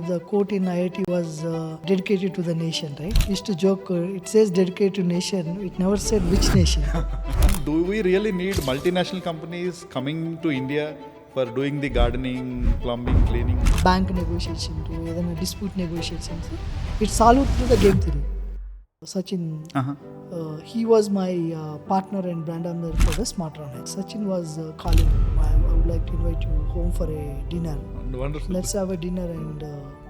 of the quote in IIT was dedicated to the nation, right? Used to joke, it says dedicated to nation. It never said which nation. Do we really need multinational companies coming to India for doing the gardening, plumbing, cleaning? Bank negotiation, dispute negotiations. It's solved through the game theory. Sachin, he was my partner and brand ambassador for the Smatron. Sachin was calling, I would like to invite you home for a dinner. Wonderful. Let's have a dinner and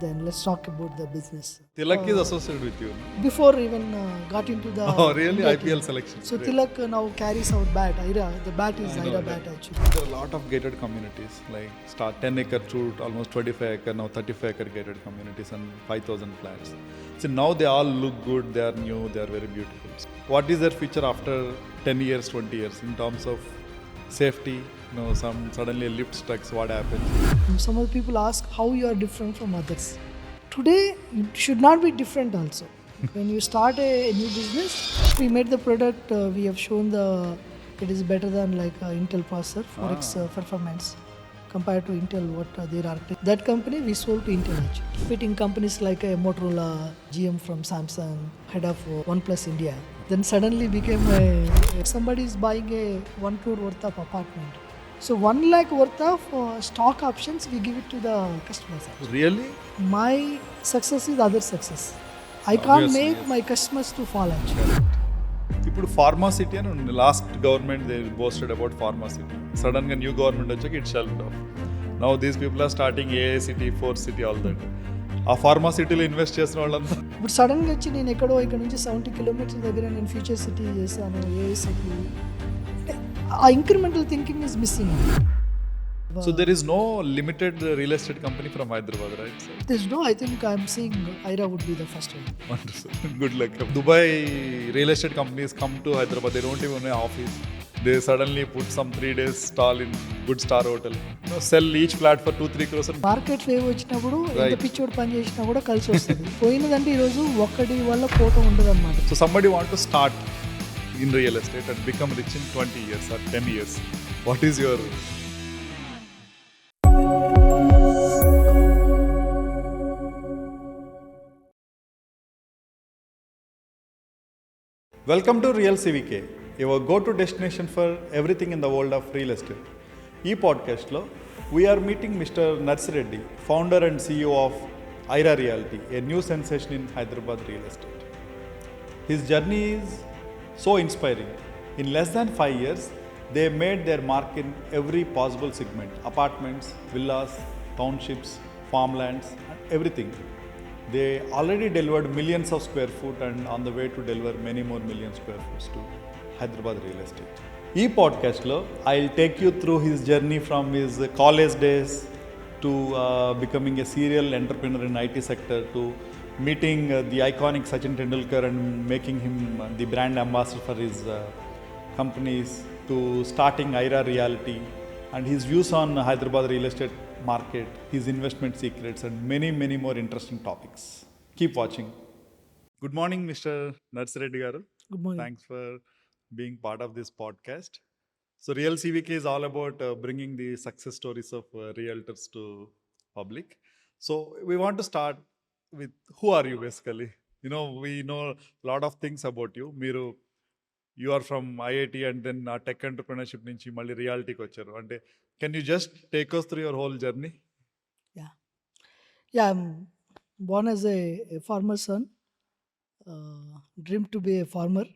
then let's talk about the business. Tilak is associated with you. Before even got into the Oh, really? India IPL team. selection. So Great. Tilak now carries our bat, IRA. The bat is I know IRA that. bat actually. There are a lot of gated communities, like start 10 acre shoot, almost 25 acre, now 35 acre gated communities and 5,000 flats. So now they all look good, they are new, they are very beautiful. What is their future after 10 years, 20 years in terms of safety? Some suddenly a lift strikes, what happens? Some of the people ask how you are different from others. Today, you should not be different also. When you start a new business, we made the product, we have shown it is better than like Intel processor, 4x performance compared to Intel, what their architecture. That company we sold to Intel actually. Fitting companies like Motorola, GM from Samsung, head of OnePlus India. Then suddenly became somebody is buying a 1 crore worth of apartment. So 1 lakh worth of stock options we give it to the customers. Actually. Really? My success is other success. I can't Obviously, make yes. my customers to fall actually. ఇప్పుడు pharma city అని last government they boasted about pharma city sudden గా new government వచ్చాక it shelved off now these people are starting ఏఏ city fourth city all that ఆ pharma సిటీలో invest చేసిన వాళ్ళంతా ఇప్పుడు సడన్గా వచ్చి నేను ఎక్కడో ఇక్కడ నుంచి 70 కిలోమీటర్స్ దగ్గర నేను ఫ్యూచర్ సిటీ చేశాను ఏ సిటీ ఆ incremental thinking is missing. So there is no limited real estate company from Hyderabad right There's no, I think I'm seeing IRA would be the first one. Good luck Dubai real estate companies come to Hyderabad they don't even office they suddenly put some 3 days stall in good star hotel cell each flat for 2-3 crores. మార్కెట్లో ఏవి వచ్చినప్పుడు ఎంత Right. పిచ్చోడు పని చేసినా కూడా కలిసి వస్తుంది. పోయినదంటే ఈరోజు ఒక్కడి వల్ల పోవటం ఉండదు అనమాట. So somebody want to start in real estate and become rich in 20 years or 10 years. What is your... Welcome to RealCVK, your go-to destination for everything in the world of real estate. ఈ పాడ్కాస్ట్లో we are meeting Mr. Narsi Reddy, founder and CEO of IRA Realty, a new sensation in Hyderabad real estate. His journey is so inspiring. In less than 5 years, they made their mark in every possible segment: apartments, villas, townships, farmlands, and everything. They already delivered millions of square foot and on the way to deliver many more million square foots to Hyderabad real estate. ఈ పాడ్కాస్ట్లో I'll take you through his journey from his college days to becoming a serial entrepreneur in IT sector to meeting the iconic Sachin Tendulkar and making him the brand ambassador for his companies to starting IRA Realty and his views on Hyderabad real estate market, his investment secrets and many more interesting topics. Keep watching. Good morning, Mr. Narsi Reddy garu. Good morning. Thanks for being part of this podcast. So RealCVK is all about bringing the success stories of realtors to public. So we want to start with who are you basically? We know a lot of things about you. You are from IIT and then tech entrepreneurship నుంచి మళ్ళీ రియాలిటీకి వచ్చారు అంటే can you just take us through your whole journey? Yeah, I'm born as a farmer son. Dream to be a farmer.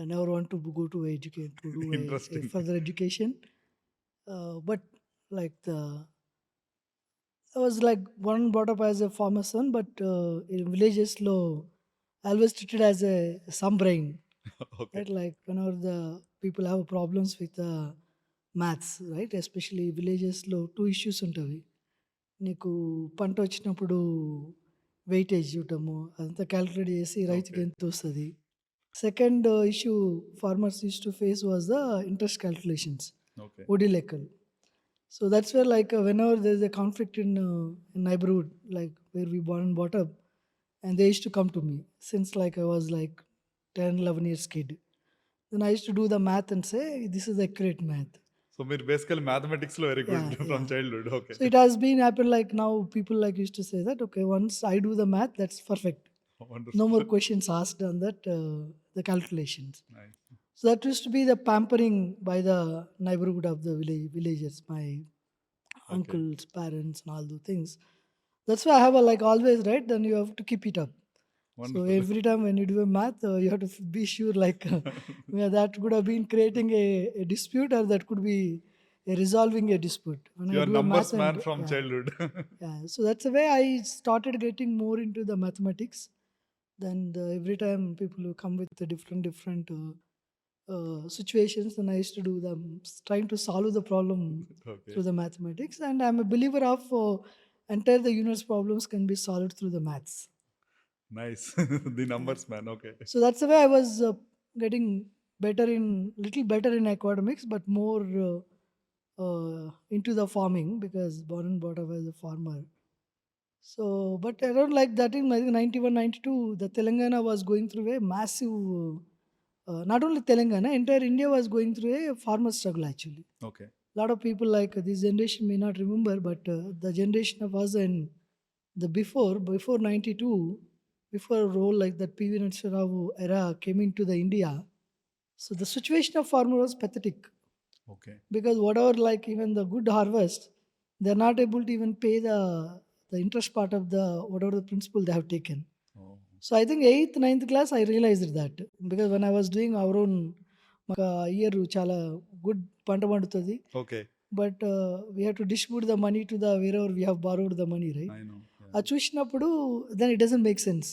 I never want to go to educate to do Interesting. a further education. But like I was like born and brought up as a farmer son, but in villages low, I always treated as a some brain. Okay. Right? Like whenever the people have problems with maths, right? Especially villages లో 2 issues ఉంటాయి. నీకు పంట వచ్చినప్పుడు weightage ఇవ్వటము అదంతా calculate చేసి రైతుకి ఎంత వస్తుంది. Second issue farmers use to face was the interest calculations, Okay. వడ్డీ లెక్కలు. So that's where like whenever there is a conflict in neighborhood, like where we born and brought up, and they used to come to me since like I was like 10-11 years kid. Then I used to do the math and say this is accurate math. So మీరు basically mathematics లో very good Yeah, from yeah. childhood. Okay. So it has been happened like now people like used to say that okay, once I do the math, that's perfect. Wonderful. No more questions asked on that the calculations. Nice. So that used to be the pampering by the neighborhood of the villagers, my uncles, parents, and all those things. That's why I have a like always right. Then you have to keep it up. So Wonderful. every time when you do a math, you have to be sure like yeah, that could have been creating a dispute or that could be resolving a dispute. When You I are do a numbers math man and from yeah, childhood. yeah. So that's the way I started getting more into the mathematics. Then every time people will come with the different situations, then I used to do them trying to solve the problem Okay. through the mathematics. And I'm a believer of entire the universe problems can be solved through the maths. Nice. The numbers man. Okay. So that's the way I was getting little better in academics, but more into the farming because born and brought up as a farmer. So, but around like that in 91, 92, the Telangana was going through a massive, not only Telangana, entire India was going through a farmer struggle actually. Okay. A lot of people like this generation may not remember, but the generation of us and the before 92, before a role like that PV Narasimha era came into the India, so the situation of farmer was pathetic Okay. because whatever like even the good harvest, they're not able to even pay the interest part of the whatever the principal they have taken. Oh. So I think eighth, ninth class I realized that because when I was doing our own year chala good పంట పండుతుంది. Okay. But we have to distribute the money to the wherever we have borrowed the money, right? I know. Yeah. అది చూసినప్పుడు then it doesn't make sense.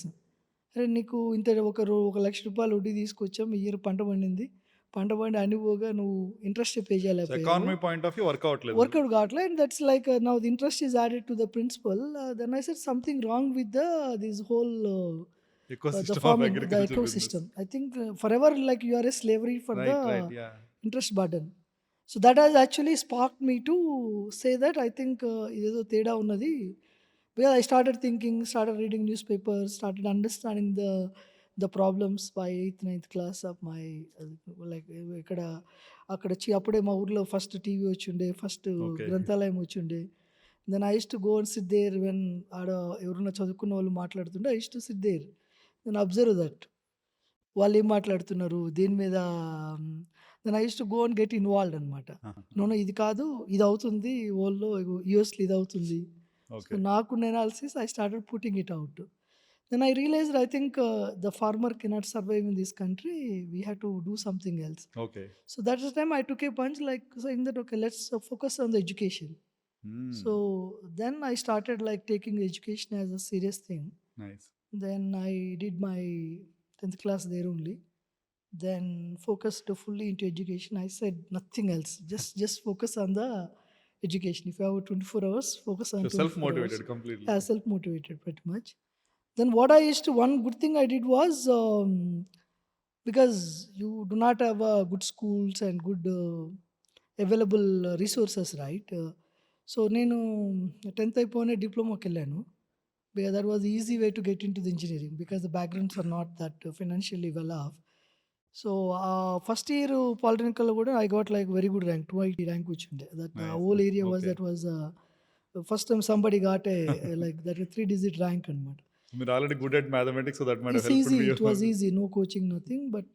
అరే నీకు ఇంత ఒక లక్ష రూపాయలు వడ్డీ తీసుకొచ్చాం ఈ ఇయర్ పంట పండింది. పంట పండి అనిపోగా నువ్వు ఇంట్రెస్ట్ పే So చేయలేకపోయావు. economy point of view work out లేదు. వర్కౌట్ కావట్లే and that's like now the interest is added to the principal. Then I said something wrong with this whole the Ecosystem of farming, the agriculture ecosystem. business. I think forever like you are a slavery for Right. the Right. Yeah. interest burden. So that has actually sparked me to say that I think idedo teda unnadi because I started thinking, started reading newspapers, started understanding the problems by 8th 9th class of my like ఇక్కడ అక్కడ అప్పుడే మా ఊర్లో first TV వచ్చిండే first Okay. గ్రంథాలయం వచ్చిండే. Then I use to go and sit there when ఆడ ఎవరైనా చదువుకున్న వాళ్ళు మాట్లాడుతుంటే I use to sit there then observe that వాళ్ళు ఏం మాట్లాడుతున్నారు దేని మీద. Then I use to go and get involved అనమాట. నోనో ఇది కాదు ఇది అవుతుంది వరల్డ్లో యూఎస్లో ఇది అవుతుంది. So Okay. నాకున్న analysis I started putting it out. Then I realised I think the farmer cannot survive in this country we have to do something else. Okay. So that's the time I took a punch like saying that okay let's focus on the education. Hmm. So then I started like taking education as a serious thing. Nice. Then I did my 10th class there only. Then focused fully into education. I said nothing else. Just focus on the education. If I have 24 hours, focus on So 24 self-motivated hours. completely. Yeah, self-motivated pretty much. Then what I used to, one good thing I did was because you do not have good schools and good available resources, right? So నేను 10th అయిపోయిన డిప్లొమాకి వెళ్ళాను because that was the easy way to get into the engineering because the backgrounds are not that financially well off. So first year polytechnical కూడా I got like very good rank 280 rank వచ్చిండే that the Nice. whole area was Okay. that was first time somebody got a like that a 3-digit rank అనమాట. మీరు already good at mathematics so that might It's help easy. Me. It was easy. No coaching, nothing. But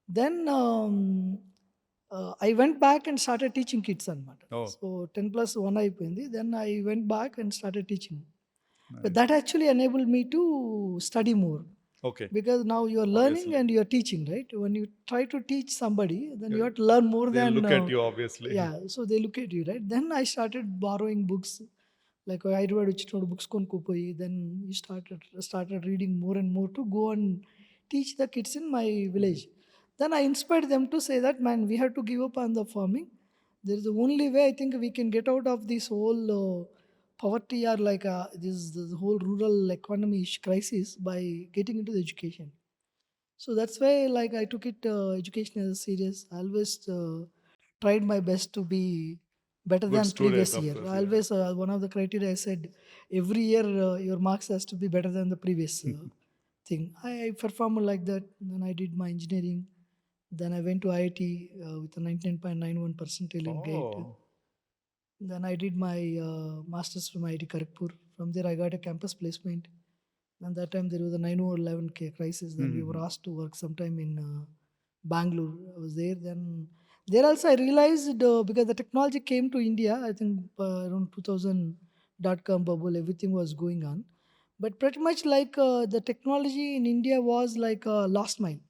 then I went back and started teaching kids అనమాట. Oh. So 10+1 అయిపోయింది. Then I went back and started teaching. But Nice. that actually enabled me to study more Okay. because now you are learning Obviously. and you are teaching, right? When you try to teach somebody, then you have to learn more They than look at you obviously. yeah. So they look at you, right? Then I started borrowing books. Like Hyderabad వచ్చినప్పుడు books కొనుక్కోపోయి then you started reading more and more to go and teach the kids in my village. Then I inspired them to say that man we have to give up on the farming. There is the only way I think we can get out of this whole poverty or like this whole rural economy crisis by getting into the education. So that's why like I took it education as a serious. I always tried my best to be better Good than student, previous of year. course, I yeah. always one of the criteria I said every year your marks has to be better than the previous thing. I performed like that. Then I did my engineering. Then I went to IIT with a 99.91 percentile in GATE. Oh, Then I did my master's from IIT Kharagpur. From there, I got a campus placement. And that time there was a 9/11 crisis. Then we were asked to work sometime in Bangalore. I was there. Then there also I realized because the technology came to India, I think around 2000 .com bubble, everything was going on. But pretty much like the technology in India was like a last mile,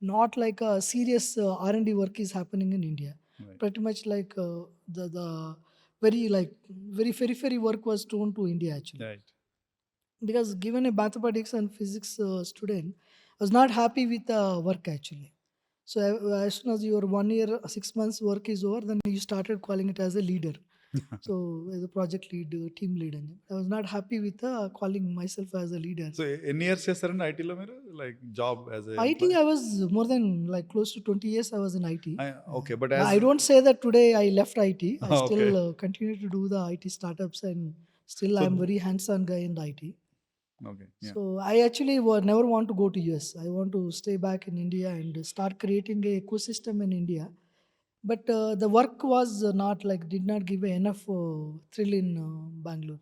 not like a serious R&D work is happening in India. right, Pretty much like the very like very periphery work was thrown to India actually, right. because given a mathematics and physics student, I was not happy with the work actually. So as soon as your 1 year, 6 months work is over, then you started calling it as a leader. So as a project lead, team lead, and I was not happy with calling myself as a leader. So ఎన్ని years చేస్తారండి ఐటీలో మీరు like job as a IT, I was more than like close to 20 years. I was in IT. Okay but I as don't say that today I left IT. I still okay continue to do the IT startups, and still so I'm very hands-on guy in the IT. Okay So I actually never want to go to US. I want to stay back in India and start creating a ecosystem in India. But the work was not like did not give enough thrill in Bangalore.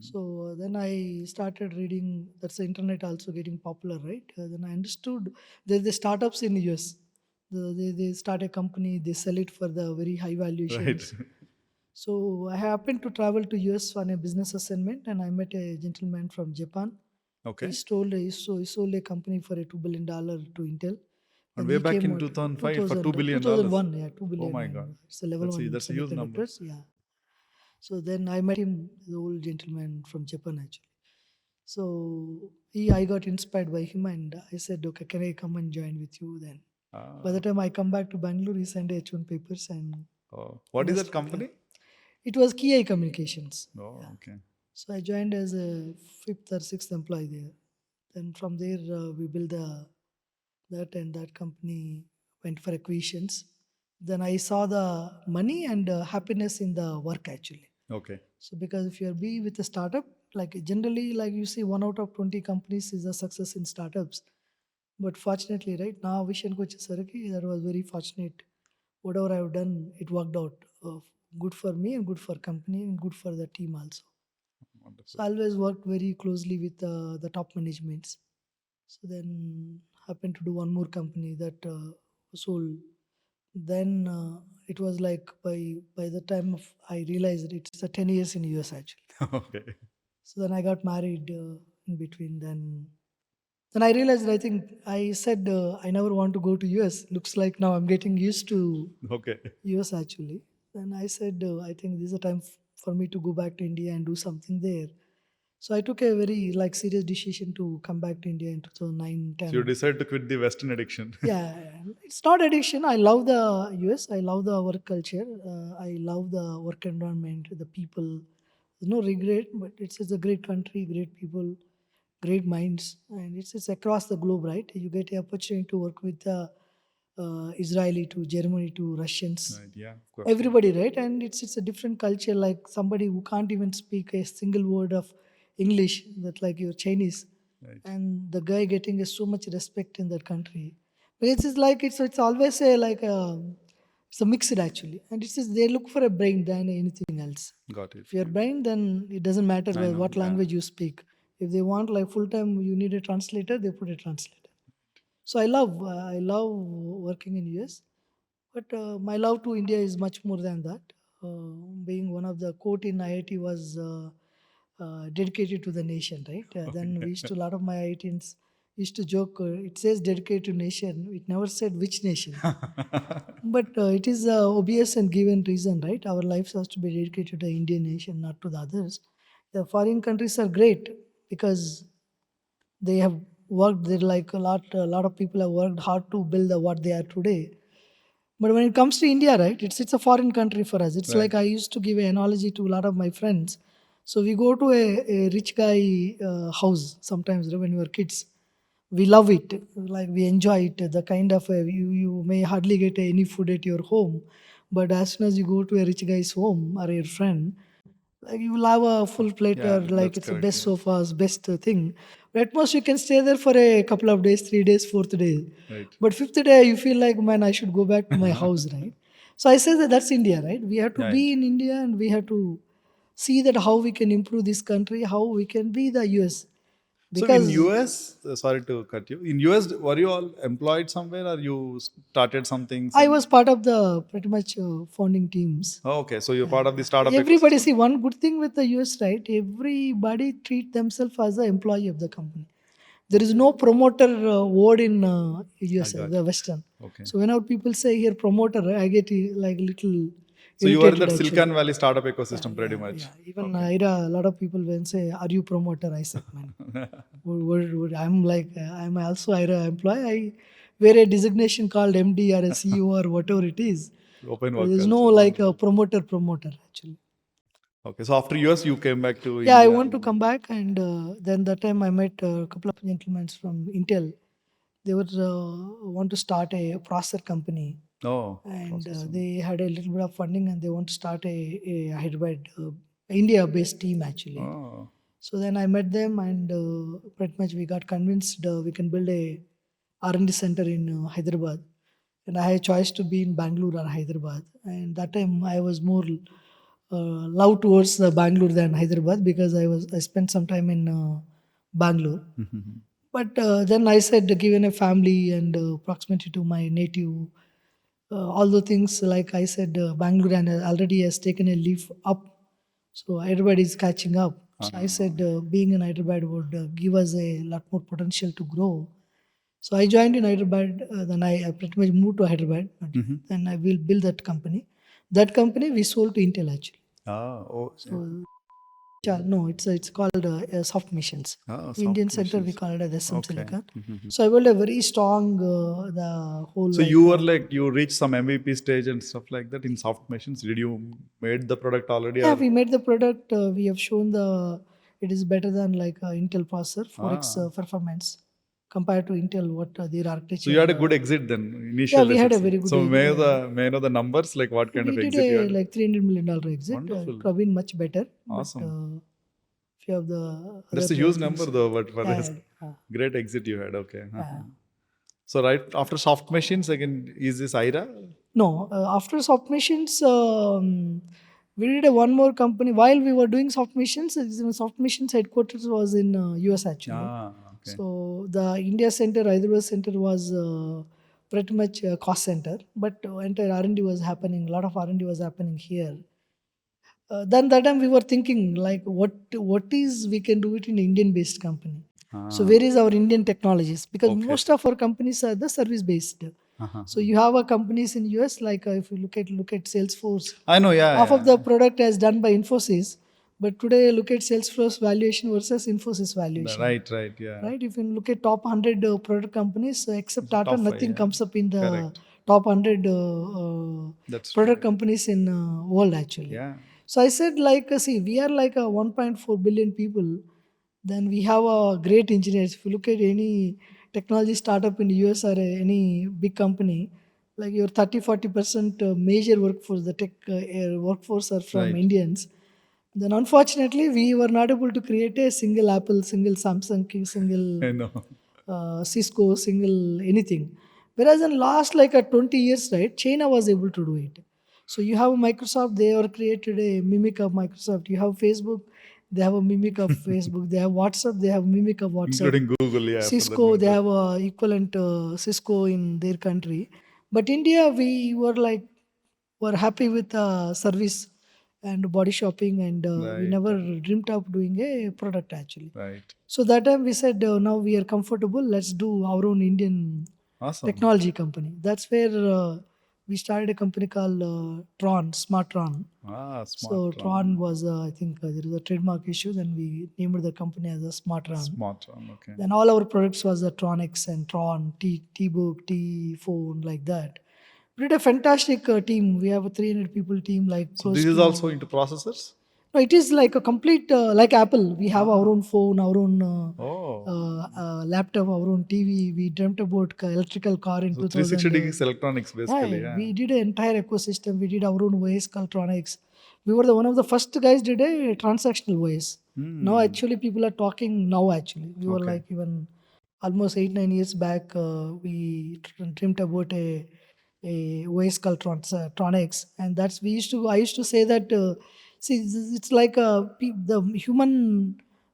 So then I started reading. That's the internet also getting popular, right? Then I understood there's the startups in US. They start a company, they sell it for the very high right valuations. So I happened to travel to US on a business assignment, and I met a gentleman from Japan. Okay He sold a company for a $2 billion to Intel. And And way he back came in out 2005 for 2000, $2 billion 2001, yeah, 2 ఓ billion. My And god it's a level one that's huge number semiconductors. Yeah. So then I met him, the old gentleman from Japan actually. So I got inspired by him, and I said, okay, can I come and join with you then? By the time I come back to Bangalore, he sent H1 papers and what is just that company it was Kia Communications. Okay So I joined as a fifth or sixth employee there. Then from there we built that company went for acquisitions. Then I saw the money and happiness in the work actually. Okay So because if you're be with a startup, like generally, like you see, 1 out of 20 companies is a success in startups. But fortunately, right now, Vision Coach Saraki, that was very fortunate. Whatever I've done, it worked out good for me and good for company and good for the team also. So I always worked very closely with the top managements. So then happened to do one more company that sold. Then it was like by the time of I realized it's a 10 years in US actually. Okay So then I got married in between. Then I realized I think I said I never want to go to US. Looks like now I'm getting used to okay US actually. Then I said I think this is a time for me to go back to India and do something there. So I took a very like serious decision to come back to India in 2009, so you 10. Decide to quit the western addiction Yeah, it's not addiction. I love the US. I love the work culture. I love the work environment, the people. There's no regret, but it's a great country, great people, great minds, and it's across the globe, right? You get the opportunity to work with Israeli to Germany to Russians, right yeah of course everybody, right? And it's a different culture. Like somebody who can't even speak a single word of English, that like you're Chinese, right and the guy getting so much respect in that country. But it's like it's always a like it's a mixed actually, and it's just they look for a brain than anything else. Got If it you're brain, then it doesn't matter I know, what language you speak. If they want like full time, you need a translator. They put a translator. So I love working in US, but my love to India is much more than that. Being one of the quote in IIT was dedicated to the nation, right? Then we used to a lot of my IITians used to joke. It says dedicated to nation. It never said which nation. But it is obvious and given reason, right? Our lives has to be dedicated to the Indian nation, not to the others. The foreign countries are great because they have worked there like a lot of people have worked hard to build what they are today. But when it comes to India, right, it's a foreign country for us. It's like Right. I used to give an analogy to a lot of my friends. So we go to a rich guy house sometimes, right, when we were kids. We love it, like we enjoy it. The kind of you may hardly get any food at your home, but as soon as you go to a rich guy's home or your friend, Like you will have a full plate Yeah, or like that's it's the correct. best Yeah. sofas, best thing. But at most you can stay there for a couple of days, 3 days, fourth day. Right. But fifth day you feel like, man, I should go back to my house, right? So I say that that's India, right? We have to Right. be in India and we have to see that how we can improve this country, how we can be the US. So in Because US, sorry to cut you. In US, were you all employed somewhere, or you started something? I was part of the pretty much founding teams. Oh, okay, so you're part of the startup Everybody ecosystem. see one good thing with the US, right? Everybody treat themselves as the employee of the company. There is Okay, no promoter word in I US, got the it. Western. Okay. So whenever people say here promoter, I get like little So you were in irritated that actually. Silicon Valley startup Yeah, ecosystem pretty yeah, much. yeah. Even Okay. IRA, a lot of people when say, "Are you promoter?" I said, "Man, I'm like I'm also IRA employee. I wear a designation called MD or a CEO or whatever it is. Open But work there's no culture. like Wonderful. a promoter actually." Okay, so after US, you came back to Yeah, I India. want to come back, and then that time I met a couple of gentlemen from Intel. They were want to start a processor company, Oh, and processing. they had a little bit of funding, and they want to start a Hyderabad, India-based team actually. Oh, So then I met them, and pretty much we got convinced we can build a R&D center in Hyderabad, and I had a choice to be in Bangalore or Hyderabad. And that time I was more love towards Bangalore than Hyderabad because I spent some time in Bangalore. But then I said, given a family and proximity to my native, all the things like I said, Bangalore and already has taken a leaf up, so Hyderabad is catching up. So I said, being in Hyderabad would give us a lot more potential to grow. So I joined in Hyderabad. Then I pretty much moved to Hyderabad. And then I will build that company. That company we sold to Intel actually. oh, yeah. So no, it's called soft machines. Oh, soft Indian center we machines. call it as SM Okay. Silicon. So I built a very strong the whole So like you were like you reached some MVP stage and stuff like that in soft machines. Did you made the product already, yeah, or we made the product. We have shown the it is better than like Intel processor 4x ah? performance compared to Intel what their So you architecture. had a good exit then, Yeah, initial we had a exits. very good. So may I know the numbers, like what kind We of did exit you a had? like $300 million exit. It Wonderful, could have been much better, but awesome. few of the That's other a huge number things. though, but for Yeah, this yeah, great exit you had. Okay. yeah. So right after soft machines again, is this IRA? No, after soft machines, we did a one more company. While we were doing soft machines, soft machines headquarters was in US actually. Ah, okay. So the India center, Hyderabad center was pretty much a cost center, but entire R&D was happening. A lot of R&D was happening here. Then that time we were thinking like, what is we can do it in Indian based company. So Ah, where is our Indian technologies? Because okay. most of our companies are the service based. Uh-huh. So you have a companies in US like if you look at Salesforce, I know, yeah, half of the yeah. product is done by Infosys, but today look at Salesforce valuation versus Infosys valuation. Right, right, yeah. Right? If you look at top 100 product companies, except Tata, Top five, nothing yeah. comes up in the Correct. top 100 That's true. product companies in world actually. Yeah. So I said like, see, we are like a 1.4 billion people. Then we have a great engineers. If you look at any technology startup in the US or any big company, like your 30-40% major workforce, the tech workforce are from Right. Indians. Then unfortunately, we were not able to create a single Apple, single Samsung, single I know. Cisco, single anything. Whereas in last like a 20 years, right, China was able to do it. So you have Microsoft, they are created a mimic of Microsoft. You have Facebook, they have a mimic of Facebook. They have WhatsApp, they have mimic of WhatsApp. Including Google, yeah, for that Cisco, they matter. have a equivalent Cisco in their country. But India, we were like were happy with service and body shopping, and we Right, never right, dreamt of doing a product actually. right. So that time we said, now we are comfortable. Let's do our own Indian Awesome. technology company. That's where we started a company called Smatron. Ah, So Smartron. Tron was, I think, there is a trademark issue. Then we named the company as a Smartron. Smartron, okay. Then all our products was the Tronix and Tron, T-Book, T-Phone, like that. We did a fantastic team. We have a 300 people team, like So close this is also to. into processors? No, it is like a complete, like Apple. We have our Ah, own phone, our own oh. laptop, our own TV. We dreamt about electrical car in So 360 2000. degrees electronics basically, Hi, yeah. we did an entire ecosystem. We did our own OS Caltronics. We were the one of the first guys did a transactional voice. Now actually people are talking now actually. We were Okay. like even almost 8-9 years back, we dreamt about a voice called Tronics, and that's we used to. I used to say that see, it's like the human,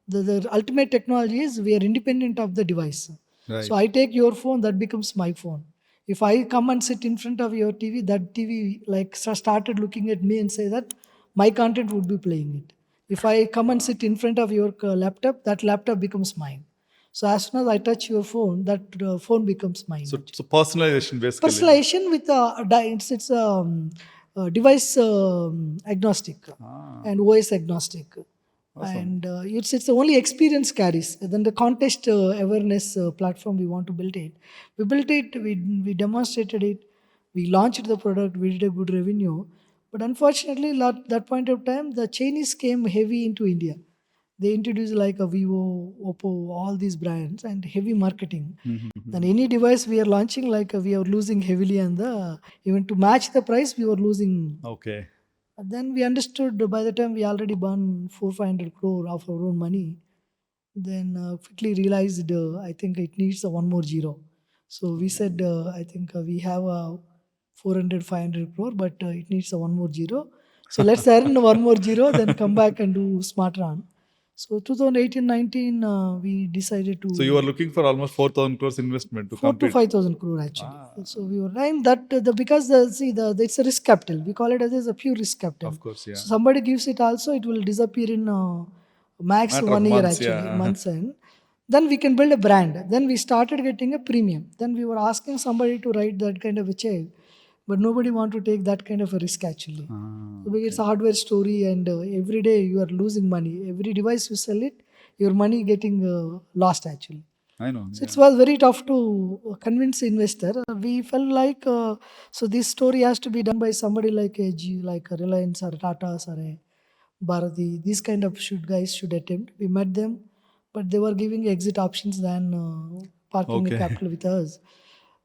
the ultimate technology is we are independent of the device. Right. So I take your phone, that becomes my phone. If I come and sit in front of your TV, that TV like started looking at me and say that my content would be playing it. If I come and sit in front of your laptop, that laptop becomes mine. So as soon as I touch your phone, that phone becomes mine. So personalization basically. Personalization with it's device agnostic and OS agnostic. Awesome. And it's the only experience carries. Then the contest awareness platform we want to build it. We built it. We demonstrated it. We launched the product. We did a good revenue. But unfortunately, at that point of time, the Chinese came heavy into India. They introduced like a Vivo, Oppo, all these brands and heavy marketing. Then any device we are launching, like we are losing heavily, and even to match the price, we were losing. Okay. And then we understood by the time we already burned 400-500 crore of our own money. Then quickly realized I think it needs a one more zero. So we said I think we have a 400-500 crore, but it needs a one more zero. So let's earn one more zero, then come back and do Smatron. So 2018-19 we decided to. So you were looking for almost 4,000 crores investment to 4 to complete. 5,000 crore actually. So we were and that because it's a risk capital. We call it as a pure risk capital. Of course, yeah. So somebody gives it also, it will disappear in max Matter of 1 year months, actually, yeah. months end. Then we can build a brand. Then we started getting a premium. Then we were asking somebody to write that kind of a check, but nobody want to take that kind of a risk actually. So it's a hardware story, and every day you are losing money. Every device you sell it, your money getting lost actually. I know. So it was very tough to convince the investor. We felt like so this story has to be done by somebody like a like a Reliance or Tata's or a Bharati. These kind of guys should attempt. We met them, but they were giving exit options than parking a Okay. capital with us.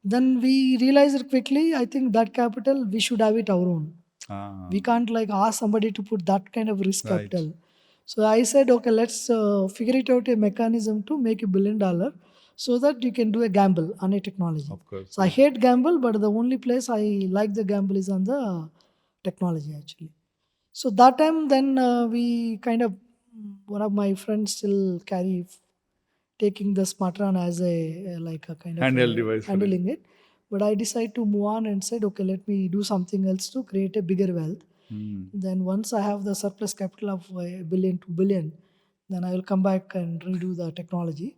Then we realized quickly. I think that capital we should have it our own. We can't like ask somebody to put that kind of risk Right. capital. So I said, okay, let's figure it out a mechanism to make $1 billion so that you can do a gamble on a technology. Of course. So I hate gamble, but the only place I like the gamble is on the technology actually. So that time then we kind of, one of my friends still carry taking the Smatron as a like a kind of Handheld device for it. handling it. But I decided to move on and said, okay, let me do something else to create a bigger wealth. Then once I have the surplus capital of $1 billion, $2 billion, then I will come back and redo the technology.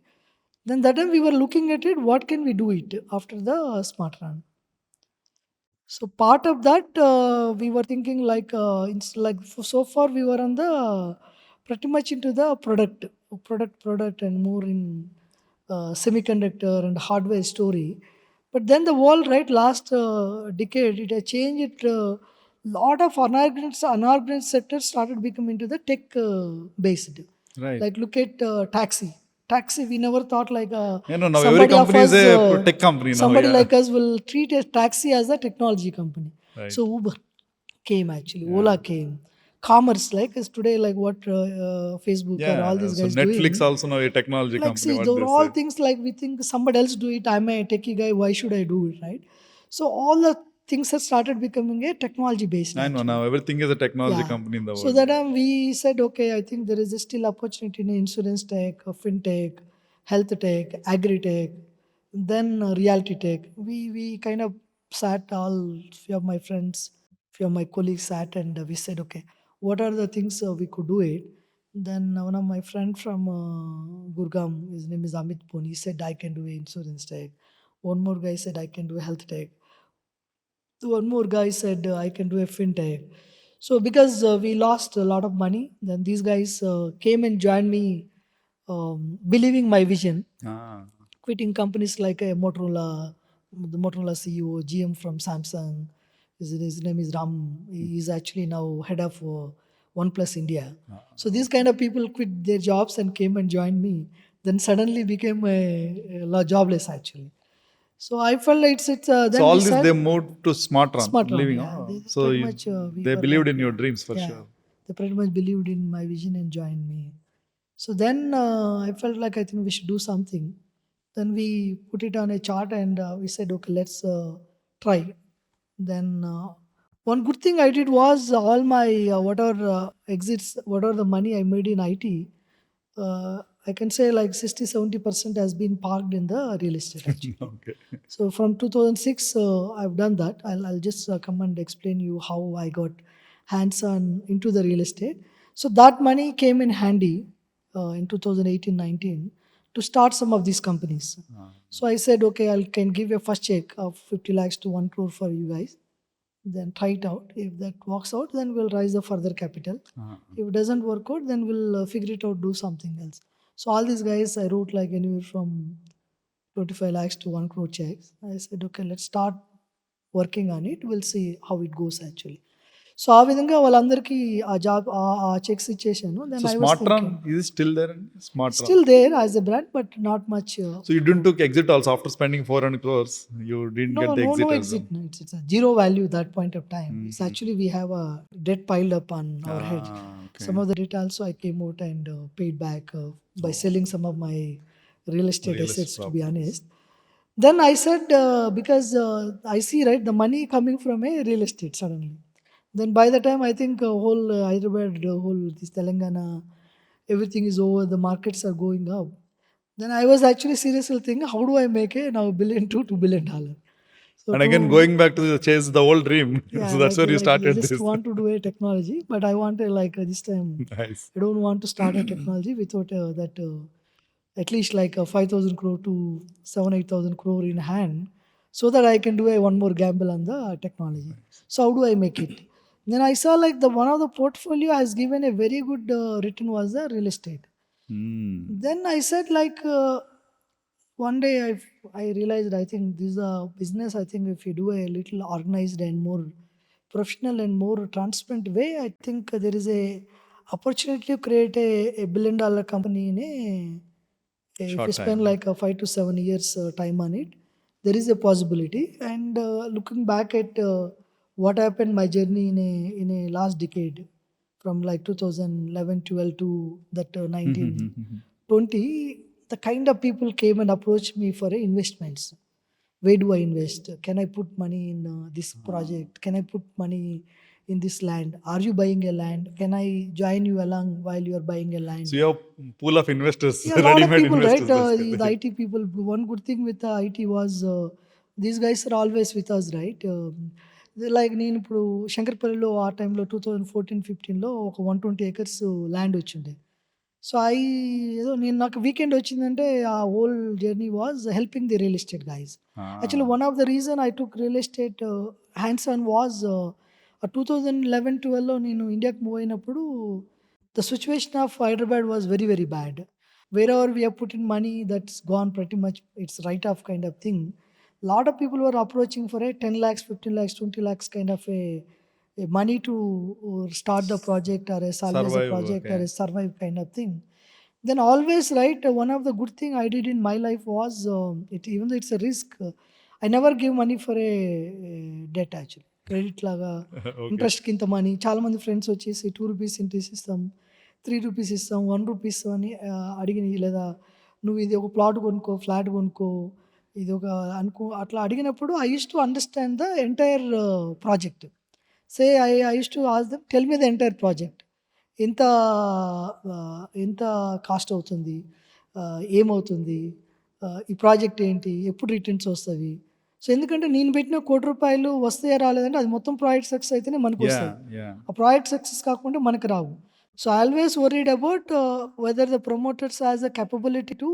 Then that time we were looking at it, what can we do it after the Smatron? So part of that we were thinking like it's like so far we were on the pretty much into the product and more in semiconductor and hardware story. But then the world, right, last decade, it has changed. It lot of unorganized sectors started becoming into the tech based. Right. Like look at taxi. Taxi, we never thought like Now every somebody of company is us, a tech company now. somebody Yeah. like us will treat a taxi as a technology company. Right. So Uber came actually, Ola came, commerce like is today like what Facebook or all Yeah. these So guys Netflix doing. also now a technology Like company. see, What those they are all say. things like we think somebody else do it. I'm a techie guy. Why should I do it, right? So all the things have started becoming a technology based. I know now everything is a technology company in the So world. that we said, okay, I think there is a still opportunity in insurance tech, fintech, health tech, agri tech, then reality tech. We kind of sat all few of my friends, few of my colleagues sat and we said, okay, what are the things we could do it? Then one of my friend from Gurgaon, his name is Amit Poni, he said I can do a insurance tech. One more guy said I can do a health tech. One more guy said I can do a fintech. So because we lost a lot of money, then these guys came and joined me, believing my vision, quitting companies like Motorola, the Motorola CEO, GM from Samsung. His name is Ram. He is actually now head of OnePlus India. So these kind of people quit their jobs and came and joined me. Then suddenly became jobless actually. So I felt it's So then all we this said they moved to Smartron, Smatron, believing. yeah. Oh, They so pretty much we they were believed like, in your dreams for sure. They pretty much believed in my vision and joined me. So then I felt like I think we should do something. Then we put it on a chart and we said, okay, let's try. Then one good thing I did was all my whatever exits, whatever the money I made in IT, I can say like 60-70% has been parked in the real estate actually. Okay. So from 2006, I've done that. I'll just come and explain you how I got hands-on into the real estate. So that money came in handy in 2018-19 to start some of these companies. So I said, okay, I can give you a first check of 50 lakhs to 1 crore for you guys. Then try it out. If that works out, then we'll raise the further capital. If it doesn't work out, then we'll figure it out, do something else. So all these guys, I wrote like anywhere from 25 lakhs to 1 crore checks. I said, okay, let's start working on it. We'll see how it goes actually. So ఆ విధంగా వాళ్ళందరికీ ఆ job ఆ checks ఇచ్చేసాను. So then I was Smatron, thinking is it still there? Smatron. Still there as a brand but not much. So you didn't took exit also after spending 400 crores. You didn't get the exit. No as exit. well. No, it's a zero value that point of time. It's actually we have a debt piled up on our head. Okay. Some of the debt also I came out and paid back by selling some of my real estate Real estate assets, to be properties. honest. Then I said, because I see, right, the money coming from a real estate suddenly. Then by the time I think whole Hyderabad, whole this Telangana, everything is over, the markets are going up. Then I was actually seriously thinking, how do I make a now $1 billion to $2 billion? So And again, going back to the chase the old dream. yeah, So that's like, where you I started just this. want to do a technology, but I want like this time Nice. I don't want to start a technology without that at least like 5,000 crore to 7-8,000 crore in hand, so that I can do a one more gamble on the technology. So how do I make it? Then I saw like the one of the portfolio has given a very good return was the real estate. Then I said like one day I realized I think this is a business. I think if you do a little organized and more professional and more transparent way, I think there is a opportunity to create a $1 billion company in a if Short you spend time. like 5 to 7 years time on it, there is a possibility. And looking back at what happened my journey in a last decade, from like 2011 12 to that 1920, the kind of people came and approached me for investments. Where do I invest? Can I put money in this project? Can I put money in this land? Are you buying a land? Can I join you along while you are buying a land? So you have pool of investors, Yeah, a lot of ready-made people, right? investors basically. The IT people. One good thing with the IT was these guys are always with us, right? Like నేను ఇప్పుడు శంకర్పల్లిలో ఆ టైంలో 2014-15లో ఒక 120 acres land వచ్చిండే. So ఏదో నాకు weekend వచ్చిందంటే ఆ whole journey was helping the real estate guys. Actually one of the reason I took real estate hands on was 2011-12లో నేను ఇండియాకి మూవ్ అయినప్పుడు the situation of Hyderabad was very, very bad. Wherever we have put in money, that's gone pretty much, it's write-off kind of thing. Lot of people were approaching for a 10 lakhs, 15 lakhs, 20 lakhs kind of a money to start the project or a salvage the Survive, project okay. or a survive kind of thing. Then always, right, one of the good thing I did in my life was, it even though it's a risk, I never give money for a debt actually. Credit లాగా ఇంట్రెస్ట్కి ఇంత money. చాలామంది friends వచ్చేసి ₹2 interest ఇస్తాం, ₹3 ఇస్తాం, ₹1 ఇస్తాం అని అడిగిన, లేదా నువ్వు ఇది ఒక ప్లాట్ కొనుక్కో, ఫ్లాట్ కొనుక్కో, ఇది ఒక అనుకో, అట్లా అడిగినప్పుడు I use to understand the entire project. Say I use to ask them, tell me the entire project. ఎంత ఎంత కాస్ట్ అవుతుంది, ఏమవుతుంది, ఈ ప్రాజెక్ట్ ఏంటి, ఎప్పుడు రిటర్న్స్ వస్తవి. సో ఎందుకంటే నేను పెట్టిన ₹1,00,00,000 వస్తాయా రాలేదంటే అది మొత్తం ప్రాజెక్ట్ సక్సెస్ అయితేనే మనకొస్తాయి. ఆ ప్రాజెక్ట్ సక్సెస్ కాకుంటే మనకు రావు. So I always worried about whether the promoters has the capability to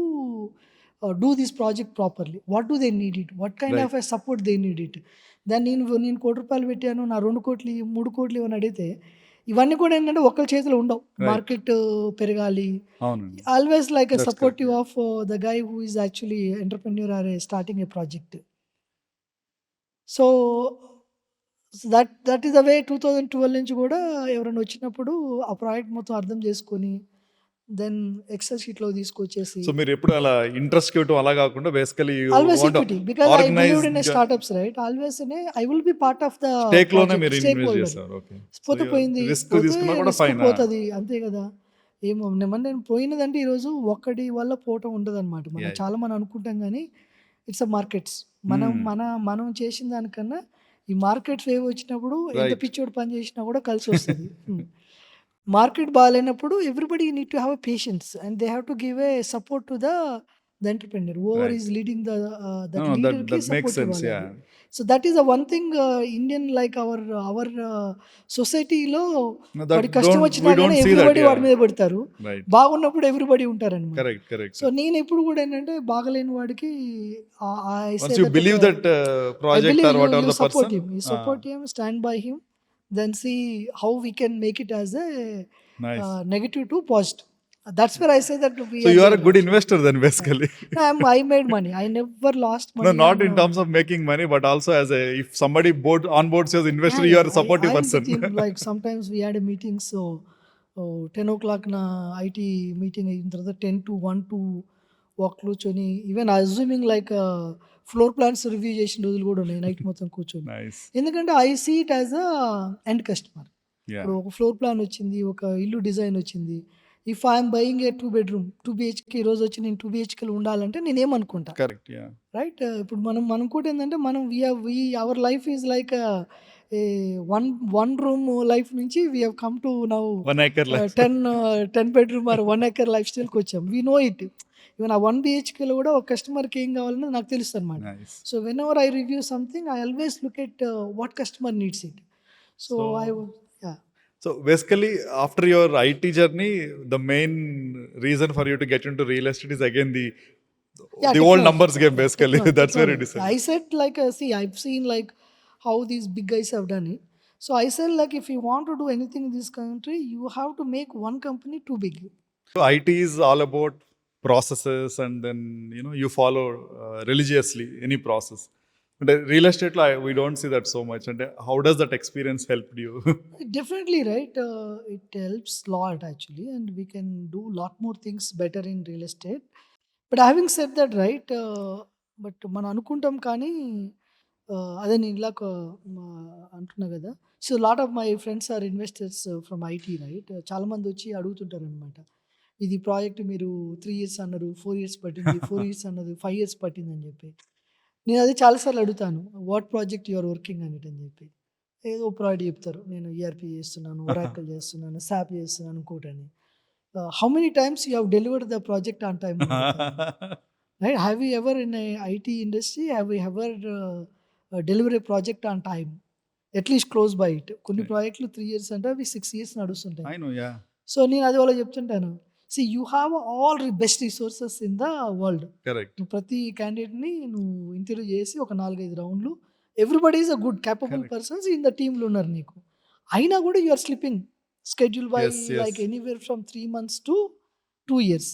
do this project properly. What do they need it, what kind of a support they need it. దాన్ని నేను ₹1,00,00,000 పెట్టాను, నా 2,00,00,000 3,00,00,000 అని అడిగితే ఇవన్నీ కూడా ఏంటంటే ఒకళ్ళ చేతిలో ఉండవు. మార్కెట్ పెరగాలి. Always like a supportive of the guy who is actually entrepreneur or starting a project. So that is the way 2012 నుంచి కూడా ఎవరైనా వచ్చినప్పుడు ఆ ప్రాజెక్ట్ మొత్తం అర్థం చేసుకొని దెన్ ఎక్సెల్ షీట్లో తీసుకొచ్చేసి సో మీరు ఎప్పుడు అలా ఇంట్రెస్ట్ ఇవ్వటం అలా కాకుండా basically always equity because I believed in organised startups right always I will be part of the stake లోనే మీరు స్టేక్ ఇన్వెస్ట్ హోల్డర్. చేశారు. ఓకే. పోతే పోయింది, రిస్క్ పోతే తీసుకున్నా కూడా రిస్క్ ఫైన్. పోతుంది అంతే కదా. ఏమో నేను పోయినదంటే ఈరోజు ఒక్కడి వల్ల పోవటం ఉండదు అనమాట. మనం Yeah. చాలా మనం అనుకుంటాం కానీ ఇట్స్ అ మార్కెట్స్. మనం చేసిన దానికన్నా ఈ మార్కెట్స్ ఏవి వచ్చినప్పుడు ఎంత Right. పిచ్చోడు పని చేసినా కూడా కలిసి వస్తుంది. మార్కెట్ బాగాలేనప్పుడు everybody need to have patience and they have to give a support to the entrepreneur over Right. Is leading the that No, లీడర్కి that makes support sense. ఇవ్వాలి. Yeah. So that is the one thing Indian like our సొసైటీలో No, that వాడి కష్టం we వచ్చినా don't కానీ see that. Everybody Yeah. వాడి మీద పడతారు, Right. బాగున్నప్పుడు ఎవ్రీబడి ఉంటారనమాట. Correct. సో నేను ఎప్పుడు కూడా ఏంటంటే బాగలేని వాడికి Once you believe that project or whatever the support person. Him, you support him, stand by him, then see how we can make it as a Nice. negative to positive. That's where I say that we So you are a good investor then basically. I made money. I never lost money. No, not in terms of making money, but also as a, if somebody onboards you as investor, you are a supportive I'm person. with him. Like sometimes we had a meeting, so 10 o'clock na IT meeting అయిన తర్వాత 10 to 1 to walk కూర్చొని even assuming like floor plans review చేసిన రోజులు కూడా ఉన్నాయి night మొత్తం కూర్చొని. Nice. ఎందుకంటే I see it as a end customer. Yeah. ఇప్పుడు ఒక ఫ్లోర్ ప్లాన్ వచ్చింది, ఒక ఇల్లు డిజైన్ వచ్చింది. If I'm buying A 2 bedroom 2 BHK ఈ రోజు వచ్చి నేను 2 BHKలో ఉండాలంటే నేనేమనుకుంటా Correct. Yeah. రైట్. ఇప్పుడు మనం కూడా ఏంటంటే మనం our life is like a one room life నుంచి we have come to now 1 acre life. 10 bedroom or 1 acre life స్టైల్కి వచ్చాం. We no it. ఈవెన్ ఆ 1 BHKలో కూడా ఒక కస్టమర్కి ఏం కావాలన్నది నాకు తెలుసు అనమాట. Nice. So when ever I review something I always look at what customer needs it. So So basically, after your IT journey, the main reason for you to get into real estate is again the old technology. numbers game basically. That's where you decided. I said like see I've seen like how these big guys have done it. So I said like if you want to do anything in this country, you have to make one company too big. So IT is all about processes, and then you follow religiously any process. But real estate, we don't see that so much. And how does that experience help you? Definitely, right? It helps lot actually, and we can do lot more things better in real estate. But having said that, right? But మనం అనుకుంటాం కానీ అదే నేను ఇలా అంటున్నా కదా. So lot of my friends are investors from IT right. చాలామంది వచ్చి అడుగుతుంటారు అనమాట, ఇది ప్రాజెక్ట్ మీరు 3 years అన్నారు, 4 years పట్టింది, 4 years అన్నది 5 years పట్టింది అని చెప్పి. నేను అది చాలాసార్లు అడుగుతాను, వాట్ ప్రాజెక్ట్ యూఆర్ వర్కింగ్ అని అని చెప్పి. ఏదో ప్రాజెక్ట్ చెప్తారు, నేను ఈఆర్పీ చేస్తున్నాను, ఒరాకిల్ చేస్తున్నాను, సాప్ చేస్తున్నాను ఇంకోటని. How many times you have delivered the project on time right? Have you ever in IT industry have you ever deliver a project on time, at least close by it. కొన్ని ప్రాజెక్టులు 3 years అంటే అవి 6 years నడుస్తుంటాయి. I know, yeah. So నేను అది వాళ్ళకి చెప్తుంటాను, see you have all the best resources in the world. Correct. నువ్వు ప్రతి క్యాండిడేట్ని నువ్వు ఇంటర్వ్యూ చేసి ఒక 4-5 రౌండ్లు everybody is a good capable persons in the టీంలో ఉన్నారు నీకు, అయినా కూడా you are slipping schedule by like anywhere from 3 months to 2 years.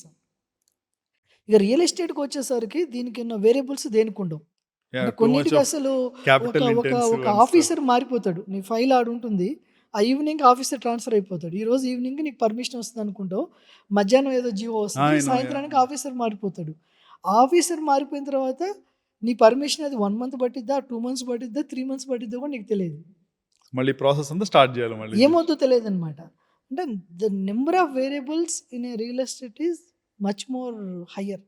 ఇక రియల్ ఎస్టేట్కి వచ్చేసరికి దీనికి ఉన్న వేరియబుల్స్ దేనికి ఉండవు. కొన్నిటికి అసలు ఒక ఆఫీసర్ మారిపోతాడు, నీ ఫైల్ ఆడు ఉంటుంది, ఆ ఈవినింగ్ ఆఫీసర్ ట్రాన్స్ఫర్ అయిపోతాడు. ఈ రోజు ఈవినింగ్ నీకు పర్మిషన్ వస్తుంది అనుకుంటావు, మధ్యాహ్నం ఏదో జీవో వస్తుంది, సాయంత్రానికి ఆఫీసర్ మారిపోతాడు. ఆఫీసర్ మారిపోయిన తర్వాత నీ పర్మిషన్ అది 1 month పట్టిద్దా, 2 months పట్టిద్దా, 3 months పట్టిద్దా కూడా నీకు తెలియదు. మళ్ళీ ప్రాసెస్ అంతా స్టార్ట్ చేయాలి, మళ్ళీ ఏమవుతుందో తెలియదు అనమాట. అంటే the number of variables in a real estate is much more higher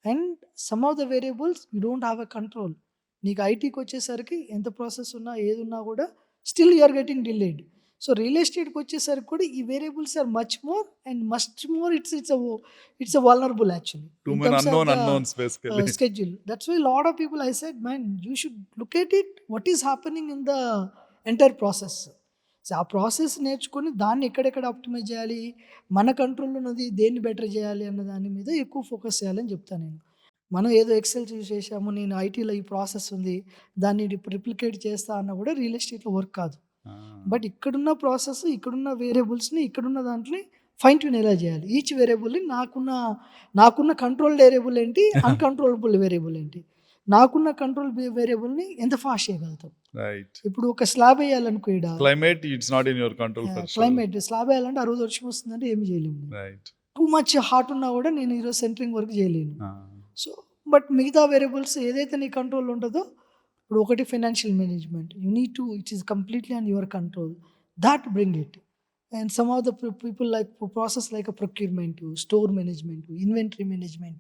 and some of the variables you don't have a control. నీకు ఐటీకి వచ్చేసరికి ఎంత ప్రాసెస్ ఉన్నా ఏది ఉన్నా కూడా still you are getting delayed. So real ఎస్టేట్కి వచ్చేసరికి కూడా ఈ variables are much more and much more it's a vulnerable actually too many unknowns basically. schedule. That's why a lot of people I said, man, you should look at it what is happening in the entire process. So ఆ process నేర్చుకొని దాన్ని ఎక్కడెక్కడ optimise చేయాలి, మన కంట్రోల్లో ఉన్నది దేన్ని better చేయాలి అన్న దాని మీద ఎక్కువ ఫోకస్ చేయాలని చెప్తాను నేను. మనం ఏదో ఎక్సెల్ చేసాము, నేను ఐటీలో ఈ ప్రాసెస్ ఉంది దాన్ని రిప్లికేట్ చేస్తా అన్న కూడా రియల్ ఎస్టేట్లో వర్క్ కాదు. బట్ ఇక్కడున్న ప్రాసెస్, ఇక్కడున్న వేరియబుల్స్ని, ఇక్కడున్న దాంట్లో ఫైన్ ట్యూన్ ఎలా చేయాలి, ఈచ్ వేరియబుల్ని నాకున్న కంట్రోల్ వేరియబుల్ ఏంటి, అన్కంట్రోలబుల్ వేరియబుల్ ఏంటి, నాకున్న కంట్రోల్ వేరియబుల్ని ఎంత ఫాస్ట్ చేయగలుగుతాం. రైట్. ఇప్పుడు ఒక స్లాబ్ వేయాలనుకో, ఇక్కడ climate it's not in your control. Climate slab వేయాలంటే ఆ రోజు వర్షం వస్తుందంటే ఏమి చేయలేము. రైట్. టూ మచ్ హార్ట్ ఉన్నా కూడా నేను ఈరోజు సెంటరింగ్ వర్క్ చేయలేను. సో బట్ మిగతా వేరియబుల్స్ ఏదైతే నీ కంట్రోల్ ఉంటుందో, ఇప్పుడు ఒకటి financial management, you need to it is completely on your control, that bring it. And some of the people like process like a procurement, store management, inventory management,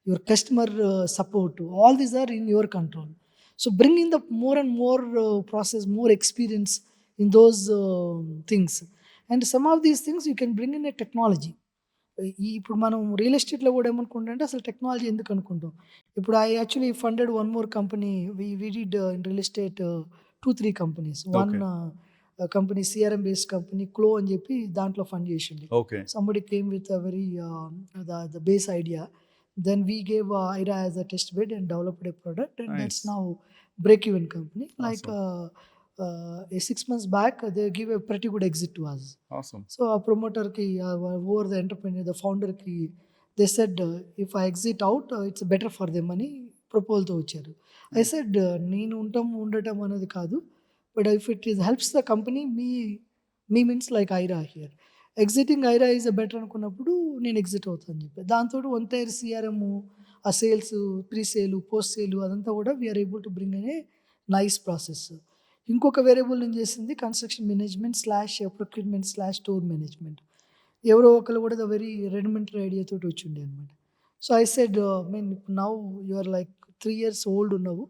your customer support, all these are in your control. So bring in the more and more process, more experience in those things. And some of these things you can bring in a technology. ఇప్పుడు మనం real ఎస్టేట్లో కూడా ఏమనుకుంటే అసలు technology ఎందుకు అనుకుంటాం. ఇప్పుడు I actually funded one more company, we did in real estate 2-3 companies. One company CRM based company క్లో అని చెప్పి దాంట్లో ఫండ్ చేసింది. Somebody came with a very the base idea. Then we gave IRA as a test bed and developed a product, and that's now break even company. Like 6 months back they give a pretty good exit to us. Awesome. So a promoter ki over the entrepreneur, the founder ki, they said if I exit out it's better for them అని proposal తో వచ్చారు. I said నేను ఉండటం అనేది కాదు, but if it is helps the company, me means like IRA here. Exiting IRA is a better అనుకున్నప్పుడు నేను exit అవుతాను అని చెప్పి దాంతో ఎంటైర్ CRM, ఆ sales, pre sale, post sale అదంతా కూడా వీఆర్ ఏబుల్ టు బ్రింగ్ అనే నైస్ ప్రాసెస్. ఇంకొక వేరియబుల్ నేను చేసింది construction management / procurement / store management. ఎవరో ఒకరు కూడా ద వెరీ రెడిమెంటరీ ఐడియా తోటి వచ్చిండే అనమాట. So I said mean now you are like 3 years old ఉన్నావు,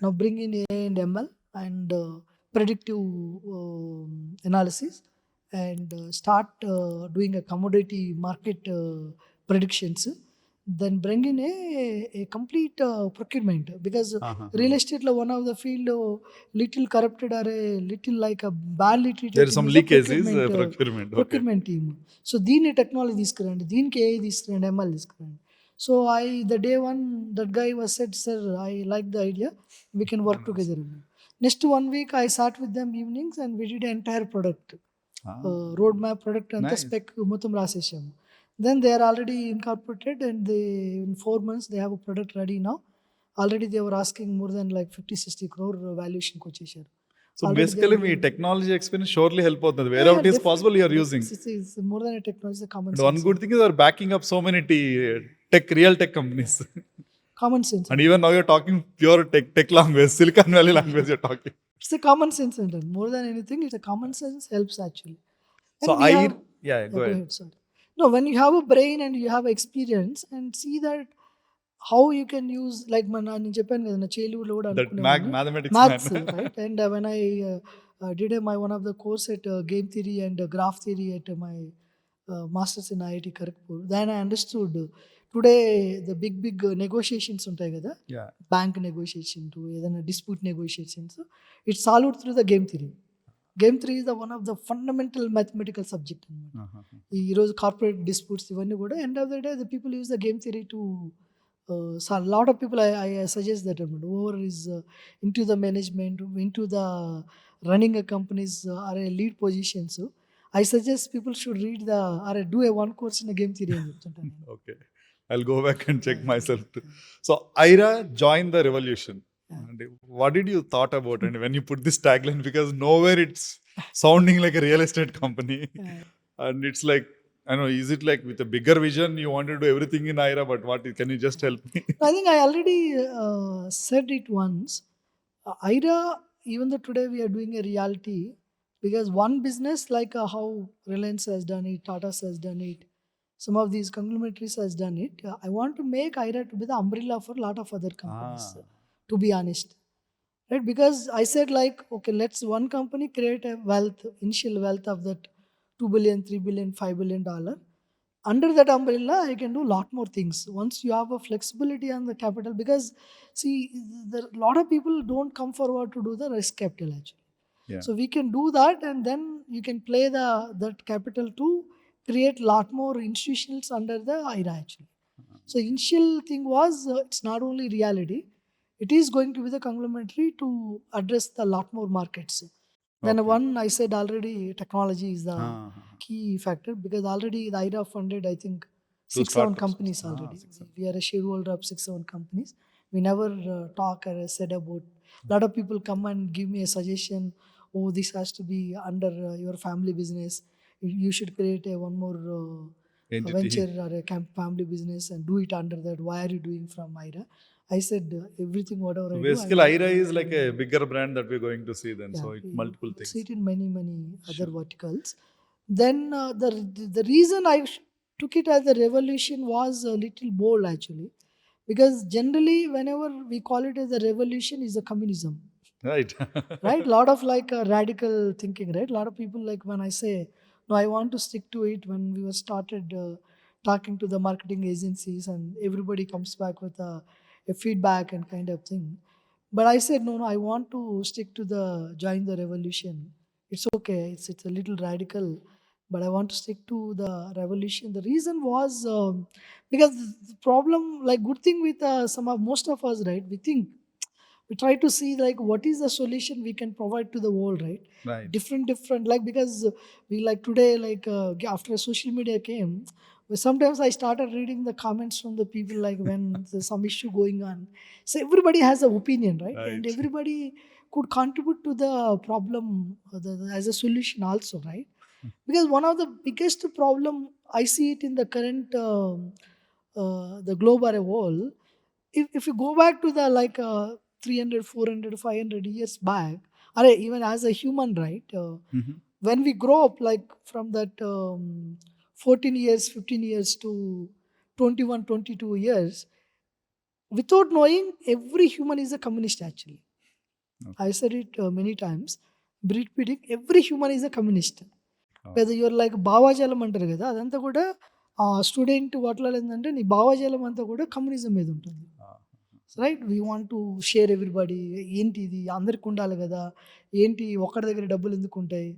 now bring in AI and ML and predictive analysis and start doing a commodity market predictions. Then bring in a complete procurement, because real estate lo one of the field little corrupted or a little like a badly treated. There is some leakages procurement team. So దీని technology తీసుకురండి, దీనికి AI తీసుకురండి, ML తీసుకురండి. So the day one that guy was said, sir, I like the idea, we can work together. Next 1 week I sat with them evenings and we did an entire product, roadmap product anta spec మొత్తం రాసేసాము. Then they are already incorporated and they in 4 months they have a product ready now. Already they were asking more than like 50-60 crore valuation కి వచ్చేసారు. So already basically మీ technology experience surely help అవుతుంది. Wherever it is possible you are using. It's more than a technology, it's a common sense. One good thing is you are backing up so many real tech companies. Common sense. And even now you're talking pure tech language, Silicon Valley language you're talking. It's a common sense, and more than anything, it's a common sense helps actually. And so go ahead. Sorry. No, when you have a brain and you have experience and see that how you can use, like నేను చెప్పాను కదా నా childhood లో కూడా mathematics maths, right? And when I did one of the course at game theory and graph theory at my masters in IIT Kharagpur, then I understood today the big negotiations ఉంటాయి కదా, bank negotiation to ఏదైనా dispute negotiations, it's solved through the game theory. Game theory is the one of the fundamental mathematical subject అనమాట. ఈరోజు corporate disputes ఇవన్నీ కూడా end of the day the people use the game theory to lot of people. I suggest that అనమాట. Over is into the management, into the running a companies or a lead positions, I suggest people should read or do a one course in a game theory అని చెప్తుంటాను. Okay, I'll go back and check myself too. So IRA joined the revolution. And what did you thought about it when you put this tagline? Because nowhere it's sounding like a real estate company. And it's like, I know, is it like with a bigger vision you want to do everything in IRA, but what can you just help me? I think I already said it once. IRA, even though today we are doing a reality, because one business like how Reliance has done it, Tata's has done it, some of these conglomerates has done it, I want to make IRA to be the umbrella for a lot of other companies, to be honest, right? Because I said like, okay, let's one company create a initial wealth of that $2 billion, $3 billion, $5 billion. Under that umbrella I can do a lot more things once you have a flexibility on the capital, because see, a lot of people don't come forward to do the risk capital actually. So we can do that, and then you can play that capital to create lot more institutions under the IRA actually. So initial thing was it's not only reality, it is going to be the conglomerate to address the lot more markets. Then one I said already, technology is the key factor, because already the IRA funded I think 6-7 companies already. We are a shareholder of 6-7 companies. We never talk or said about. Lot of people come and give me a suggestion, oh, this has to be under your family business, you should create a one more Entity. venture or a family business and do it under that. Why are you doing from IRA? I said everything whatever So I do, I basically, want IRA to is like a bigger brand that we're going to see then. yeah, So it we multiple will see things. it in many other Sure. verticals. Then the reason I took it as a revolution was a little bold actually, because generally whenever we call it as a revolution is a communism, Right. right? Lot of like radical thinking, right? A lot of people like when I say no, I want to stick to it. When we were started talking to the marketing agencies and everybody comes back with a feedback and kind of thing, but I said no, I want to stick to the join the revolution. It's okay, it's a little radical, but I want to stick to the revolution. The reason was because the problem, like good thing with some of most of us, right? We try to see like what is the solution we can provide to the world, right? Right. Different like because we like today like after social media came, sometimes I started reading the comments from the people like when there's some issue going on, so everybody has an opinion, right? And Right. everybody could contribute to the problem as a solution also, right? Because one of the biggest problem I see it in the current the globe or a whole, if you go back to the like 300 years back, or even as a human, right? Mhm. When we grow up like from that 14 years 15 years to 21 22 years, without knowing every human is a communist actually. Okay. I said it many times, repeating, every human is a communist. Oh. పెద్ద your like భావాజాలం అంటారు కదా, అదంతా కూడా ఆ student వాటిలో ఏంటంటే నీ భావాజాలం అంతా కూడా కమ్యూనిజం మీద ఉంటుంది, Ah. Right? We want to share everybody. ఏంటి ఇది అందరికి ఉండాలి కదా, ఏంటి ఒక్కడి దగ్గర డబ్బులు ఎందుకు ఉంటాయి?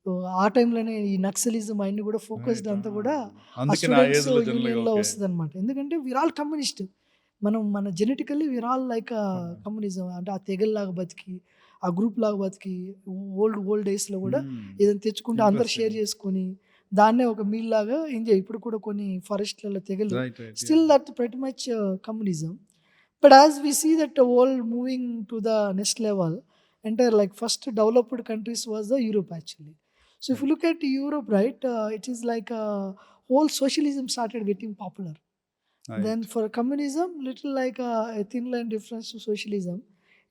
సో, ఆ టైంలోనే ఈ నక్సలిజం అన్నీ కూడా Right. ఫోకస్డ్ అంతా కూడా ఆ అందుకే నా స్టూడెంట్స్ ఏజ్‌లో జనరల్‌గా యూనియన్లో ఓకే. వస్తుంది అనమాట. ఎందుకంటే వీర్ ఆల్ కమ్యూనిస్ట్. మన genetically we're all like communism, అంటే ఆ తెగల్లాగా బతికి ఆ గ్రూప్ లాగా బతికి ఓల్డ్ డేస్లో కూడా హ్మ్. ఏదైనా తెచ్చుకుంటే అందరు షేర్ ఇంట్రెస్టింగ్. చేసుకొని దాన్నే ఒక మీల్ లాగా ఎంజాయ్. ఇప్పుడు కూడా కొన్ని ఫారెస్ట్లలో తెగలు right. Right. Still that pretty much communism. But as we see that the world moving to the next level, entire like first developed countries was the Europe actually. So if you Right. look at Europe, right, it is like whole socialism started getting popular. Then Right. for communism, little like a thin line difference to socialism,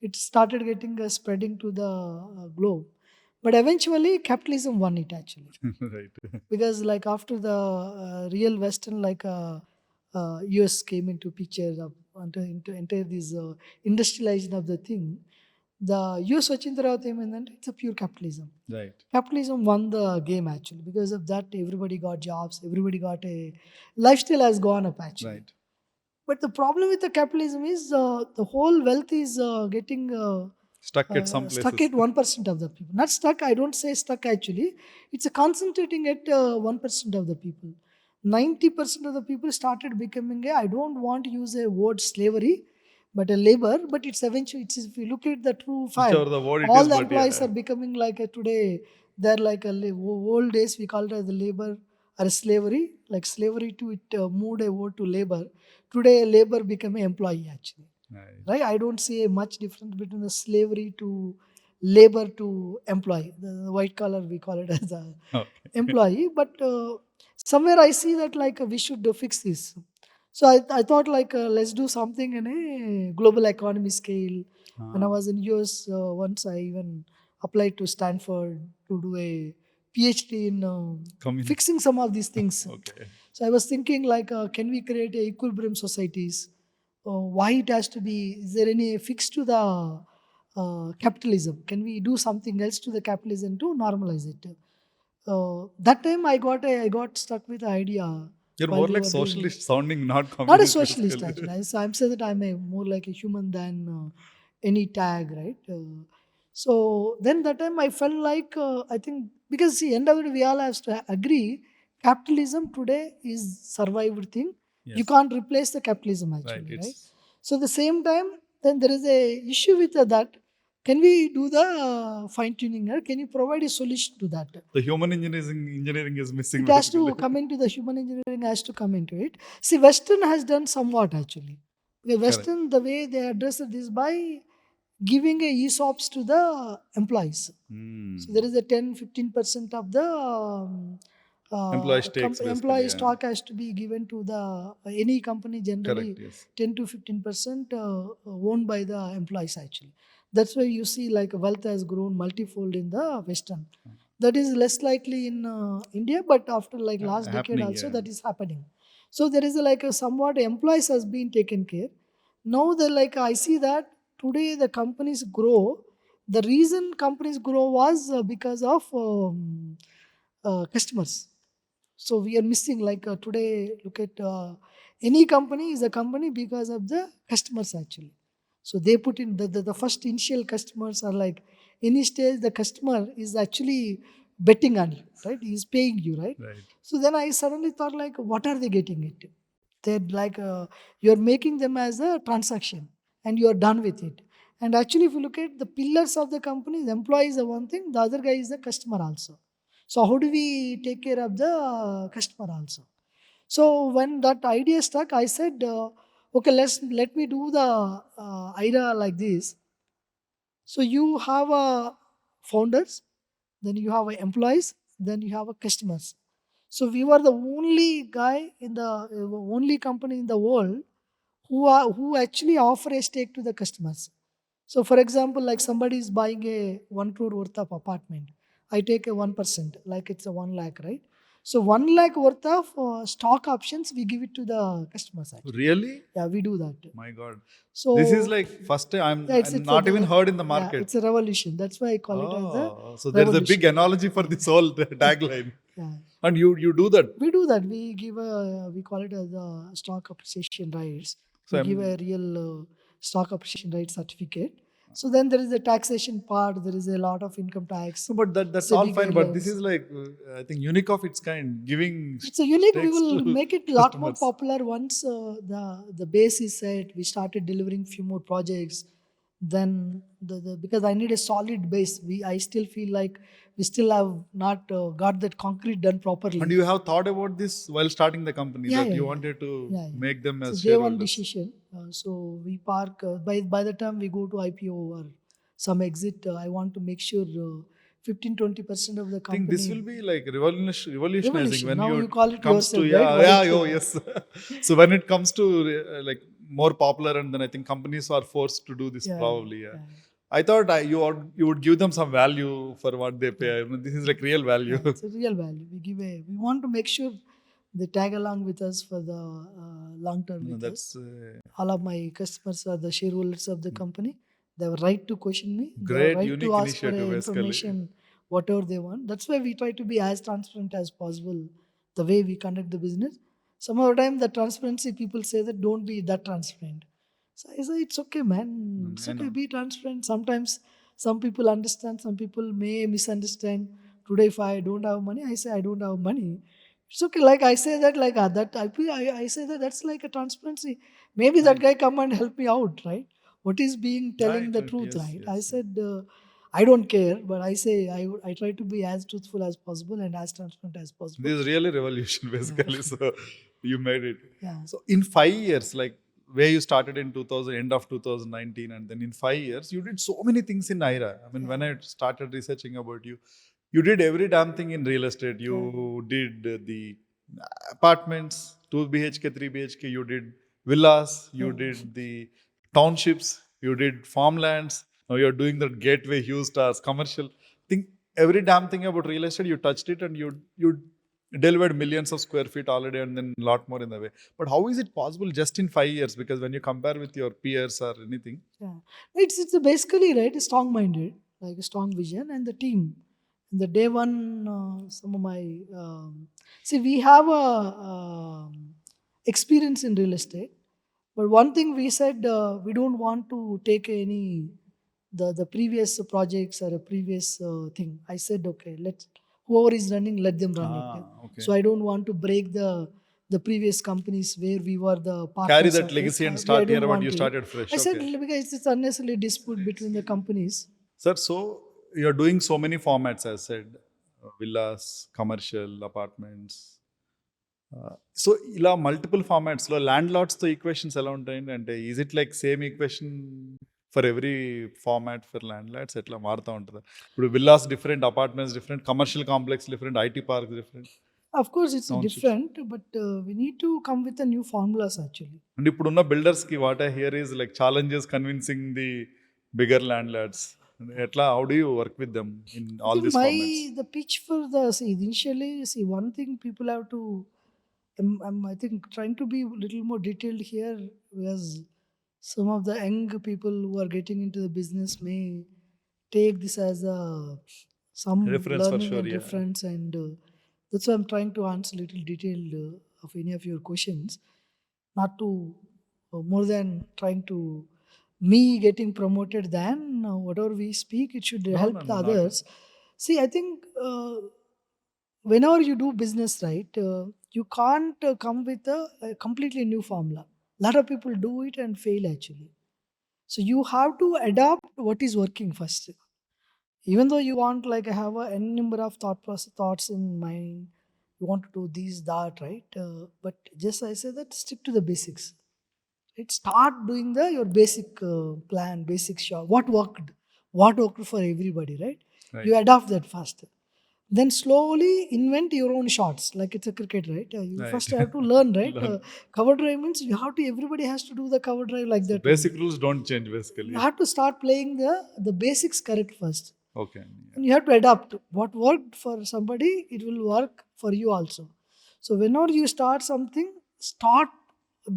it started getting spreading to the globe. But eventually, capitalism won it actually, Right. because like after the real Western like US came into picture of into entire this industrialization of the thing, the US వచ్చిన తర్వాత ఏమైందంటే it's a pure capitalism. Right. Capitalism won the game actually. Because of that, everybody got jobs, everybody got a lifestyle has gone up actually. Right. But the problem with the capitalism is the whole wealth is getting Stuck at some stuck places. at 1% of the people. Not stuck, I don't say stuck actually. It's a concentrating at 1% of the people. 90% of the people started becoming I don't want to use a word slavery, but a labor. But it's eventually, it's, if you look at the true fact, Whichever the word it all is, the but employees yeah. are becoming like a today. They're like a old days we called it as the labor or a slavery. Like slavery to it moved a word to labor. Today labor became an employee actually, Right. right? I don't see a much difference between the slavery to labor to employee. The white collar we call it as a Okay. employee, but somewhere I see that like we should fix this. So I thought like let's do something in a global economy scale. When I Ah. was in US, once I even applied to Stanford to do a PhD in Communist. fixing some of these things. Okay. So I was thinking like, can we create a equilibrium societies? Why it has to be? Is there any fix to the capitalism? Can we do something else to the capitalism to normalize it? That time I got stuck with the idea You're while more we like were doing. socialist sounding, not Not a communist, socialist basically. actually. I'm saying that I'm a more like a human than any tag, right? So then that time I felt like I think because see, end of the day we all have to agree capitalism today is survived thing. You Yes. can't replace the capitalism Right. actually, right? It's So the same time, then there is a issue with that. Can we do the fine tuning? Can you provide a solution to that? the human engineering is missing, It has basically. to come into the human engineering has to come into it. See, Western has done somewhat actually. The Correct. Western, the way they address this by giving a ESOPs to the employees. Hmm. So there is a 10-15% of the Employee stakes, basically, employee yeah. stock has to be given to the any company generally. Correct, yes. 10 to 15% owned by the employees actually. That's why you see like wealth has grown multifold in the Western. That is less likely in India, but after like last decade Happening, also yeah. that is happening. So there is like a somewhat employees has been taken care. Now the like I see that today the companies grow. The reason companies grow was because of customers. So we are missing like today look at any company is a company because of the customers actually. So they put in the first initial customers are like any stage the customer is actually betting on you, right? He is paying you, right? Right. So then I suddenly thought like what are they getting it? They're like you're making them as a transaction and you're done with it. And actually if you look at the pillars of the company, the employee is the one thing, the other guy is the customer also. So how do we take care of the customer also? So when that idea struck, I said, okay, let me do the idea like this. So you have a founders, then you have a employees, then you have a customers. So we were the only guy in the only company in the world who actually offer a stake to the customers. So, for example, like somebody is buying a 1 crore worth of apartment, I take a 1%, like it's a 1 lakh, right? So, 1 lakh worth of stock options we give it to the customers. Actually. Really? Yeah, we do that. My God. So This is like first time yeah, I'm not even heard in the market. Yeah, it's a revolution. That's why I call it as a So there's a big revolution. analogy for this whole tagline. Yeah. And you do that. We do that. We give a we call it as a stock appreciation rights. So We give a real stock appreciation rights certificate. So then there is a taxation part. There is a lot of income tax. No, but that's SEBI all fine. But this guidelines. is like I think unique of its kind, giving It's a unique. We stakes will to make it a lot more customers. popular once the base is set. We started delivering few more projects. Then the because I need a solid base. I still feel like we still have not got that concrete done properly. And you have thought about this while starting the company, Yeah, that yeah, you yeah. wanted to Yeah, yeah. make them It's as a day one shareholders. decision. So we park by the time we go to IPO or some exit. I want to make sure 15-20% of the I think this will company. be like revolutionizing Revolution. when Now you you call it comes to yourself, right? Why yes. So when it comes to like more popular, and then I think companies are forced to do this Yeah, probably. Yeah. yeah. I thought you would give them some value for what they pay. I mean, this is like real value. Yeah, it's a real value. We want to make sure they tag along with us for the long term No, with us. that's All of my customers are the shareholders of the company. They have a right to question me. They have a great, right to unique ask for initiative, basically. information, whatever they want. That's why we try to be as transparent as possible. The way we conduct the business. Some of the time, the transparency people say that don't be that transparent. So I say it's okay, man. It's I okay. know. Be transparent. Sometimes some people understand. Some people may misunderstand. Today, if I don't have money, I say I don't have money. It's okay. Like I say that, like that. I say that that's like a transparency. Maybe that Right. guy come and help me out, right? What is being telling Right, the right. truth, Yes, right? I yes. said I don't care, but I say I try to be as truthful as possible and as transparent as possible. This is really revolution, basically. So you made it. Yeah. So in 5 years, like where you started in 2000, end of 2019, and then in 5 years, you did so many things in IRA. I mean, when I started researching about you, you did every damn thing in real estate. You did the apartments, 2 BHK, 3 BHK. You did villas. You did the townships. You did farmlands. Now you're doing the gateway huge stars, commercial. Think every damn thing about real estate, you touched it, and you delivered millions of square feet already, and then a lot more in the way. But how is it possible just in 5 years? Because when you compare with your peers or anything, Yeah, it's basically right, strong minded, like a strong vision, and the team. In the day one, some of my see we have a experience in real estate, but one thing we said we don't want to take any the previous projects or a previous thing. I said okay, let whoever is running, let them run it. okay. So I don't want to break the previous companies where we were the Carry partners that of legacy it. and I start here don't about want you to. started fresh. I said Okay. because it's unnecessarily dispute between the companies. Sir, so you're doing so many formats, as said, villas, commercial, apartments. So ఇలా multiple ఫార్మాట్స్లో land లాట్స్తో equations ఎలా ఉంటాయండి? అంటే is it like same equation for every format for land LADS ఎట్లా మారుతూ ఉంటుందా? ఇప్పుడు villas different, apartments different, commercial complex different, IT park different. Of course, it's Townships. different, but we need to come with a new formulas actually. And ఇప్పుడున్న builders కి what I hear is like challenges convincing the bigger landlords. ఎట్లా how do you work with them in I all think these formats? the pitch for the initially one thing people have to. I think trying to be a little more detailed here because some of the young people who are getting into the business may take this as a some Reference for learning sure, and yeah. reference, and that's why I'm trying to answer little detailed of any of your questions, not to more than trying to me getting promoted than whatever we speak it should help the Not. others. See, I think whenever you do business right, you can't come with a completely new formula. A lot of people do it and fail actually. So you have to adapt what is working first. Even though you want like have a n number of thoughts in mind, you want to do these that right, but just I say that stick to the basics. Right? Start doing the your basic plan, basic shot. What worked for everybody, right? Right. You adopt that first. Then slowly invent your own shots, like it's a cricket, right? You Right. first have to learn, right? Learn. Cover drive means you have to. Everybody has to do the cover drive like that. Basic only. rules don't change basically. You have to start playing the basics correct first. Okay. And you have to adapt. What worked for somebody, it will work for you also. So whenever you start something,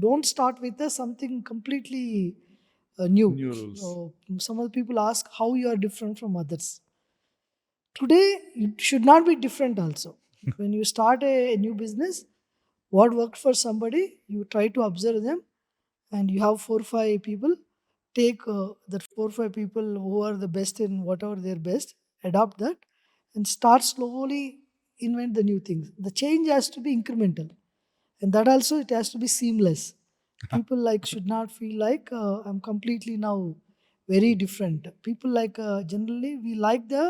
don't start with something completely new. New rules. So some of the people ask how you are different from others. Today, it should not be different also. When you start a new business, what worked for somebody, you try to observe them, and you have 4 or 5 people. Take that 4 or 5 people who are the best in whatever they're best, adopt that, and start slowly invent the new things. The change has to be incremental, and that also it has to be seamless. People like should not feel like I'm completely now very different. People like generally we like the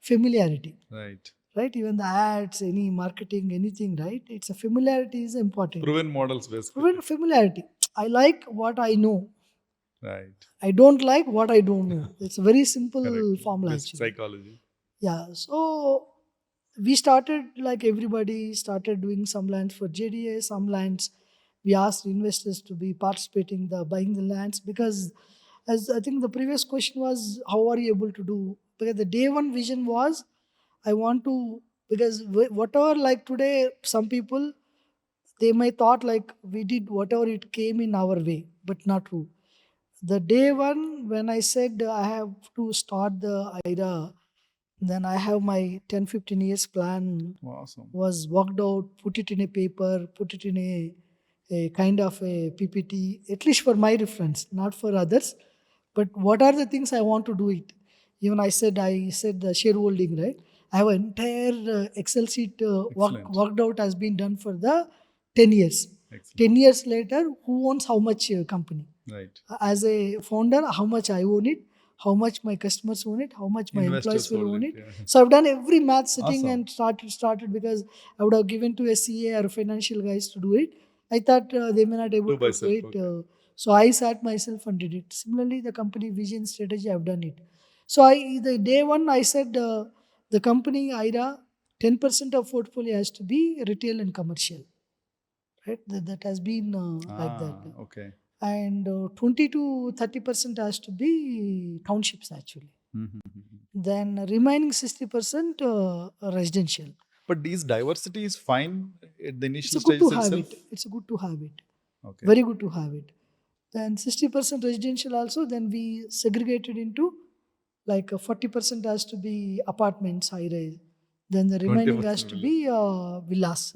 familiarity, Right. right? Even the ads, any marketing, anything, right? It's a familiarity is important. Proven models basically. Proven familiarity. I like what I know. Right. I don't like what I don't know. It's a very simple Correct. formula Basic actually. psychology. Yeah. So we started like everybody started doing some lands for JDA, some lands we asked investors to be participating the buying the lands because as I think the previous question was how are you able to do, because the day one vision was I want to, because whatever like today some people they may thought like we did whatever it came in our way, but not true. The day one when I said I have to start the IRA, then I have my 10-15 years plan Awesome. was worked out, put it in a paper, put it in a kind of a PPT, at least for my reference, not for others. But what are the things I want to do it? Even I said the shareholding, right? I have an entire Excel sheet Excellent. worked out has been done for the 10 years. Excellent. 10 years later, who owns how much company? Right. As a founder, how much I own it, how much my customers own it, how much my Investors employees will hold own it, it. yeah. So I've done every math sitting Awesome. and started because I would have given to a CA or financial guys to do it. I thought they may not able Do to by do self, it. okay. So I sat myself and did it. Similarly, the company vision strategy, I've done it. So the day one, I said the company IRA, 10% of portfolio has to be retail and commercial. Right? That has been like that. Okay. And 20 to 30% has to be townships actually. Then remaining 60% residential. But these diversity is fine at the It's initial a good stages to have itself. it. It's a good to have it. Okay. Very good to have it. Then 60% residential also. Then we segregated into like 40% has to be apartments, high rise. Then the remaining has 20% to villas. be villas.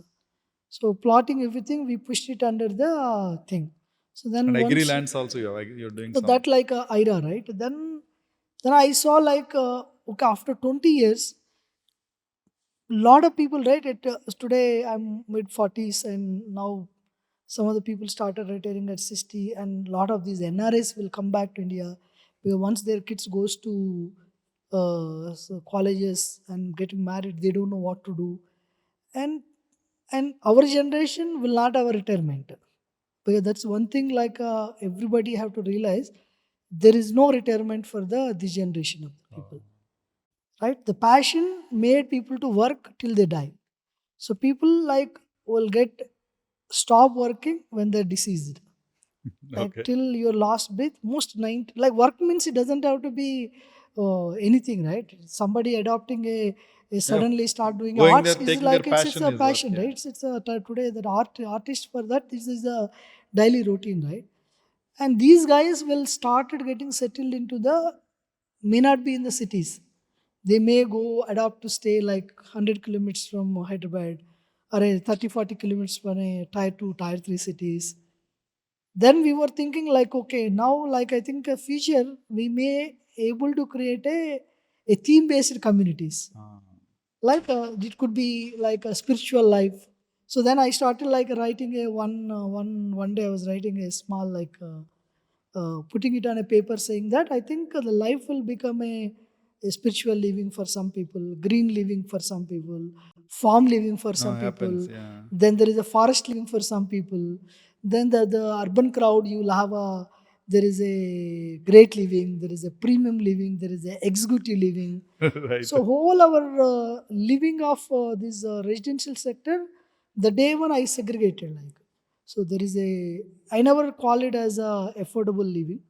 So plotting everything, we pushed it under the thing. So then And agri once lands also you're doing so some. that like a IRA, right? Then I saw like okay, after 20 years, lot of people, right? Today I'm mid 40s, and now some of the people started retiring at 60, and lot of these NRS will come back to India, where once their kids goes to colleges and getting married, they don't know what to do, and our generation will not have a retirement, because that's one thing like everybody have to realize there is no retirement for the this generation of the people, right? The passion made people to work till they die. So people like will get stop working when they're deceased. Like Okay. till your last breath, most 90, like work means it doesn't have to be anything, right? Somebody adopting a Yeah. suddenly start doing Going there, arts is taking their like it's passion a is work. passion, Yeah. right? It's a today that artist for that, this is a daily routine, right? And these guys will started getting settled into the, may not be in the cities. They may go adopt to stay like 100 kilometers from Hyderabad, or a 30 40 kilometers from a tier 2 tier 3 cities. Then we were thinking like, okay, now like I think a future we may able to create a theme based communities, Ah. like it could be like a spiritual life. So then I started like writing a one day I was writing a small like putting it on a paper saying that I think the life will become a spiritual living for some people, green living for some people, farm living for some Happens. people. Yeah. Then there is a forest living for some people. Then the urban crowd, you will have a, there is a great living, there is a premium living, there is a executive living. Right. So whole our living of this residential sector, the day one I segregated like. So there is a, I never call it as a affordable living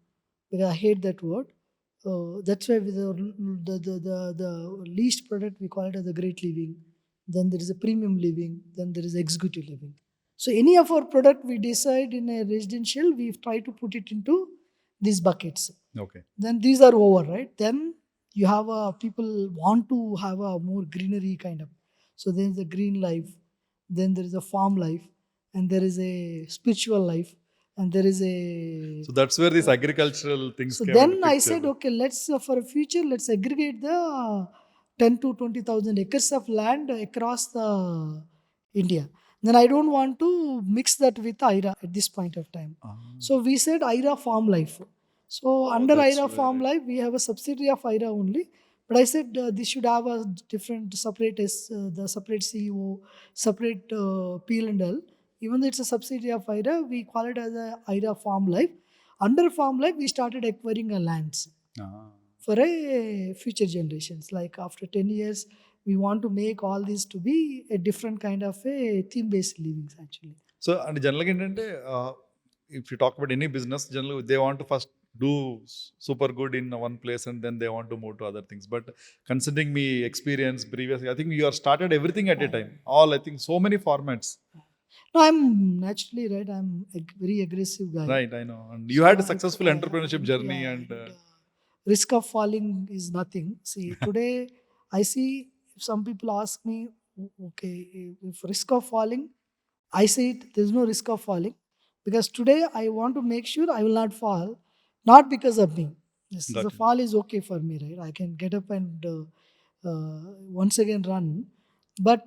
because I hate that word. That's why with the least product we call it as a great living. Then there is a premium living. Then there is executive living. So any of our product we decide in a residential, we try to put it into these buckets. Okay. Then these are over, right? Then you have a people want to have a more greenery kind of. So there is a green life, then there is a farm life, and there is a spiritual life, and there is a. So that's where these agricultural things So came into then I picture. said, okay, let's for a future, let's aggregate the 10 to 20,000 acres of land across the India. Then I don't want to mix that with IRA at this point of time. Ah. So we said IRA Farm Life. So under That's IRA Farm very. Life, we have a subsidiary of IRA only. But I said this should have a different separate the separate CEO, separate P&L. Even though it's a subsidiary of IRA, we call it as a IRA Farm Life. Under Farm Life, we started acquiring a lands Ah. for a future generations. Like after 10 years, we want to make all these to be a different kind of a theme-based livings actually. So and జనరల్గా ఏంటంటే if you talk about any business general they want first do super good in one place and then they want to move to other things but considering me experience previous I think you are started everything at a time all I think so many formats No, I'm naturally right. I'm a very aggressive guy. Right I know and you So had successful entrepreneurship journey yeah, and and, risk of falling is nothing. See, today I see if some people ask me, okay, if risk of falling, I say it, there's no risk of falling because today I want to make sure I will not fall, not because of me. This Got the it. fall is okay for me, right? I can get up and once again run. But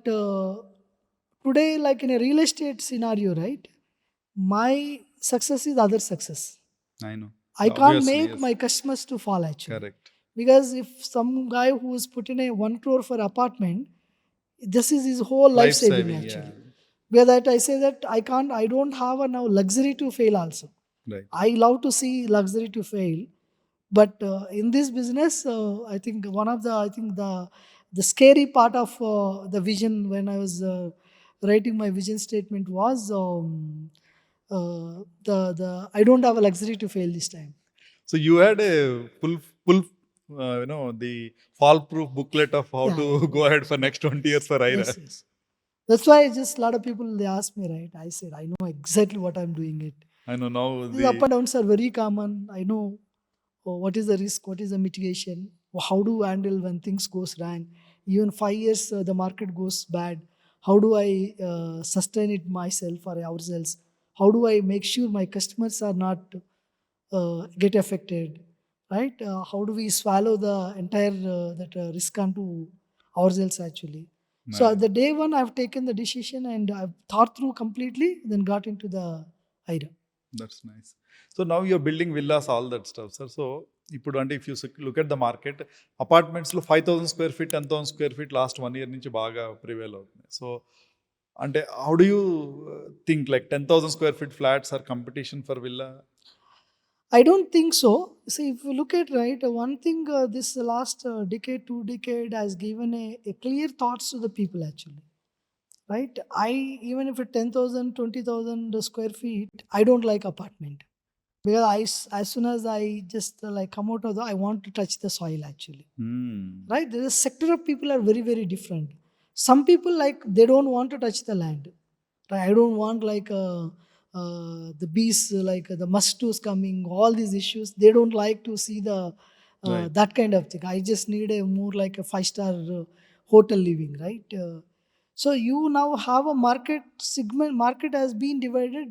today, like in a real estate scenario, right? My success is other success. I know. I can't Obviously, make yes. my customers to fall actually. Correct. Because if some guy who is put in a 1 crore for apartment, this is his whole life Life saving saving, actually. yeah. Where that I say that I don't have a now luxury to fail also. Right. I love to see luxury to fail. But in this business, I think one of the, I think the scary part of the vision when I was writing my vision statement was the I don't have a luxury to fail this time. So you had a full the fall proof booklet of how Yeah, to yeah. go ahead for next 20 years for IRA. Yes, yes. That's why just a lot of people they ask me, right? I said I know exactly what I'm doing it. I know now These up the and downs are very common. I know what is the risk, what is the mitigation, how do I handle when things goes wrong. Even 5 years the market goes bad. How do I sustain it myself or ourselves? How do I make sure my customers are not get affected? Right? How do we swallow the entire that risk onto ourselves actually? So nice. the day one I've taken the decision and I've thought through completely, then got into the idea. That's nice. So now you're building villas, all that stuff, sir. So ఇప్పుడు అంటే if you look at the market అపార్ట్మెంట్స్లో 5,000 square feet 10,000 square feet last 1 year నుంచి బాగా prevail అవుతుంది. So అంటే how do you think like 10,000 square feet flats are competition for villa? I don't think so. See, if you look at right, one thing this last decade, 2 decade has given a clear thoughts to the people actually. right? Even if it's 10,000, 20,000 square feet, I don't like apartment because as soon as I just like come out of I want to touch the soil actually, right? The sector of people are very, very different. Some people like they don't want to touch the land, right? I don't want like the bees, like the mosquitoes coming, all these issues. They don't like to see the Right. that kind of thing. I just need a more like a 5-star hotel living, right? So you now have a market segment. Market has been divided.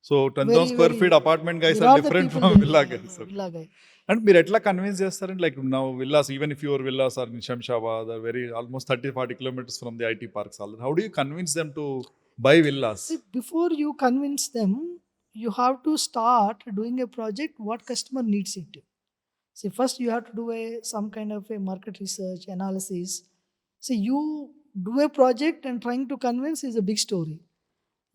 So 10,000 Very, square very. Feet apartment guys There are are the different people from there. Villa guys. Villa guy. And మీరు ఎట్లా convince చేస్తారంటే like now villas even if your villas are in Shamshabad are very almost 30-40 kilometres from the IT parks all, how do you convince them to buy villas? See, before you convince them, you have to start doing a project what customer needs it. See, first you have to do some kind of a market research analysis. See, you do a project and trying to convince is a big story.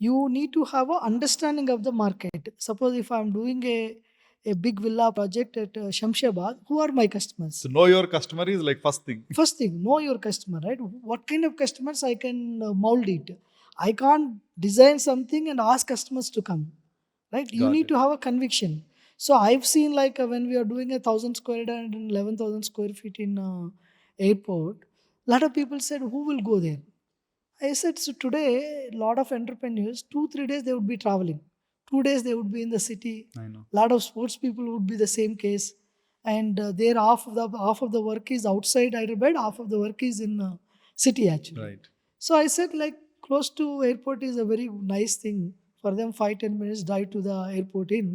You need to have a understanding of the market. Suppose if I'm doing a big villa project at Shamshabad, who are my customers? So know your customer is like first thing. First thing, know your customer, right? What kind of customers I can mold it. I can't design something and ask customers to come, right? You Got need it. to have a conviction. So I've seen like when we are doing 1,000 square and 11,000 square feet in airport, a lot of people said, who will go there? I said, so today, a lot of entrepreneurs, 2-3 days they would be traveling. 2 days they would be in the city. I know. A lot of sports people would be the same case. And there half of the work is outside Hyderabad, half of the work is in city actually. Right. So I said like close to airport is a very nice thing for them. 5-10 minutes drive to the airport in,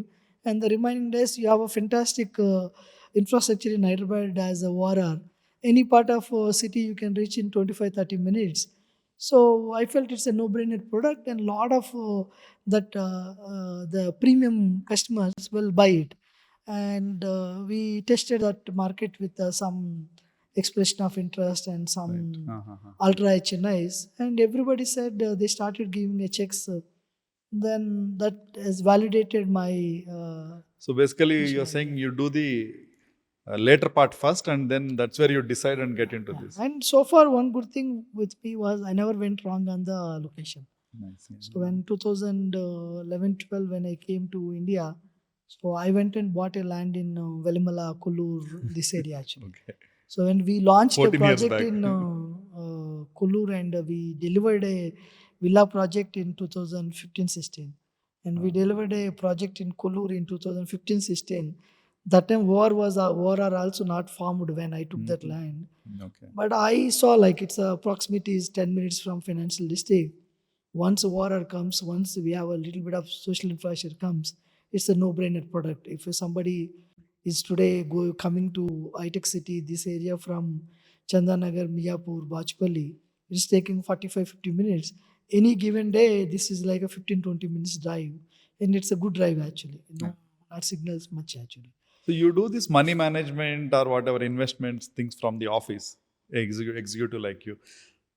and the remaining days you have a fantastic infrastructure in Hyderabad as a ORR. Any part of city you can reach in 25-30 minutes. So I felt it's a no-brainer product, and lot of the premium customers will buy it. And we tested that market with some expression of interest and some Right. ultra HNIs, and everybody said they started giving me checks. Then that has validated my. So basically you're saying you do the later part first and then that's where you decide and get into this. And so far, one good thing with me was I never went wrong on the location. Nice. Yeah. So when 2011-12 when I came to India, so I went and bought a land in Velimala, Kullur, this area actually. Okay. So when we launched a 14 years project back. in Kullur, and we delivered a villa project in 2015-16, and we delivered a project in Kullur in 2015-16. That time war are also not formed when I took that land. Okay. But I saw like its proximity is 10 minutes from financial district. Once a water comes, once we have a little bit of social infrastructure comes, it's a no-brainer product. If somebody is today coming to high-tech city, this area from Chandanagar, Miyapur, Bachpalli, it's taking 45-50 minutes. Any given day, this is like a 15-20 minutes drive. And it's a good drive actually. Not signals much actually. So you do this money management or whatever investments things from the office, executive like you.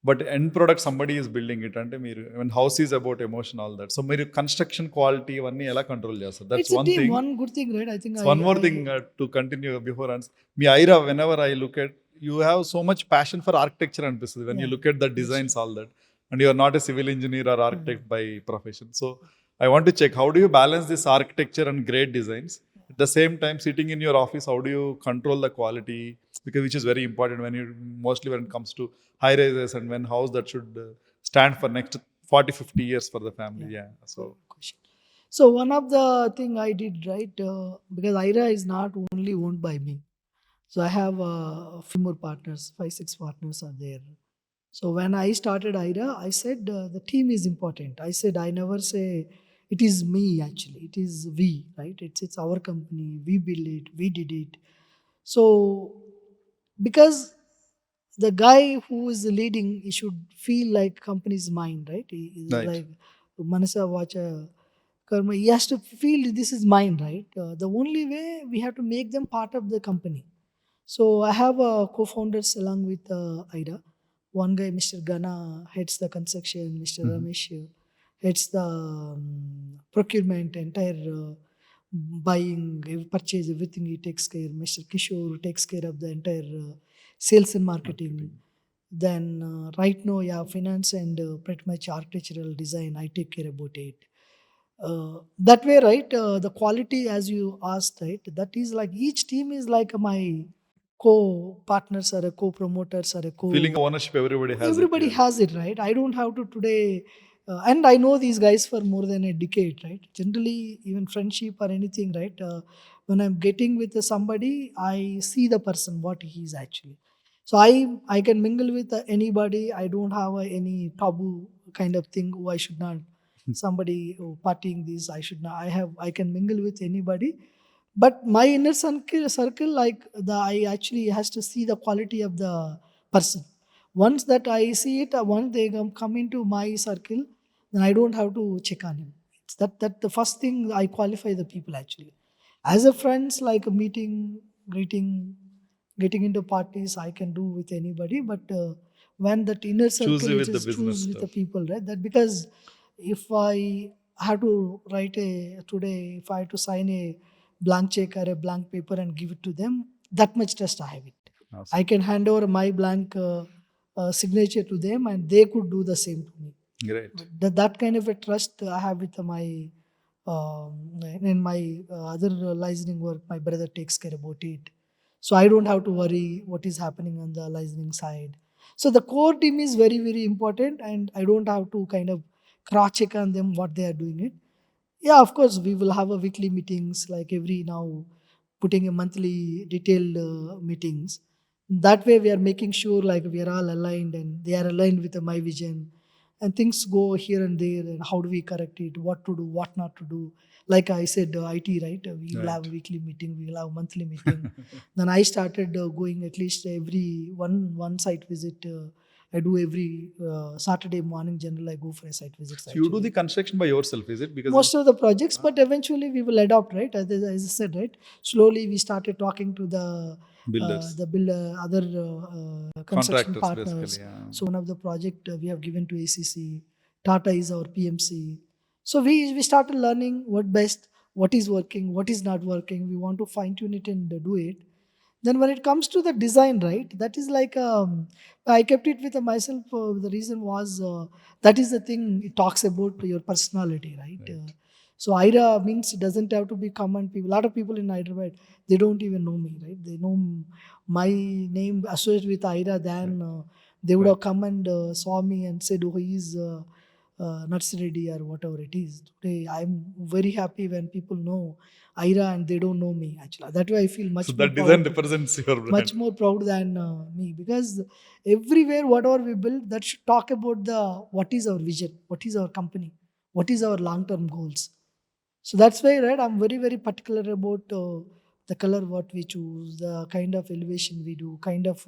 But end product somebody is building it. And when house is about emotion, all that. So మీరు construction quality అవన్నీ ఎలా control చేస్తారు? That's It's a one team. thing. One good thing, right? I think One more thing to continue before answer. Me IRA, whenever I look at, you have so much passion for architecture అనిపిస్తుంది. When you look at the designs, all that. And you are not a civil engineer or architect by profession. So I want to check, how do you balance this architecture and great designs? At the same time, sitting in your office, how do you control the quality? Because which is very important mostly when it comes to high rises and when house that should stand for next 40-50 years for the family. Yeah. So one of the thing I did, right, because IRA is not only owned by me. So I have a few more partners, 5-6 partners are there. So when I started IRA, I said the team is important. I said I never say it is me actually. It is we, right? It's our company. We build it. We did it. So because the guy who is leading, he should feel like company's mind, right? He is Right. like Manasa Vacha Karma. He has to feel this is mine, right? The only way we have to make them part of the company. So I have co-founders along with IRA. One guy, Mr. Gana, heads the construction. Mr. Ramesh heads the procurement, entire buying, purchase, everything he takes care. Mr. Kishore takes care of the entire sales and marketing. Then right now, yeah, finance and pretty much architectural design, I take care about it. That way, right? The quality, as you asked, right? That is like each team is like my co-partners or a co-promoters or a Feeling of ownership, everybody here. has it, right? I don't have to today, and I know these guys for more than a decade, right? Generally, even friendship or anything, right? When I'm getting with somebody, I see the person what he is actually. So I can mingle with anybody. I don't have any taboo kind of thing. Oh, I should not somebody partying this. I should not. I can mingle with anybody. But my inner circle, like I actually has to see the quality of the person. Once that I see it, once they come into my circle, then I don't have to check on him. It's that the first thing I qualify the people actually. As a friends, like a meeting, greeting, getting into parties, I can do with anybody. But when that inner circle, Choosy it with the is business choose with the stuff. people, right? That because if I have to write today, if I have to sign a blank check or a blank paper and give it to them, that much trust I have it. Awesome. I can hand over my blank signature to them, and they could do the same to me. Great. That kind of a trust I have with my in my other licensing work. My brother takes care about it, so I don't have to worry what is happening on the licensing side. So the core team is very important, and I don't have to kind of cross check on them what they are doing it. Yeah, of course, we will have a weekly meetings like every now, putting a monthly detailed meetings. That way, we are making sure like we are all aligned and they are aligned with my vision. And things go here and there, and how do we correct it? What to do? What not to do? Like I said, IT, right? We will have a weekly meeting. We will have a monthly meeting. Then I started going at least every one site visit. I do every Saturday morning. Generally, I go for a site visit. So you do the construction by yourself, is it? Because Most of the projects, but eventually we will adopt, right? As I said, right? Slowly we started talking to builders, the builder, other construction contractors, partners. basically. Yeah. So one of the project we have given to ACC, Tata is our PMC. So we started learning what best, what is working, what is not working. We want to fine tune it and do it. Then when it comes to the design, right, that is like I kept it with myself. The reason was that is the thing it talks about your personality, right? So IRA means it doesn't have to be common people. A lot of people in Hyderabad, they don't even know me, right? They know my name associated with IRA, than they would have come and saw me and said, oh, he's Narsi Reddy or whatever it is. Today, I'm very happy when people know IRA and they don't know me actually. That way I feel much So more that design proud, represents your brand. much more proud than me, because everywhere whatever we build, that should talk about the what is our vision, what is our company, what is our long term goals. So that's why, right, I'm very particular about the color what we choose, the kind of elevation we do, kind of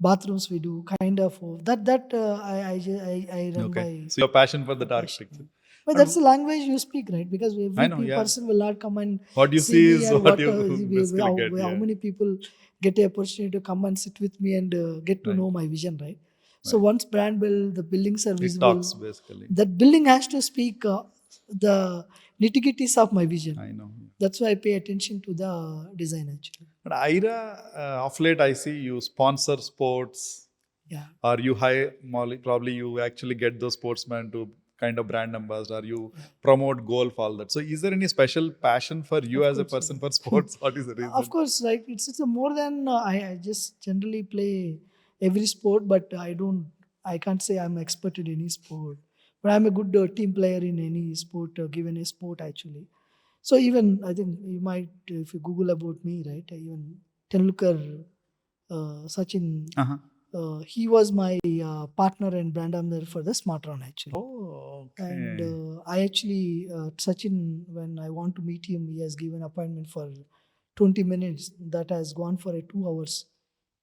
bathrooms we do, kind of I run by So your passion for that passion. architecture. But that's the language you speak, right? Because I every know, yeah. person will not come and What you see see me, is and what what you basically get. how Yeah. many people get the opportunity to come and sit with me and get to Right. know my vision, right? So Right. once brand build, the buildings are It visible. talks basically. That building has to speak the nitty-gritties of my vision. I know. That's why I pay attention to the design actually. But IRA, of late I see you sponsor sports, Yeah. or you hire, probably you actually get those sportsmen to kind of brand ambassador, you promote golf, all that. So is there any special passion for you Of as a course, person yeah. for sports? What is the reason? Of course, like it's a more than I just generally play every sport, but I can't say I'm expert in any sport, but I'm a good team player in any sport, given a sport actually. So even I think you might, if you Google about me, right? Even Tendulkar, Sachin, Uh-huh. he was my partner and brand ambassador for the Smatron actually. Oh, And okay. I actually, Sachin, when I want to meet him, he has given appointment for 20 minutes. That has gone for 2 hours.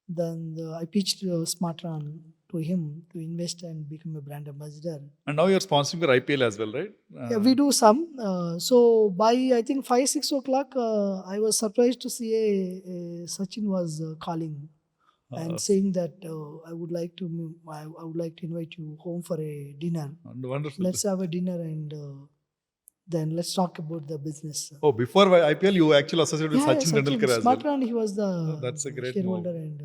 Then I pitched Smatron to him to invest and become a brand ambassador. And now you're sponsoring for IPL as well, right? Yeah, we do some. So by I think 5-6 o'clock, I was surprised to see a Sachin was calling and saying that I would like to invite you home for a dinner. Wonderful. Let's have a dinner and then let's talk about the business. Oh, before IPL, you actually associated with Yeah, Sachin Sachin Tendulkar as well. Smatron, he was That's a the great move. shareholder, and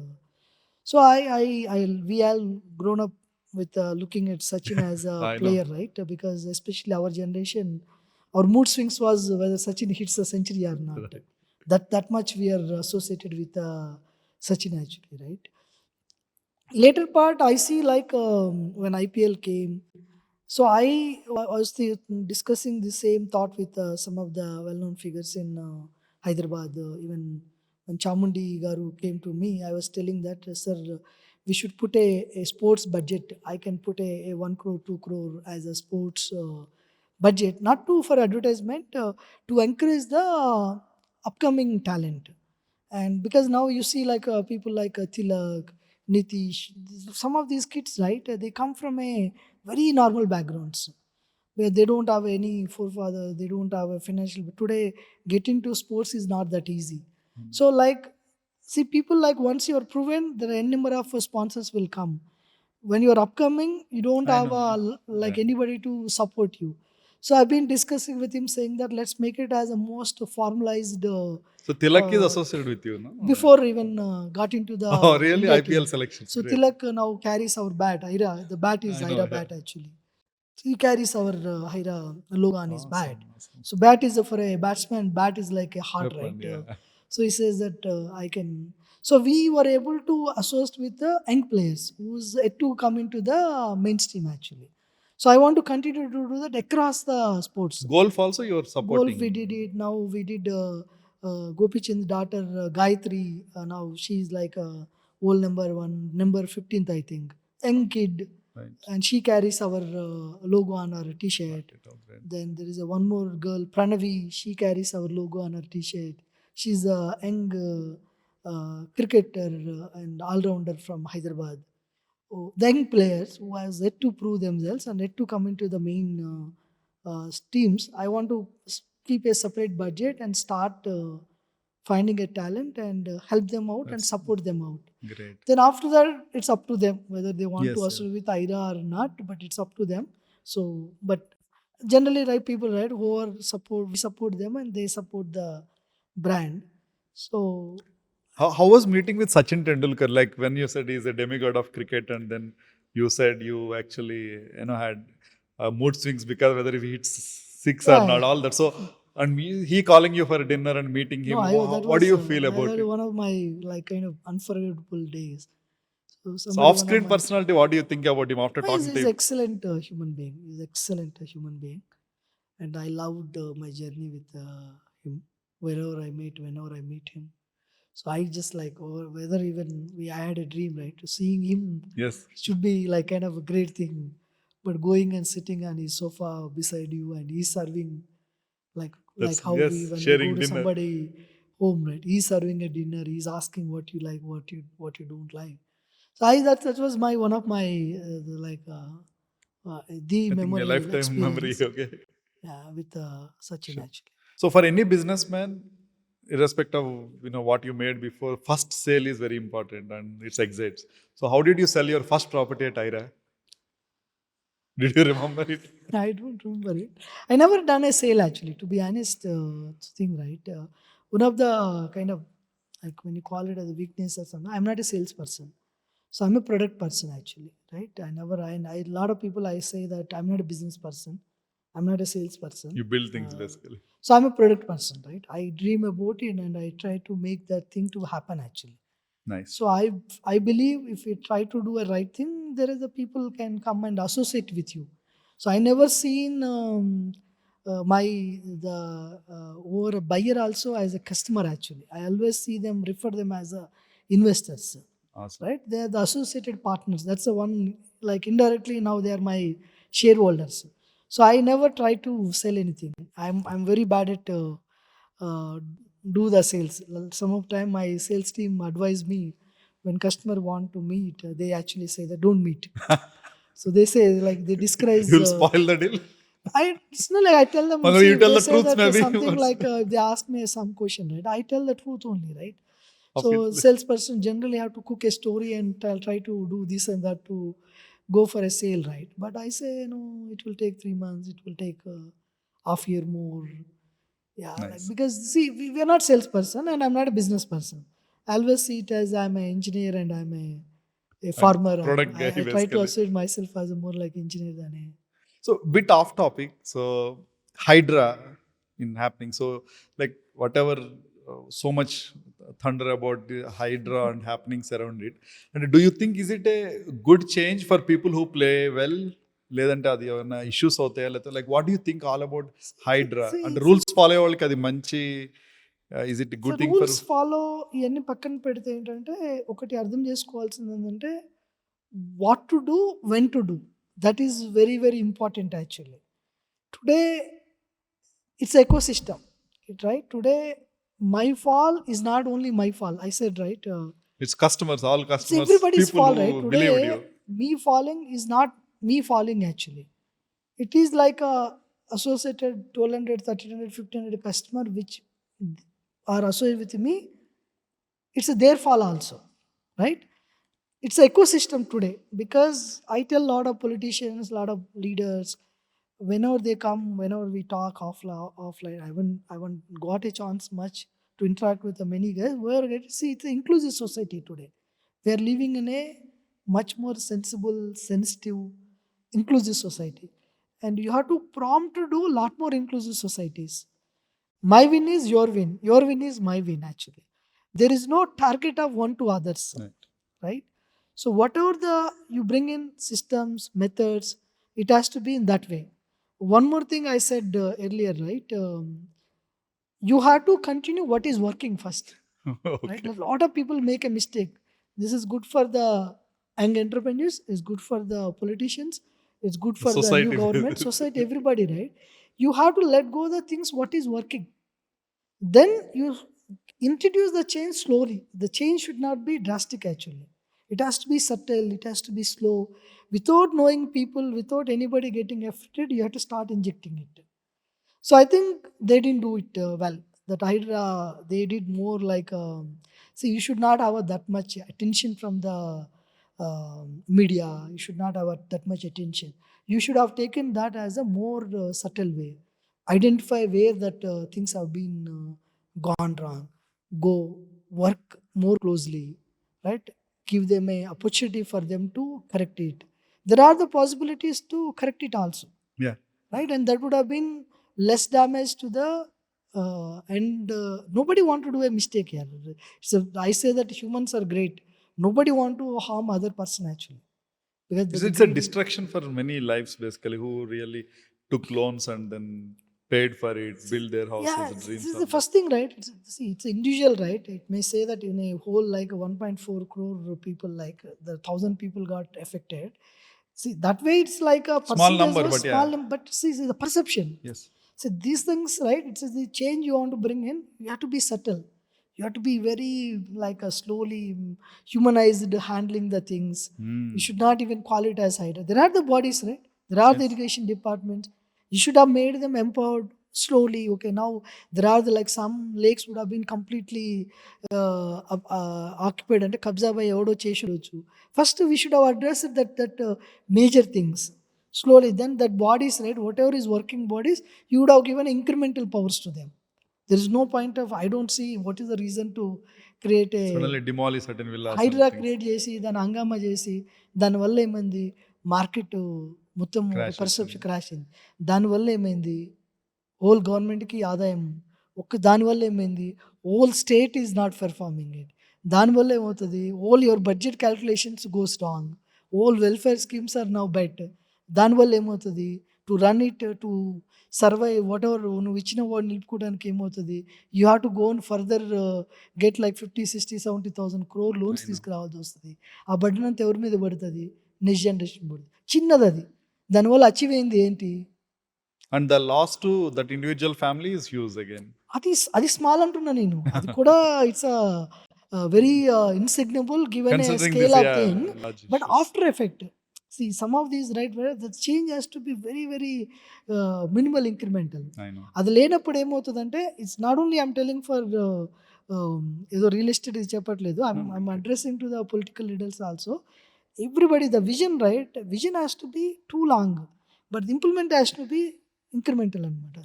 So we all grown up with looking at Sachin as a I know. player, right? Because especially our generation, our mood swings was whether Sachin hits a century or not. Right. That much we are associated with Sachin actually, right? Later part, I see like when IPL came, so I was discussing the same thought with some of the well-known figures in Hyderabad. Even when Chamundi Garu came to me, I was telling that, sir, we should put a sports budget. I can put a 1 crore, 2 crore as a sports budget, not to for advertisement, to encourage the upcoming talent. And because now you see like people like Tilak, Nitish, some of these kids, right? They come from a very normal backgrounds where they don't have any forefather, they don't have a financial. But today, getting to sports is not that easy. So, like, see, people like once you are proven, there are n number of sponsors will come. When you are upcoming, you don't I have know. like Yeah. anybody to support you. So I've been discussing with him, saying that let's make it as a most formalized. So Tilak is Uh, associated with you, no? before even got into Oh, the really? India IPL team. selections. So Great. Tilak now carries our bat, IRA. The bat is I know. IRA Yeah. bat actually. So he carries our IRA logo on his bat. Awesome. Awesome. So bat is for a batsman. Bat is like a heart, right? Weapon. Yeah. So he says that I can. So we were able to associate with the young players who's yet to come into the mainstream actually. So I want to continue to do that across the sports. Golf also you're Golf we supporting. did it. Now we did Gopichand's daughter Gayatri. Now she's like old number one, number 15th I think. Young kid, Right. and she carries our logo on her Got t-shirt. it. All right. Then there is a one more girl, Pranavi. She carries our logo on her t-shirt. She's a young cricketer and all-rounder from Hyderabad. Oh, the young players who has yet to prove themselves and yet to come into the main teams, I want to keep a separate budget and start finding a talent and help them out and That's support them out. great. Then after that, it's up to them whether they want to Yes. associate with IRA or not. But it's up to them. So, but generally, right people, right, who are support, we support them and they support the brand. So How was meeting with Sachin Tendulkar? Like when you said he's a demigod of cricket, and then you said you actually had mood swings because whether he hits six or yeah, not, all that. So and he calling you for a dinner and meeting no, him. that What do was you feel about that it? one of my like kind of unforgettable days. So So somebody, one of off-screen my, personality, what do you think about him after no, talking to he's him? excellent human being. He's excellent human being, and I loved my journey with him. Wherever I meet, whenever I meet him, so I just like, or whether even I had a dream, right? Seeing him Yes. should be like kind of a great thing, but going and sitting on his sofa beside you and he's serving like That's how we yes, when we go sharing to dinner. somebody home, right? He's serving a dinner. He's asking what you like, what you don't like. So that was my one of my the I think a memorable lifetime memory. experience. Okay. Yeah, with Sachin Sure. actually. So for any businessman, irrespective of what you made before, first sale is very important and it's exits. So how did you sell your first property at IRA? Did you remember it? I don't remember it. I never done a sale actually. To be honest, thing right. One of the kind of like when you call it as a weakness or something. I'm not a salesperson, so I'm a product person actually. Right. I never. A lot of people I say that I'm not a business person. I'm not a salesperson. You build things Uh, basically. so I'm a product person, right? I dream about it and I try to make that thing to happen actually. Nice. So I believe if you try to do a right thing, there is a people can come and associate with you. So I never seen my the over a buyer also as a customer actually. I always see them refer them as a investors, Awesome. right? They are the associated partners. That's the one like indirectly now they are my shareholders. So I never try to sell anything. I'm very bad at uh, do the sales. Some of time my sales team advise me when customer want to meet, they actually say that don't meet. So they say like they discourage. You'll spoil the deal. It's not like I tell them. Although See you if tell they the say truth, that maybe. something like if they ask me some question, right? I tell the truth only, right? So Obviously. salesperson generally have to cook a story and try to do this and that to go for a sale, right? But I say no, it will take 3 months. It will take half year more. Yeah, like Nice. because see, we are not salesperson and I'm not a business person. I always see it as I'm an engineer and I'm a a farmer. Product guy, I try to basically. associate myself as a more like engineer than a. So bit off topic. So HYDRA in happening. So like whatever, so much thunder about the HYDRA and happenings around it. And do you think is it a good change for people who play well? లేదంటే అది ఏమైనా issues అవుతాయా లేకపోతే like what you think all about HYDRAA అంటే rules follow అయ్యే వాళ్ళకి అది మంచి is it good thing for rules follow ఇవన్నీ పక్కన పెడితే ఏంటంటే ఒకటి అర్థం చేసుకోవాల్సింది ఏంటంటే what to do when to do that is very very important actually today it's ecosystem, right? Today my fall is not only my fall, I said, right? It's customers all It's customers everybody's people fall, who right? Believed you Today me falling is not me falling actually. It is like a associated 1200 1300 1500 customer which are associated with me. It's their fall also, right? It's ecosystem today because I tell a lot of politicians, a lot of leaders, whenever they come, whenever we talk offline, I haven't got a chance much to interact with the many guys. See, it's an inclusive society today. We are living in a much more sensible, sensitive, inclusive society, and you have to prompt to do a lot more inclusive societies. My win is your win is my win. Actually, there is no target of one to others, right? So whatever you bring in systems, methods, it has to be in that way. One more thing I said earlier, right? You have to continue what is working first, right? A lot of people make a mistake. This is good for the young entrepreneurs, it's good for the politicians, it's good for the new government, society, everybody, right? You have to let go the things what is working. Then you introduce the change slowly. The change should not be drastic actually. It has to be subtle, it has to be slow. Without knowing people, without anybody getting affected, you have to start injecting it. So I think they didn't do it well. That Hydra, they did more like, see, you should not have that much attention from the media. You should not have that much attention. You should have taken that as a more subtle way. Identify where that things have been gone wrong. Go work more closely, right? Give them a opportunity for them to correct it. There are the possibilities to correct it also, yeah, right? And that would have been less damage to the and nobody want to do a mistake here. So I say that humans are great. Nobody want to harm other person actually, because it's a distraction for many lives basically who really took loans and then paid for it, build their houses, yeah, dreams. this is the first thing, right? It's individual, right? It may say that in a whole like 1.4 crore people, like the 1,000 people got affected. See, that way it's like a Small number, was but small yeah. but see the perception. Yes. So these things, right? It's the change you want to bring in. You have to be subtle. You have to be very like a slowly humanized handling the things. You should not even call it as HYDRA. There are the bodies, right? There are the education departments. You should have made them empowered slowly. Okay, now there are the like some lakes would have been completely occupied and kabza by ఎవడో చేసిడొచ్చు. First we should have addressed that major things. Slowly, then that bodies, right? Whatever is working bodies, you would have given incremental powers to them. There is no point of, I don't see what is the reason to create a Suddenly demolish certain villas. HYDRAA create చేసి దాన్ని హంగామా చేసి దానివల్ల ఏమైంది market మొత్తం perception crash అయింది. దానివల్ల ఏమైంది హోల్ గవర్నమెంట్కి ఆదాయం దానివల్ల ఏమైంది whole state is not performing it. దానివల్ల ఏమవుతుంది whole your budget calculations go strong, whole welfare schemes are now bet. దానివల్ల ఏమవుతుంది to run it to survive whatever నువ్వు ఇచ్చిన వాడు నిలుపుకోవడానికి ఏమవుతుంది you have to go on further get like 50-60-70,000 crore loans తీసుకురావాల్సి వస్తుంది. ఆ బడ్డన్ అంతా ఎవరి మీద పడుతుంది? నెక్స్ట్ జనరేషన్ పడుతుంది. చిన్నది అది, దానివల్ల అచీవ్ అయింది ఏంటి? And the loss to that individual family is huge again. అది స్మాల్ అంటున్నా నేను. అది కూడా it's very insignificant given a scale of thing, but after effect see some of these, right, where the change has to be very very minimal incremental. అది లేనప్పుడు ఏమవుతుందంటే it's not only I'm telling for ఏదో real estate ఇది చెప్పట్లేదు, I'm addressing to the political leaders also. Everybody the vision, right, vision has to be too long but implement has to be incremental అనమాట.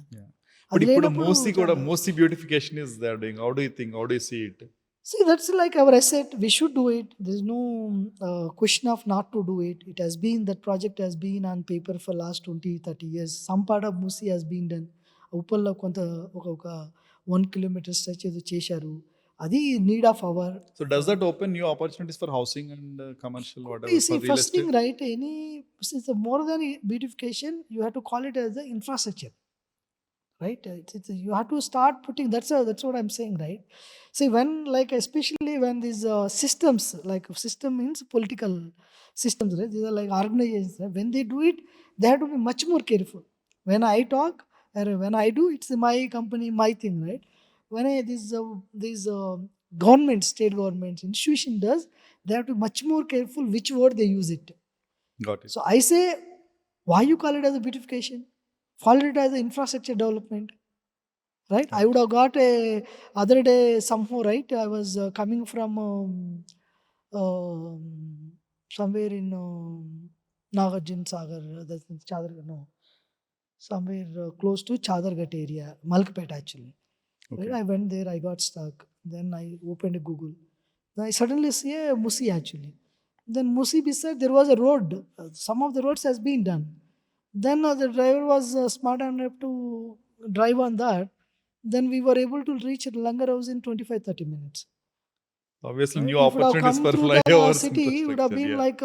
ఇప్పుడు మోసీ కూడా Musi beautification is they are doing. How do you think, how do you see it? See, that's like our asset. We should do it. There's no question of not to do it. It has been, that project has been on paper for last 20, 30 years. Some part of Musi has been done. ఉప్పల్లో కొంత ఒక 1 kilometer stretch ఏదో చేశారు. అది need of our. So does that open new opportunities for housing and commercial, whatever, See, for real first thing, estate? right, any, see, the more than beautification, you have to call it as the infrastructure. Right, you have to start putting, that's what I'm saying, right? See, when, like, especially when these systems, like system means political systems, right? These are like organizations, right? When they do it, they have to be much more careful. When I talk or when I do, it's my company, my thing, right? When these government, state governments, institution does, they have to be much more careful which word they use it. Got it. So I say, why you call it as a beautification? Call it as an infrastructure development, right? I would have got a other day somehow, right? I was coming from somewhere in Nagarjun Sagar, that's in Chadargat, no, somewhere close to Chadargat area, Malkpet actually. Okay. Right? I went there, I got stuck. Then I opened Google. Then I suddenly see a Musi actually. Then Musi beside there was a road. Some of the roads has been done. Then the driver was smart enough to drive on that. Then we were able to reach Langar House in 25-30 minutes. Obviously, Right? new If it have opportunities come for through the flyovers, city, it would have infrastructure. been Yeah. like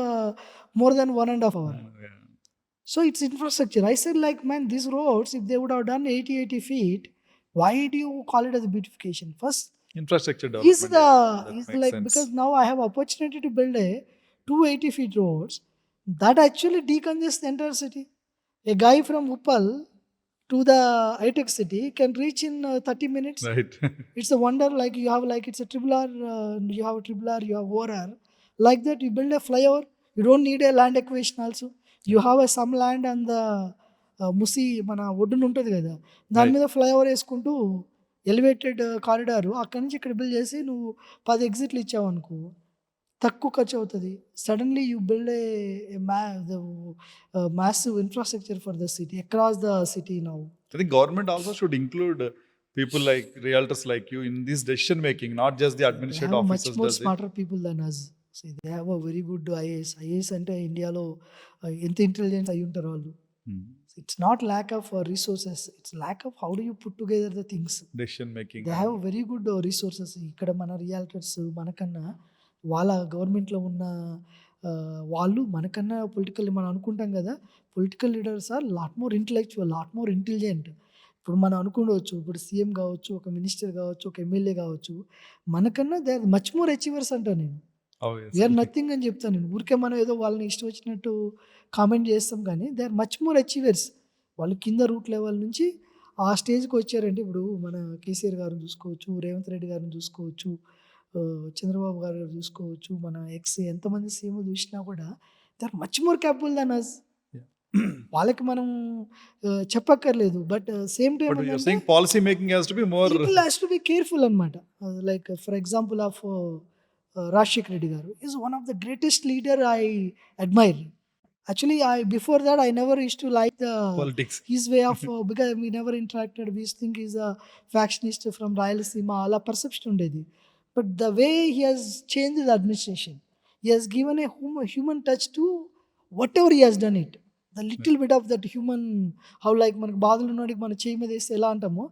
more than 1.5 hours. Yeah. So it's infrastructure. I said, like, man, these roads, if they would have done 80 feet, why do you call it as a beautification? First, Infrastructure is development. Yeah, that makes like, sense. because now I have opportunity to build a 280 feet roads that actually decongest the entire city. A guy from Uppal to the high-tech city can reach in 30 minutes. Right. It's a wonder, like you have, like, it's a triple R, you have a triple R, you have OR. Like that, you build a flyover, you don't need a land acquisition also. You have some land on the ముసి మన ఒడ్డున ఉంటుంది కదా, దాని Right. మీద flyover వేసుకుంటూ elevated corridor అక్కడి నుంచి ఇక్కడ బిల్డ్ చేసి నువ్వు 10 ఎగ్జిట్లు ఇచ్చావు అనుకో, తక్కువ ఖర్చు అవుతుంది. Suddenly you build a massive infrastructure for the city, across the city now. I think government also should include people like realtors like you in this decision making, not just the They administrative have much officers more does it. smarter people than us. See, they have a very good IAS. IAS అంటే ఇండియాలో ఎంత intelligence అయి ఉంటారు వాళ్ళు. Hmm. It's not lack of resources. It's lack of how do you put together the things. Decision making. They have very good resources. ఇక్కడ మన realtors మనకన్నా, వాళ్ళ గవర్నమెంట్లో ఉన్న వాళ్ళు మనకన్నా పొలిటికల్, మనం అనుకుంటాం కదా, political leaders are lot more intellectual, lot more intelligent. ఇప్పుడు మనం అనుకోవచ్చు, ఇప్పుడు సీఎం కావచ్చు, ఒక మినిస్టర్ కావచ్చు, ఒక ఎమ్మెల్యే కావచ్చు, మనకన్నా they are much more achievers అంటాను నేను. వీఆర్ నథింగ్ అని చెప్తాను నేను. ఊరికే మనం ఏదో వాళ్ళని ఇష్టం వచ్చినట్టు కామెంట్ చేస్తాం, కానీ they are much more achievers. వాళ్ళు కింద రూట్ లెవెల్ నుంచి ఆ స్టేజ్కి వచ్చారంటే, ఇప్పుడు మన కేసీఆర్ గారిని చూసుకోవచ్చు, రేవంత్ రెడ్డి గారిని చూసుకోవచ్చు, చంద్రబాబు గారు చూసుకోవచ్చు, మన ఎంతమంది సీఎం చూసినా కూడా they are much more capable than us. వాళ్ళకి మనం చెప్పక్కర్లేదు. But same time policy making has to be more, people has to be careful అనమాట. Like for example of Rajasekhara Reddy garu is one of the greatest leader I admire. Actually, before that I never used to like politics. his way of because we never interacted. We used to think he's a factionist from Rayalaseema, ala perception undedi. But the way he has changed the administration, he has given a human touch to whatever he has done it. The little bit of that human, how like మనకు బాధలు ఉన్నోడికి మన చేయి మీద వేస్తే ఎలా అంటామో,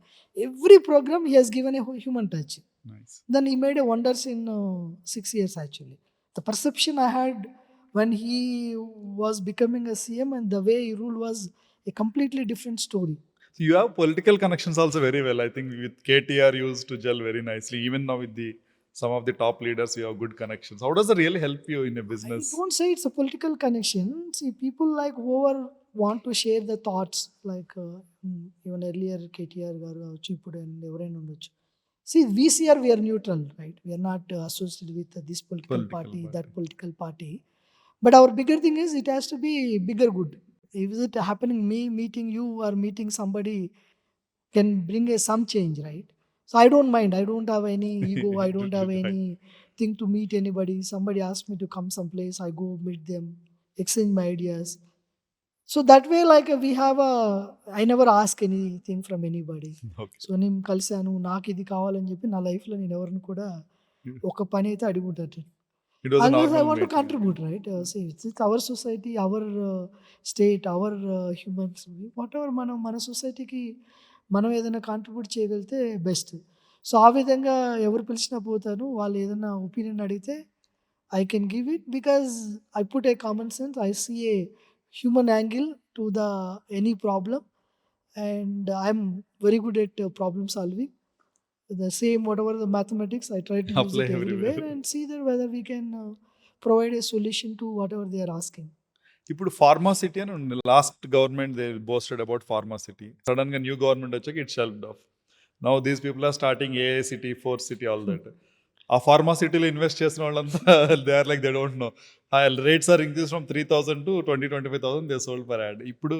every program he has given a human touch. Nice. Then he made a wonders in 6 years actually. The perception I had when he was becoming a CM and the way he ruled was a completely different story. So you have political connections also very well. I think with KTR you used to gel very nicely. Even now with some of the top leaders, you have good connections. How does that really help you in a business? I don't say it's a political connection. See, people like whoever want to share the thoughts, like even earlier KTR garu avachchu, ippudu evaraina undachchu. See, VCR we are neutral, right? We are not associated with this political party, that political party. But our bigger thing is it has to be bigger good. If it happening, me meeting you or meeting somebody can bring some change, right? So I don't mind. I don't have any ego. I don't have any thing to meet anybody. Somebody asks me to come someplace, I go meet them, exchange my ideas. So that way, like we have I never ask anything from anybody. Okay. So నేను కలిసాను, నాకు ఇది కావాలని చెప్పి నా లైఫ్లో నేను ఎవరిని కూడా ఒక పని అయితే అడుగుంటారు. It was a Always I normal want to meeting. contribute, right? See, it's our society, our state, our humans. Whatever మన సొసైటీకి మనం ఏదైనా కాంట్రిబ్యూట్ చేయగలిగితే బెస్ట్. సో, ఆ విధంగా ఎవరు పిలిచినా పోతాను. వాళ్ళు ఏదైనా ఒపీనియన్ అడిగితే I can give it because I put a common sense. I see a human angle to the any problem, and I'm very good at problem solving. The same whatever the mathematics, I try to use Apply it everywhere everywhere. and see that whether we can provide a solution to whatever they are asking. ఇప్పుడు pharma city అని ఉంది. Last government they boasted about pharma city. Sudden గా new government వచ్చాక it shelved off. Now these people are starting ఏఏ city, fourth city, all that. ఆ pharma సిటీలో invest చేసిన వాళ్ళంతా they are like they don't know. Rates are increase from 3,000 to 20,000-25,000 they sold per yard. ఇప్పుడు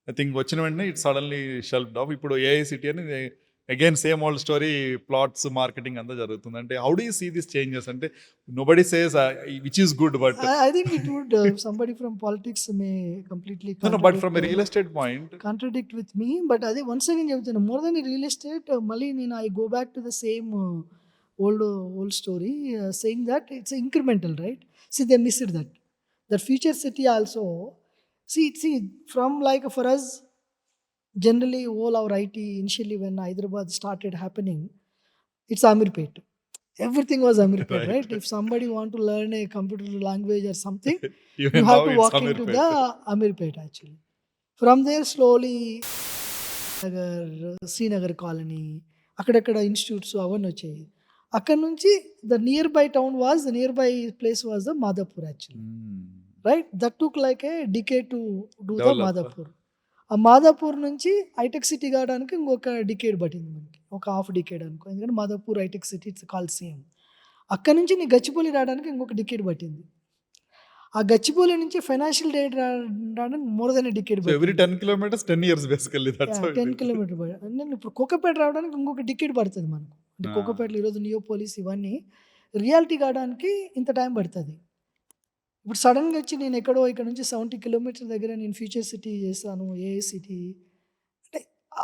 I think వచ్చిన వెంటనే it suddenly shelved off. ఇప్పుడు AI city అని again same old story, plots marketing అంతా జరుగుతుంది. అంటే how do you see this changes? అంటే nobody says which is good, but I think it would, somebody from politics may completely but from real estate point contradict with me, but అదే once again చెప్తాను, more than a real estate, మళ్ళీ నేను I go back to the same old story, saying that it's incremental, right? See, they missed that future city also. See from like for us, generally all our IT initially when Hyderabad started happening, it's Amirpet. Everything was Amirpet, Right. right? If somebody want to learn a computer language or something, Even you have now to it's walk into Amirpet. the Amirpet actually. From there slowly Srinagar colony, అక్కడక్కడ institutes అవన్నీ వచ్చాయి. అక్కడ నుంచి the near by town was the near by place was the Madhapur actually, right? That took like a decade to do the Develop. Madhapur. ఆ మాదాపూర్ నుంచి hitech city కావడానికి ఇంకొక decade పట్టింది మనకి, ఒక హాఫ్ డికేడ్ అనుకో, ఎందుకంటే Madhapur hitech city it's call same. అక్కడ నుంచి నీ గచ్చిబౌలి రావడానికి ఇంకొక డికేడ్ పట్టింది. ఆ గచ్చిబౌలి నుంచి ఫైనాన్షియల్ డేట్ రావడానికి more than a decade So every 10 kilometers, 10 years basically. That's how it 10 is. Kilometre నేను ఇప్పుడు కోకపేట రావడానికి ఇంకొక డికేడ్ పడుతుంది మనకు. అంటే Ah. కోకపేటలో ఈరోజు నియోపోలిస్ ఇవన్నీ రియాలిటీ కావడానికి ఇంత టైం పడుతుంది. ఇప్పుడు సడన్గా వచ్చి నేను ఎక్కడో ఇక్కడ నుంచి 70 కిలోమీటర్ దగ్గర నేను ఫ్యూచర్ సిటీ చేస్తాను, ఏఏ సిటీ అంటే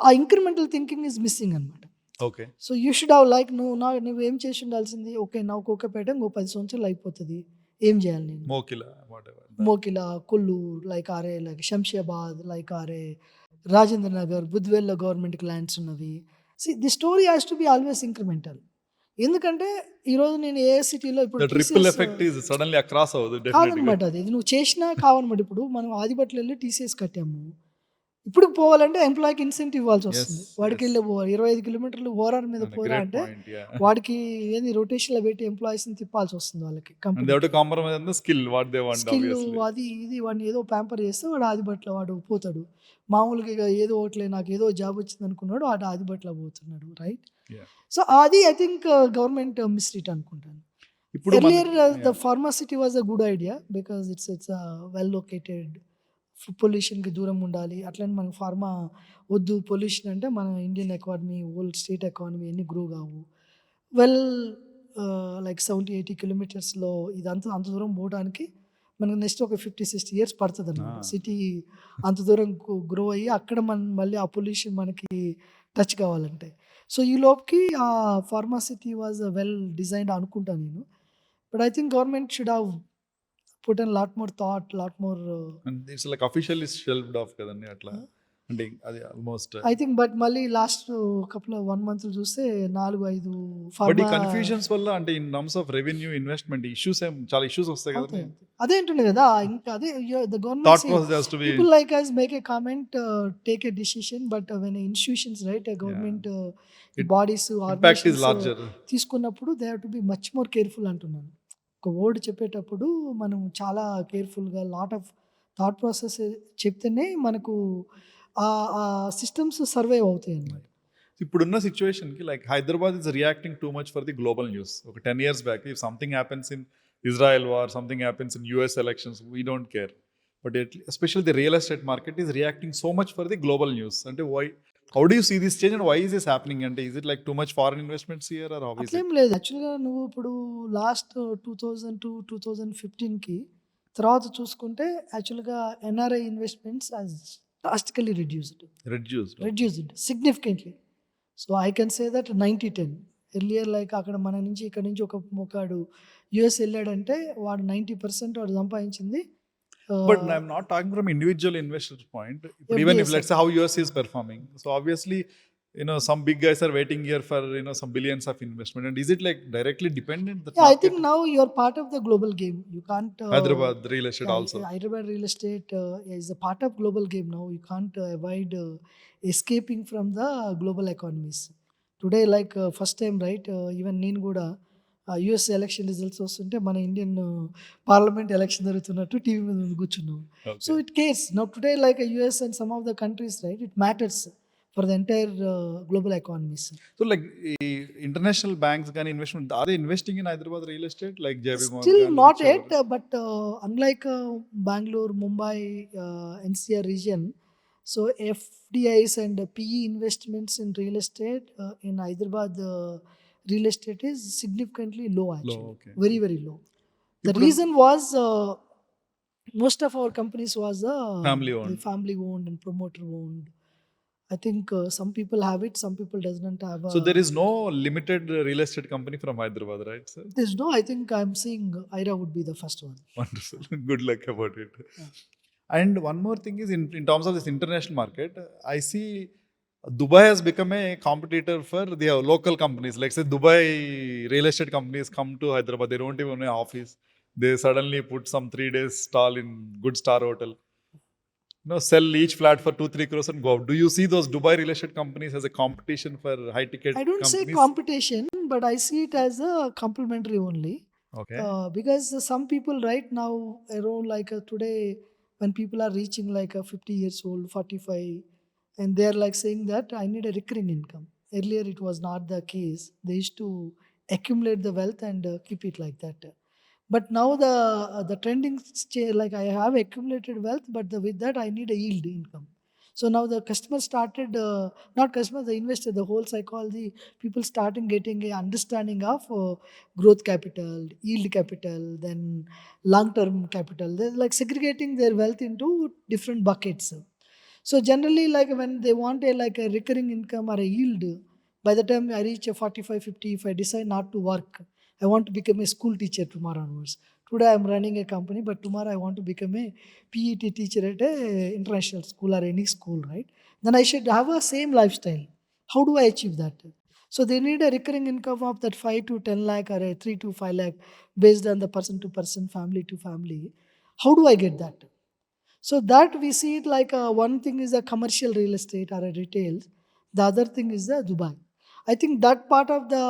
ఆ ఇంక్రిమెంటల్ థింకింగ్ ఈజ్ మిస్సింగ్ అనమాట. Okay. So you should have like నువ్వు ఏం చేసి ఉండాల్సింది, ఓకే నా కోకపేట ఇంకో 10 సంవత్సరాలు అయిపోతుంది, ఏం చేయాలి నేను? Mokila, whatever. Mokila, Kollur, like R A, like Shamshabad, like R A, Rajendra Nagar, బుద్వేల్లో గవర్నమెంట్కి ల్యాండ్స్ ఉన్నవి. The story has to be always incremental. ఎందుకంటే ఈరోజు నేను ఏ సిటీలో ఇప్పుడు That ripple effect is suddenly across over definitely. కాదనమాట, అది నువ్వు చేసినా కావనమాట. ఇప్పుడు మనం ఆదిబట్లు వెళ్ళి టీసీఎస్ కట్టాము, ఇప్పుడు పోవాలంటే ఎంప్లాయీకి ఇన్సెంటివ్ ఇవ్వాల్సి వస్తుంది. వాడికి వెళ్ళి 25 కిలోమీటర్లు ఓఆర్ఆర్ మీద And a పోరా great అంటే point, yeah. వాడికి ఏంది రొటేషన్లో పెట్టి ఎంప్లాయీస్ని తిప్పాల్సి వస్తుంది వాళ్ళకి And company. they have to compromise on the skill what they want, skill obviously. అది ఇది వాడిని ఏదో ప్యాంపర్ చేస్తే వాడు ఆదిబట్ల వాడు పోతాడు. మామూలుగా ఇక ఏదో ఒకట్లే నాకు ఏదో జాబ్ వచ్చింది అనుకున్నాడు, వాడు ఆదిబట్ల పోతున్నాడు, రైట్? Yeah. సో అది ఐ థింక్ గవర్నమెంట్ మిస్ట్రీట్ అనుకుంటాను. ఇప్పుడు earlier the pharma city was a good idea because it's well located, పొల్యూషన్కి దూరం ఉండాలి. అట్లనే మనకు ఫార్మా వద్దు, పొల్యూషన్ అంటే మన Indian economy, old state economy అన్నీ గ్రో కావు. వెల్ లైక్ 70-80 కిలోమీటర్స్లో ఇదంతా అంత దూరం పోవడానికి మనకు నెక్స్ట్ ఒక 50-60 ఇయర్స్ పడుతుంది అనమాట. సిటీ అంత దూరం గ్రో అయ్యి అక్కడ మళ్ళీ ఆ పొల్యూషన్ మనకి టచ్ కావాలంటే. సో ఈ లోపుకి ఆ pharma city was well designed అనుకుంటాను నేను. But I think government should have put and lot more thought, lot more. It's like officially shelved off కదండి అట్లా. అంటే అది ఆల్మోస్ట్. ఐ థింక్ బట్ మళ్ళీ లాస్ట్ కపుల్ 1 మంత్ చూస్తే 4-5 బట్ ఈ pharma confusions వల్ల అంటే in terms of revenue, investment issues చాలా ఇష్యూస్ వస్తాయి కదా. అవుతాయి. అదే అంటుండే కదా, ఇంకా అదే the thought government process has to B. people like us make a comment, take a decision, but when institutions, right, a government bodies, impact is organizations larger. తీసుకున్నప్పుడు they have to be much more careful అంటున్నాను. ఒక word చెప్పేటప్పుడు మనం చాలా కేర్ఫుల్గా lot of thought process చెప్తేనే మనకు ఆ సిస్టమ్స్ సర్వైవ్ అవుతాయి అన్నమాట. ఇప్పుడున్న సిచ్యువేషన్కి like Hyderabad is reacting too much for the global news. ఒక 10 years back if something happens in Israel war, something happens in US elections, we don't care. But especially the real estate market is reacting so much for the global news. అంటే why, how do you see this change and why is this happening? అంటే is it like too much foreign investments here are how is it? అట్లేం లేదు. యాక్చువల్గా నువ్వు ఇప్పుడు last 2000-2015కి తర్వాత చూసుకుంటే యాక్చువల్గా NRI investments as drastically reduced. reduced significantly. So I can say that 90-10. Earlier like అక్కడ మన నుంచి ఇక్కడ నుంచి ఒకడు యుఎస్ వెళ్ళాడంటే వాడు 90% వాడు సంపాదించింది But I'm not talking from individual investor's point. But even if let's say how US is performing, so obviously, some big guys are waiting here for some billions of investment. And is it like directly dependent? Yeah, I think now you're part of the global game. You can't. Hyderabad real estate also. Hyderabad real estate is a part of global game now. You can't avoid escaping from the global economies. Today, like first time, right? Even నేను కూడా US election results వస్తుంటే మన Indian parliament election జరుగుతున్నట్టు TV మీద కూర్చున్నాం. So it cares now today like US and some of the countries right it matters for the entire global economies. So like international banks can investment, are they investing in Hyderabad real estate like JP Morgan? Still not yet, but unlike Bangalore, Mumbai, NCR region, so FDIs and PE investments in real estate in Hyderabad real estate is significantly low actually. Low, okay. Very, very low. The reason was most of our companies was family owned and promoter owned. I think some people have it, some people doesn't have. So there is no limited real estate company from Hyderabad, right, sir? There's no. I think I'm seeing IRA would be the first one. Wonderful. Good luck about it. Yeah. And one more thing is in terms of this international market, I see Dubai has become a competitor for the local companies. Like say Dubai real estate companies come to Hyderabad, they don't even have an office. They suddenly put some 3 days stall in good star hotel. Sell each flat for 2-3 crores and go out. Do you see those Dubai real estate companies as a competition for high ticket I don't companies? say competition, but I see it as a complementary only. Okay. Because some people right now around like today when people are reaching like 50 years old, 45, and they are like saying that I need a recurring income. Earlier it was not the case. They used to accumulate the wealth and keep it like that. But now the trending like I have accumulated wealth, but with that I need a yield income. So now the customer started, not customer, the investor, the whole psychology, people starting getting a understanding of growth capital, yield capital, then long-term capital. They're like segregating their wealth into different buckets. So generally like when they want like a recurring income or a yield, by the time I reach a 45, 50, if I decide not to work, I want to become a school teacher tomorrow onwards. Today I am running a company, but tomorrow I want to become a PET teacher at a international school or any school, right? Then I should have a same lifestyle. How do I achieve that? So they need a recurring income of that 5 to 10 lakh or a 3 to 5 lakh based on the person to person, family to family. How do I get that? So that we see it like one thing is a commercial real estate or a retail. The other thing is the Dubai. I think that part of the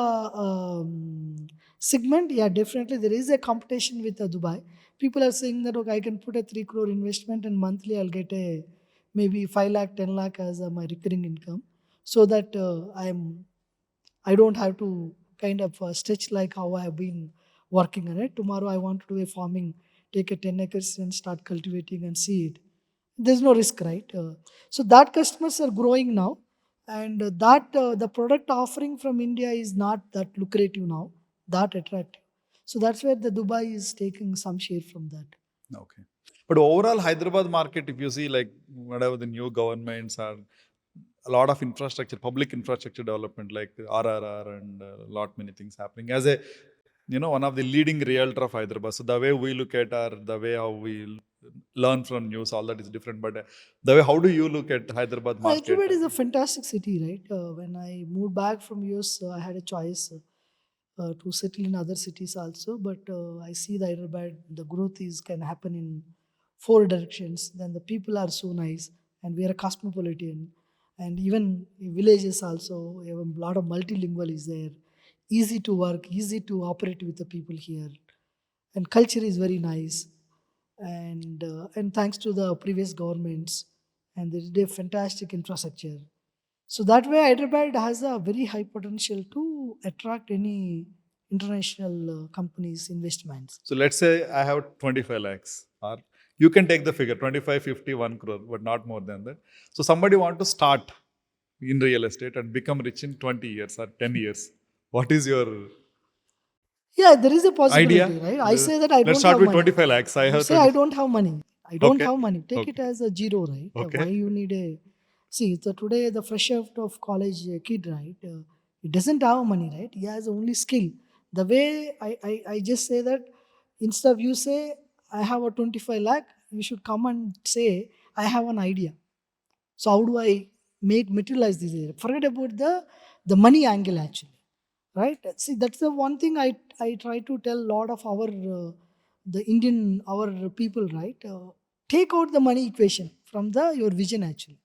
segment, yeah, definitely there is a competition with Dubai. People are saying that okay, I can put a 3 crore investment and monthly I'll get a maybe 5 lakh, 10 lakh as my recurring income, so that I don't have to kind of stretch like how I have been working on it. Tomorrow I want to do a farming, take a 10 acres and start cultivating and see it. There's no risk, right? So that customers are growing now, and that the product offering from India is not that lucrative now, that attractive. So that's where the Dubai is taking some share from that. Okay. But overall Hyderabad market, if you see like whatever the new governments are, a lot of infrastructure, public infrastructure development like RRR and a lot many things happening. As a one of the leading realtor of Hyderabad. So the way we look at the way how we learn from news, all that is different. But the way, how do you look at Hyderabad market? Hyderabad is a fantastic city, right? When I moved back from US, I had a choice to settle in other cities also. But I see the Hyderabad, the growth can happen in 4 directions. Then the people are so nice, and we are a cosmopolitan. And even villages also, we have a lot of multilingual is there. Easy to work, easy to operate with the people here, and culture is very nice. And thanks to the previous governments, and there is a fantastic infrastructure. So that way, Hyderabad has a very high potential to attract any international companies' investments. So let's say I have 25 lakhs, or you can take the figure 25, 50, 1 crore, but not more than that. So somebody want to start in real estate and become rich in 20 years or 10 years. What is your Yeah, there is a possibility, idea? right? I say that I Let's don't start have with money. 25 lakhs. I have say I don't have money. I don't Okay. have money. Take Okay. it as a zero, right? Okay. Why you need a... See, so today the fresh out of college kid, right? He doesn't have money, right? He has only skill. The way I just say that instead of you say, I have a 25 lakh, you should come and say, I have an idea. So how do I make materialize this idea? Forget about the money angle actually, right? See, that's the one thing I try to tell a lot of our the Indian our people, right? Take out the money equation from the your vision actually.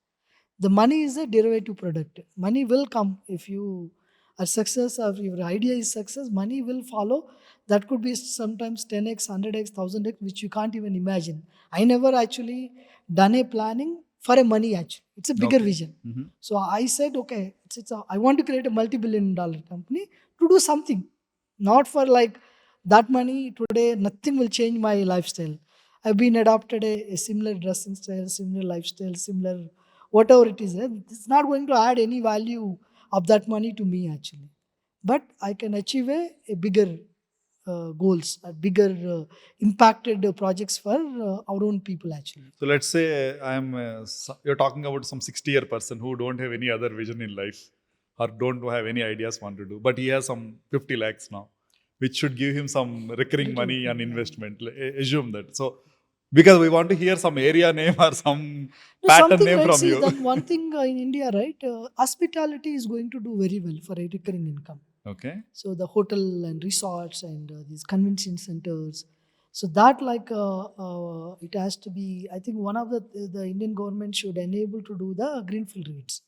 The money is a derivative product. Money will come if you are success or your idea is success. Money will follow. That could be sometimes 10x, 100x, 1000x, which you can't even imagine. I never actually done a planning for a money actually. It's a bigger Okay. vision. So I said, okay, I want to create a multi-billion-dollar company to do something, not for like that money today. Nothing will change my lifestyle. I've been adopted a similar dressing style, similar lifestyle, similar whatever it is. It's not going to add any value of that money to me actually. But I can achieve a bigger goals, a bigger impacted projects for our own people actually. So let's say you're talking about some 60-year person who don't have any other vision in life or don't have any ideas want to do, but he has some 50 lakhs now, which should give him some recurring Little money and bit, investment. Assume that. So because we want to hear some area name or some no, pattern something name right. from See, you. then one thing in India, right? Hospitality is going to do very well for a recurring income. Okay. So the hotel and resorts and these convention centers. So that it has to be. I think one of the Indian government should enable to do the greenfield REITs.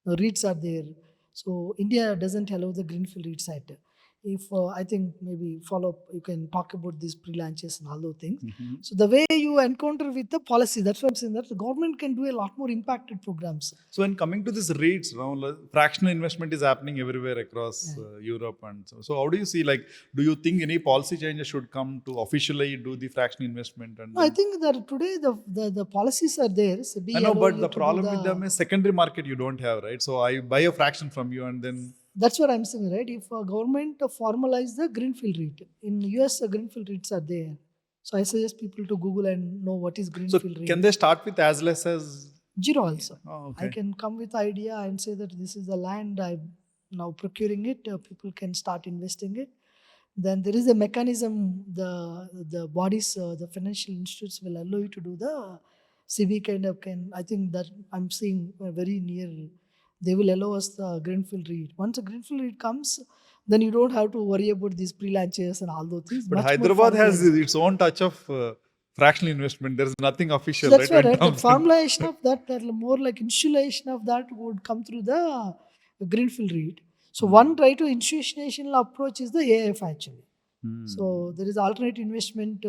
The REITs are there. So India doesn't allow the greenfield REITs at. If I think maybe follow up, you can talk about these pre-launches and all those things. So the way you encounter with the policy, that's what I'm saying. That the government can do a lot more impacted programs. So when coming to this REITs, now fractional investment is happening everywhere across Europe, and so how do you see, like, do you think any policy changes should come to officially do the fractional investment? And No, I then, think that today the policies are there. So I be know, allow but you the to do problem with them the. is secondary market you don't have, right? So I buy a fraction from you, and then That's what I'm saying, right? If a government formalize the greenfield REIT in US, greenfield REITs are there. So I suggest people to Google and know what is so greenfield can REIT. they start with as less as? Zero also. Oh, I okay. can come with idea and say that this is the land I'm now procuring it. People can start investing it. Then there is a mechanism. The bodies, the financial institutes will allow you to do the CVK kind of can. I think that I'm seeing very near. They will allow us the greenfield REIT. Once a greenfield REIT comes, then you don't have to worry about these pre-launches and all those things. But Much more Hyderabad has formalized. its own touch of fractional investment. There is nothing So official, that's right? why, When right, that comes in. formulation of that more like insulation of that would come through the greenfield REIT. So one try to institutional approach is the AIF actually. So there is alternate investment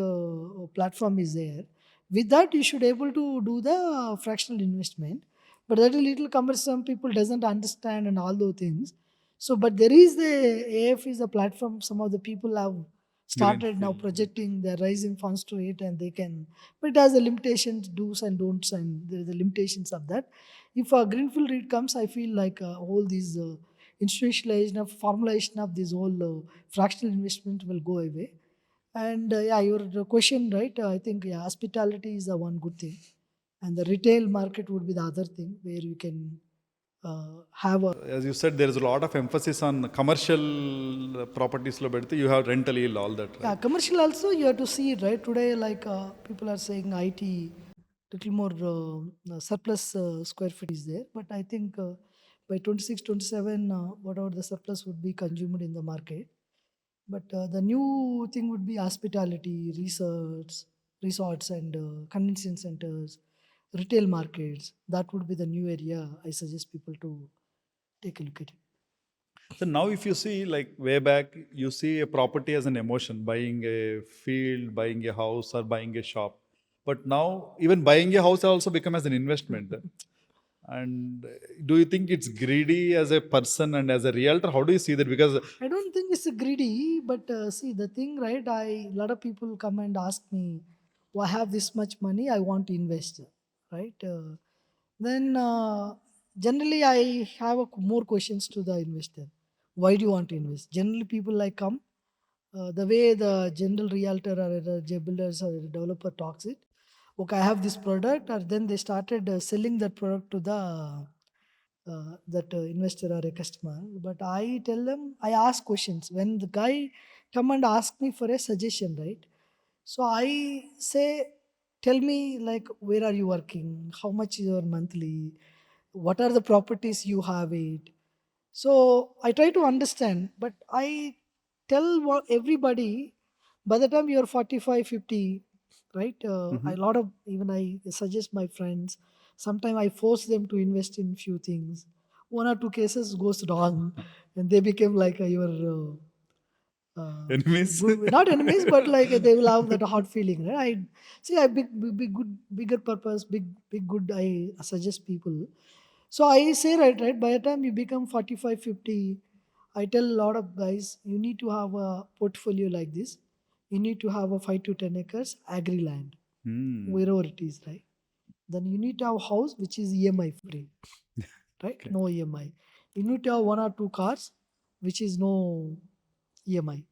platform is there. With that, you should able to do the fractional investment, but that is little cumbersome. People doesn't understand and all those things. So, but there is the AF is a platform. Some of the people have started now Greenfield. projecting their raising funds to it, and they can. But it has the limitations, do's and don'ts, and there are the limitations of that. If a greenfield REIT comes, I feel like all these institutionalization of formulation of this whole fractional investment will go away. And yeah, your question, right? I think yeah, hospitality is the one good thing, and the retail market would be the other thing where you can have a As you said, there is a lot of emphasis on commercial properties. Lo bedte, you have rental yield, all that, yeah right? commercial also. You have to see it right today. Like people are saying, IT little more surplus square feet is there, but I think by 26, 27, whatever the surplus would be consumed in the market. But the new thing would be hospitality, resorts, and convention centers, retail markets. That would be the new area. I suggest people to take a look at it. So now, if you see, like way back, you see a property as an emotion, buying a field, buying a house, or buying a shop. But now, even buying a house also become as an investment. And do you think it's greedy as a person and as a realtor? How do you see that? Because I don't think it's a greedy, but see the thing, right? A lot of people come and ask me, "Well, I have this much money, I want to invest," right? Then generally I have more questions to the investor. Why do you want to invest? Generally, people like come the way the general realtor or the builders or the developer talks it. Okay, I have this product, or then they started selling that product to the that investor or a customer, but I tell them, I ask questions. When the guy come and ask me for a suggestion, right? So I say, tell me like where are you working? How much is your monthly? What are the properties you have it? So I try to understand, but I tell everybody by the time you're 45, 50, right? A lot of, even I suggest my friends, sometimes I force them to invest in few things. One or two cases goes wrong and they become like your Enemies? not enemies, but like they will have that hard feeling, right? I see, I big good, bigger purpose, big good. I suggest people. So I say, right. By the time you become 45, 50, I tell a lot of guys, you need to have a portfolio like this. You need to have a 5 to 10 acres agri land, Hmm. wherever it is, right? Then you need to have a house which is EMI free, right? Okay. No EMI. You need to have one or two cars, which is no EMI,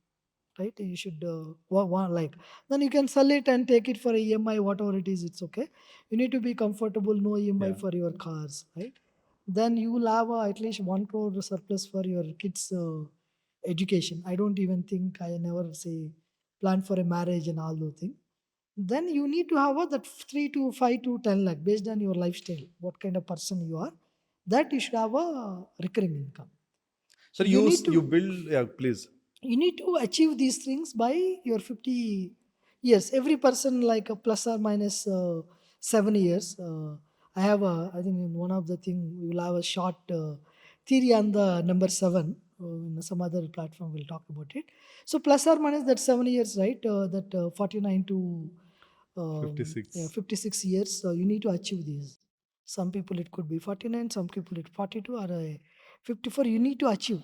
right? You should like, then you can sell it and take it for a EMI, whatever it is, it's okay. You need to be comfortable, no EMI Yeah. for your cars, right? Then you will have at least 1 crore surplus for your kids education. I don't even think, I never say plan for a marriage and all those things. Then you need to have that 3 to 5 to 10 lakh based on your lifestyle, what kind of person you are, that you should have a recurring income. So Sir, you need you to, build, yeah, please. you need to achieve these things by your 50 years. Every person like a plus or minus 7 years. I have a, I think in one of the thing we will have a short theory on the number 7. In some other platform we'll talk about it. So plus or minus that 7 years, right? That 49 to yeah, 56. 56 years. So you need to achieve these. Some people it could be 49, some people it 42 or 54. You need to achieve.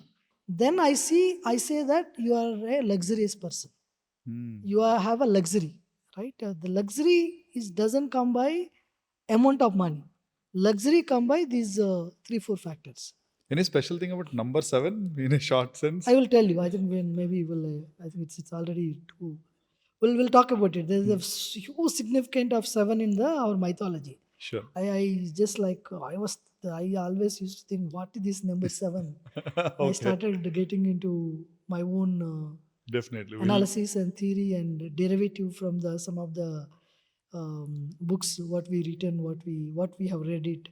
Then I say that you are a luxurious person. Hmm. You have a luxury, right? The luxury is doesn't come by amount of money. Luxury come by these 3 4 factors. Any special thing about number 7 in a short I sense? will tell you. I think when maybe we'll. I think it's already too. We'll talk about it. There's a huge significant of 7 in the our mythology. Sure. I just like I always used to think what is this number 7. I Okay. started getting into my own Definitely. analysis and theory and derivative from the some of the books what we written, what we have read it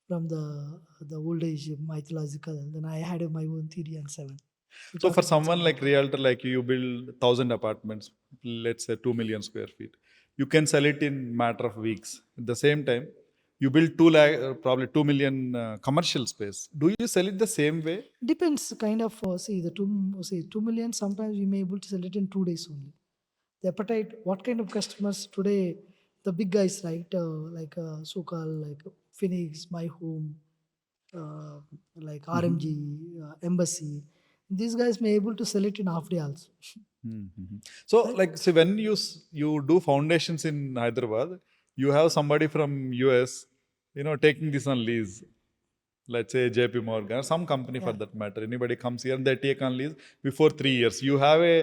from the old age mythological. Then I had my own theory on 7. We So talk for about someone some like other. realtor like you build 1,000 apartments, let's say 2 million square feet. You can sell it in matter of weeks. At the same time, you build 2 lakh, probably 2 million commercial space. Do you sell it the same way? Depends kind of see the 2 million. Sometimes we may able to sell it in 2 days only. The appetite, what kind of customers today, the big guys, right? Like Sokal, like Phoenix, My Home, uh, like RMG, Embassy. These guys may able to sell it in half day also. Mhm. So, Right? like, see, when you do foundations in Hyderabad, you have somebody from US, taking this on lease. Let's say JP Morgan, or some company for Yeah. that matter. Anybody comes here and they take on lease before 3 years. You have a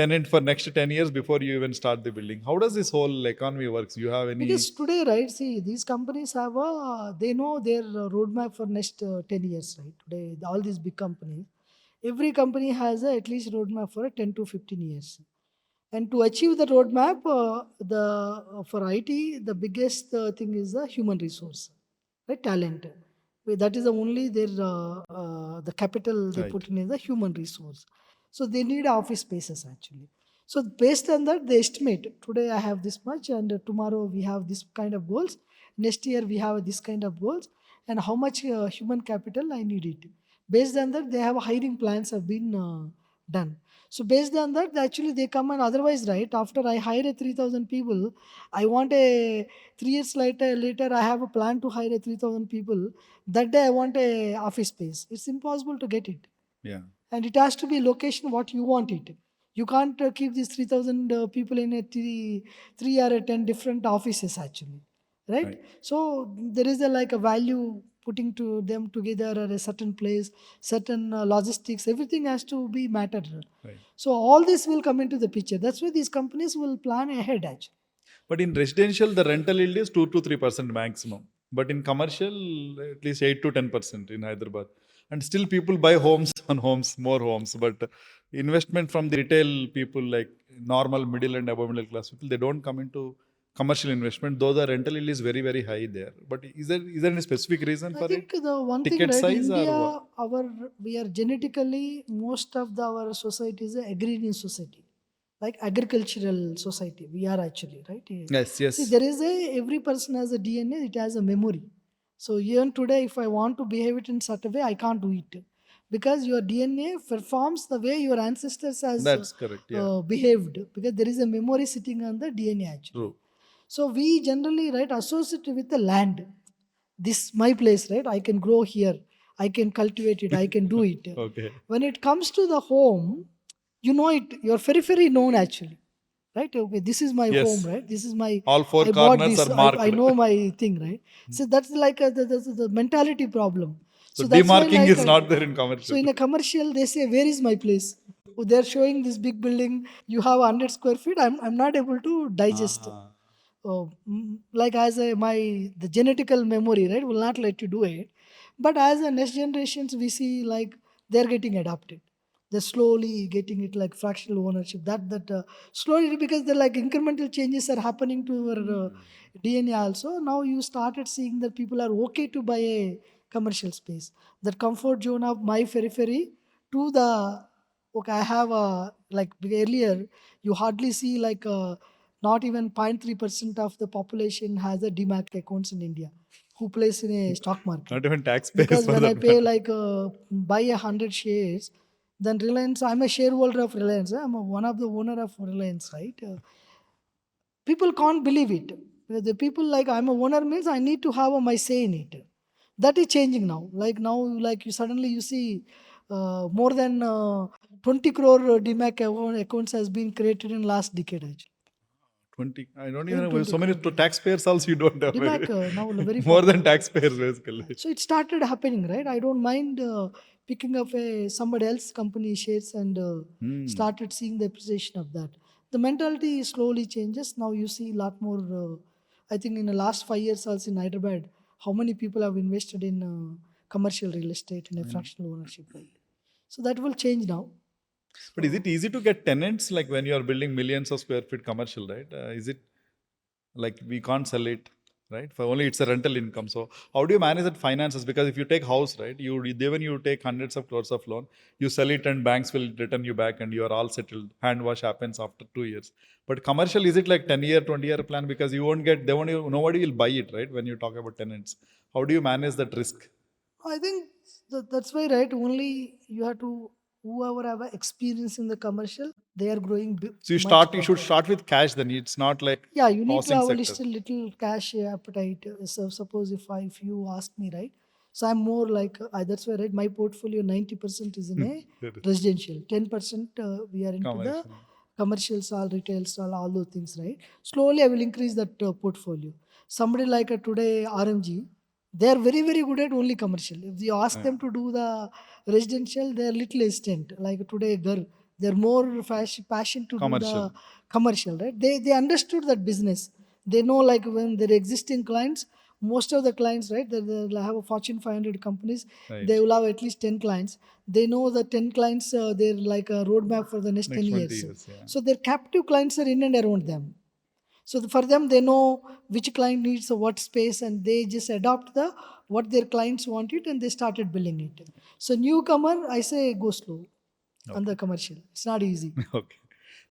tenant for next 10 years before you even start the building. How does this whole economy works? You have any? Because today, right, see, these companies have they know their roadmap for next 10 years, right? Today, all these big companies, every company has at least roadmap for 10 to 15 years. And to achieve the roadmap, for IT, the biggest thing is the human resource, right? Talent. That is the only their the capital they Right. put in is the human resource. So they need office spaces actually. So based on that, they estimate today I have this much, and tomorrow we have this kind of goals. Next year we have this kind of goals, and how much human capital I need it. Based on that, they have hiring plans have been done. So based on that, actually they come, and otherwise, right after I hire a 3,000 people, I want a 3 years later I have a plan to hire a 3,000 people. That day I want a office space. It's impossible to get it, Yeah. and it has to be location what you want it. You can't keep these 3,000 people in a three or a 10 different offices actually, right? Right. So there is a like a value putting to them together at a certain place, certain logistics, everything has to be mattered. Right. So all this will come into the picture. That's why these companies will plan ahead actually. But in residential, the rental yield is 2 to 3% maximum. But in commercial, at least 8 to 10% in Hyderabad. And still people buy homes on homes, more homes. But investment from the retail people, like normal middle and above middle class people, they don't come into commercial investment, though the rental yield is very, very high there. But is there any specific reason I for it? think the one thing, Ticket right, size or India, what? we are genetically, most of our society is an agrarian society, like agricultural society. We are actually, right? Yes, See, yes. there is every person has a DNA, it has a memory. So even today, if I want to behave it in such a way, I can't do it because your DNA performs the way your ancestors has That's correct. Yeah. behaved because there is a memory sitting on the DNA actually. True. So we generally, right, associate with the land. This my place, right? I can grow here, I can cultivate it, I can do it. Okay. When it comes to the home, you know it, your periphery known actually, right? Okay, this is my home, Yes. right? This is my, All four I bought corners this, are I marked. know my thing, right? So that's like the mentality problem. So So that's why demarking like is not there in so commercial. in a commercial they say where is my place. Oh, they're showing this big building, you have 100 square feet, I'm not able to digest. Ah. Like as a my the genetical memory, right, will not let you do it. But as the next generations we see like they're getting adapted, they're slowly getting it like fractional ownership, slowly, because they're like incremental changes are happening to our DNA also. Now you started seeing that people are okay to buy a commercial space, that comfort zone of my periphery to the, okay, I have a, like earlier you hardly see like not even 0.3% of the population has a demat accounts in India who plays in a stock market. Not even taxpayers Because for when I that pay matter. like buy 100 shares, then Reliance, I'm a shareholder of Reliance, one of the owner of Reliance, right? People can't believe it. The people like I'm a owner means I need to have my say in it. That is changing now. Like now, like you suddenly you see more than 20 crore accounts has been created in last decade actually. 20. I don't even Very know. 20 So many crore DMAC. taxpayers also you don't have. DMAC now very More than popular. taxpayers, basically. So it started happening, right? I don't mind picking up a somebody else company shares and Hmm. started seeing the appreciation of that. The mentality slowly changes. Now you see a lot more. I think in the last 5 years, also in Hyderabad, how many people have invested in commercial real estate in a I know. fractional ownership, right? So that will change now. But is So it easy to get tenants like when you are building millions of square feet commercial, right? Is it like we can't sell it, right? For only it's a rental income. So how do you manage that finances? Because if you take house, right, even you take hundreds of crores of loan, you sell it and banks will return you back and you are all settled. Hand wash happens after 2 years. But commercial, is it like 10-year, 20-year plan? Because you won't get, they won't, nobody will buy it, right? When you talk about tenants, how do you manage that risk? I think that's why, right? Only you have to, whoever have a experience in the commercial, they are growing So you much start, you should better. start with cash. Then it's not like Yeah, you need to housing have a sector. little cash appetite. So suppose if you ask me, right? So I'm more like that's why, right, my portfolio 90% is in a There is residential, 10% we are into the commercial. commercials, all retails, all those things, right? Slowly I will increase that portfolio. Somebody like today RMG, they are very good at only commercial. If you ask Yeah. them to do the residential, they are little hesitant. Like today, girl, they're more passion to do Commercial, the commercial, right? They understood that business. They know like when their existing clients, most of the clients, right? They have a Fortune 500 companies. They right? will have at least 10 clients. They know the 10 clients. They're like a roadmap for the next Next 10 20 years. years, yeah. So their captive clients are in and around them. So for them, they know which client needs what space, and they just adopt the what their clients want it, and they started building it. So newcomer, I say go slow on Okay. the commercial. It's not easy. Okay.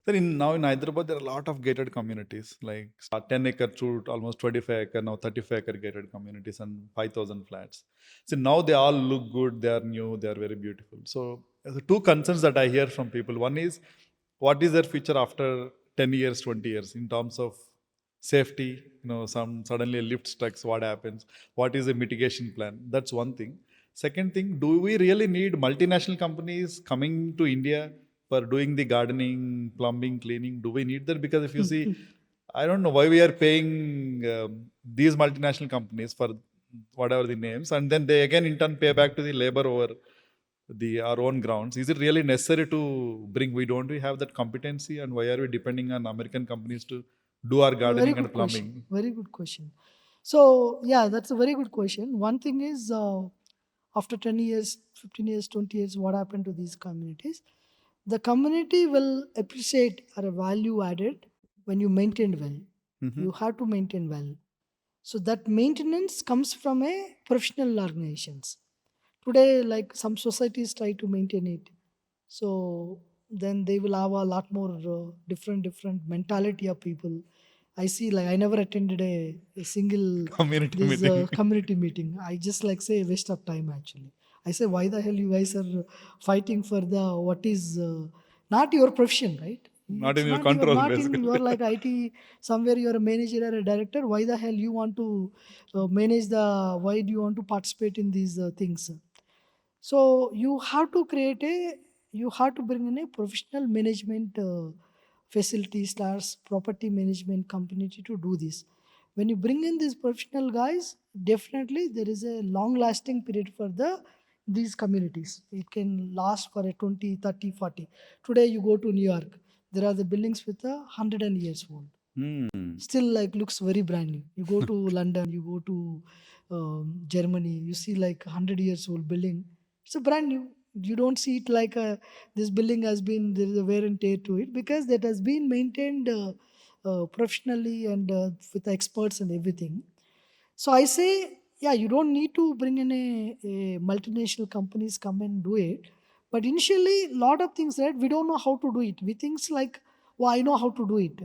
Sir, now in Hyderabad, there are a lot of gated communities, like 10 acre to almost 25 acre, now 35 acre gated communities and 5,000 flats. So now they all look good, they are new, they are very beautiful. So the two concerns that I hear from people, one is what is their future after 10 years, 20 years in terms of safety, some suddenly a lift strikes, what happens? What is the mitigation plan? That's one thing. Second thing, do we really need multinational companies coming to India for doing the gardening, plumbing, cleaning? Do we need that? Because if you see, I don't know why we are paying these multinational companies for whatever the names, and then they again in turn pay back to the labor over the our own grounds. Is it really necessary to bring? We don't we have that competency, and why are we depending on American companies to do our Very gardening and good question. plumbing? Very good question. So yeah, that's a very good question. One thing is, after 10 years, 15 years, 20 years, what happened to these communities? The community will appreciate or value added when you maintain well. Mm-hmm. You have to maintain well. So that maintenance comes from a professional organizations. Today, like some societies try to maintain it, so then they will have a lot more different mentality of people. I see, like I never attended a single Community this meeting. community meeting. I just like say waste of time actually. I say, why the hell you guys are fighting for the what is not your profession, right? Not It's in your not, you're control, not in, basically. you're like IT somewhere, you're a manager or a director. Why the hell you want to manage the, why do you want to participate in these things? So you have to create a, you have to bring in a professional management facility stars property management company to do this. When you bring in these professional guys, definitely there is a long lasting period for the these communities. It can last for a 20, 30, 40. Today you go to New York, there are the buildings with a 100 years old, Hmm. still like looks very brand new. You go to London, you go to Germany, you see like 100 years old building, it's a brand new. You don't see it like this building has been, there is a wear and tear to it, because that has been maintained professionally and with experts and everything. So I say, yeah, you don't need to bring in a multinational companies come and do it. But initially, lot of things, right? We don't know how to do it. We think like, well, I know how to do it.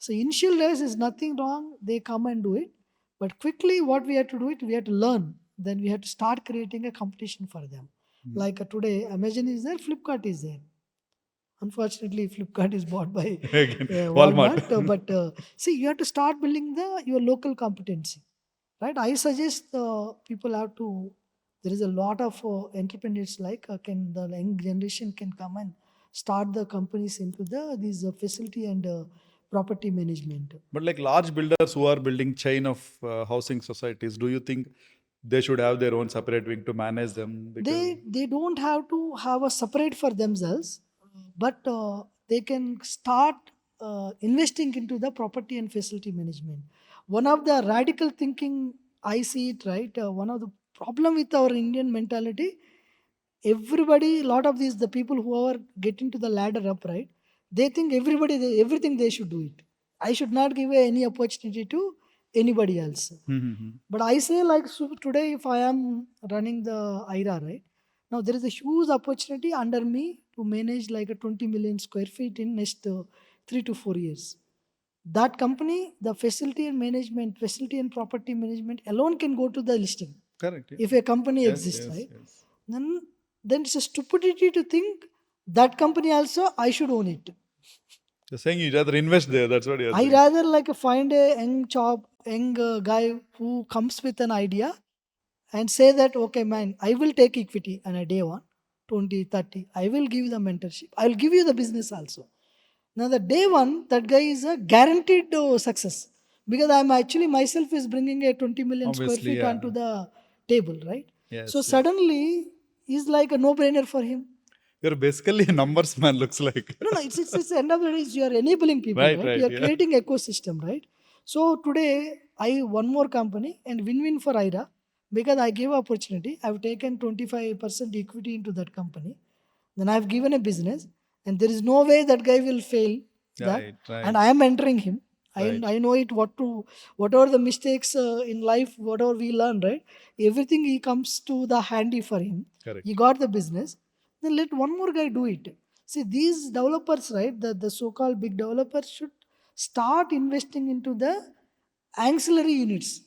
So initial days is nothing wrong. They come and do it. But quickly, what we have to do it, we have to learn. Then we have to start creating a competition for them. Like today, Amazon is there, Flipkart is there. Unfortunately, Flipkart is bought by Again, Walmart. Walmart. But see, you have to start building the your local competency, right? I suggest people have to. There is a lot of entrepreneurs like can the young generation can come and start the companies into the these facility and property management. But like large builders who are building chain of housing societies, do you think they should have their own separate wing to manage them? Because They don't have to have a separate for themselves, but they can start investing into the property and facility management. One of the radical thinking I see it, right, one of the problem with our Indian mentality, everybody, lot of these the people who are getting to the ladder up, right, they think everything they should do it. I should not give any opportunity to anybody else. mm-hmm. But I say, like, so today if I am running the IRA, right, now there is a huge opportunity under me to manage like a 20 million square feet in next 3 to 4 years. That company, the facility and management, facility and property management alone can go to the listing Correct. Yeah. if a company Yes, exists, yes, right? yes. Then it's a stupidity to think that company also I should own it. You're saying you rather invest there. That's what you're I saying. rather like find a young guy who comes with an idea and say that, okay, man, I will take equity on a day one, 20, 30. I will give you the mentorship. I will give you the business also. Now, the day one, that guy is a guaranteed success, because I'm actually myself is bringing a 20 million square Obviously, feet yeah. onto the table, right? So Yes, yes. suddenly, is like a no brainer for him. You're basically a numbers man, looks like. No, it's the end of the day, is you are enabling people, Right, right? You right, are yeah. creating ecosystem, right? So today, I one more company and win-win for IRA, because I gave opportunity. I've taken 25% equity into that company. Then I've given a business, and there is no way that guy will fail that. Right, And right, I am mentoring him. right. I know it what to, whatever the mistakes in life, whatever we learn, right? Everything he comes to the handy for him. He Correct. got the business. Then let one more guy do it. See, these developers, right? The so-called big developers should start investing into the ancillary units,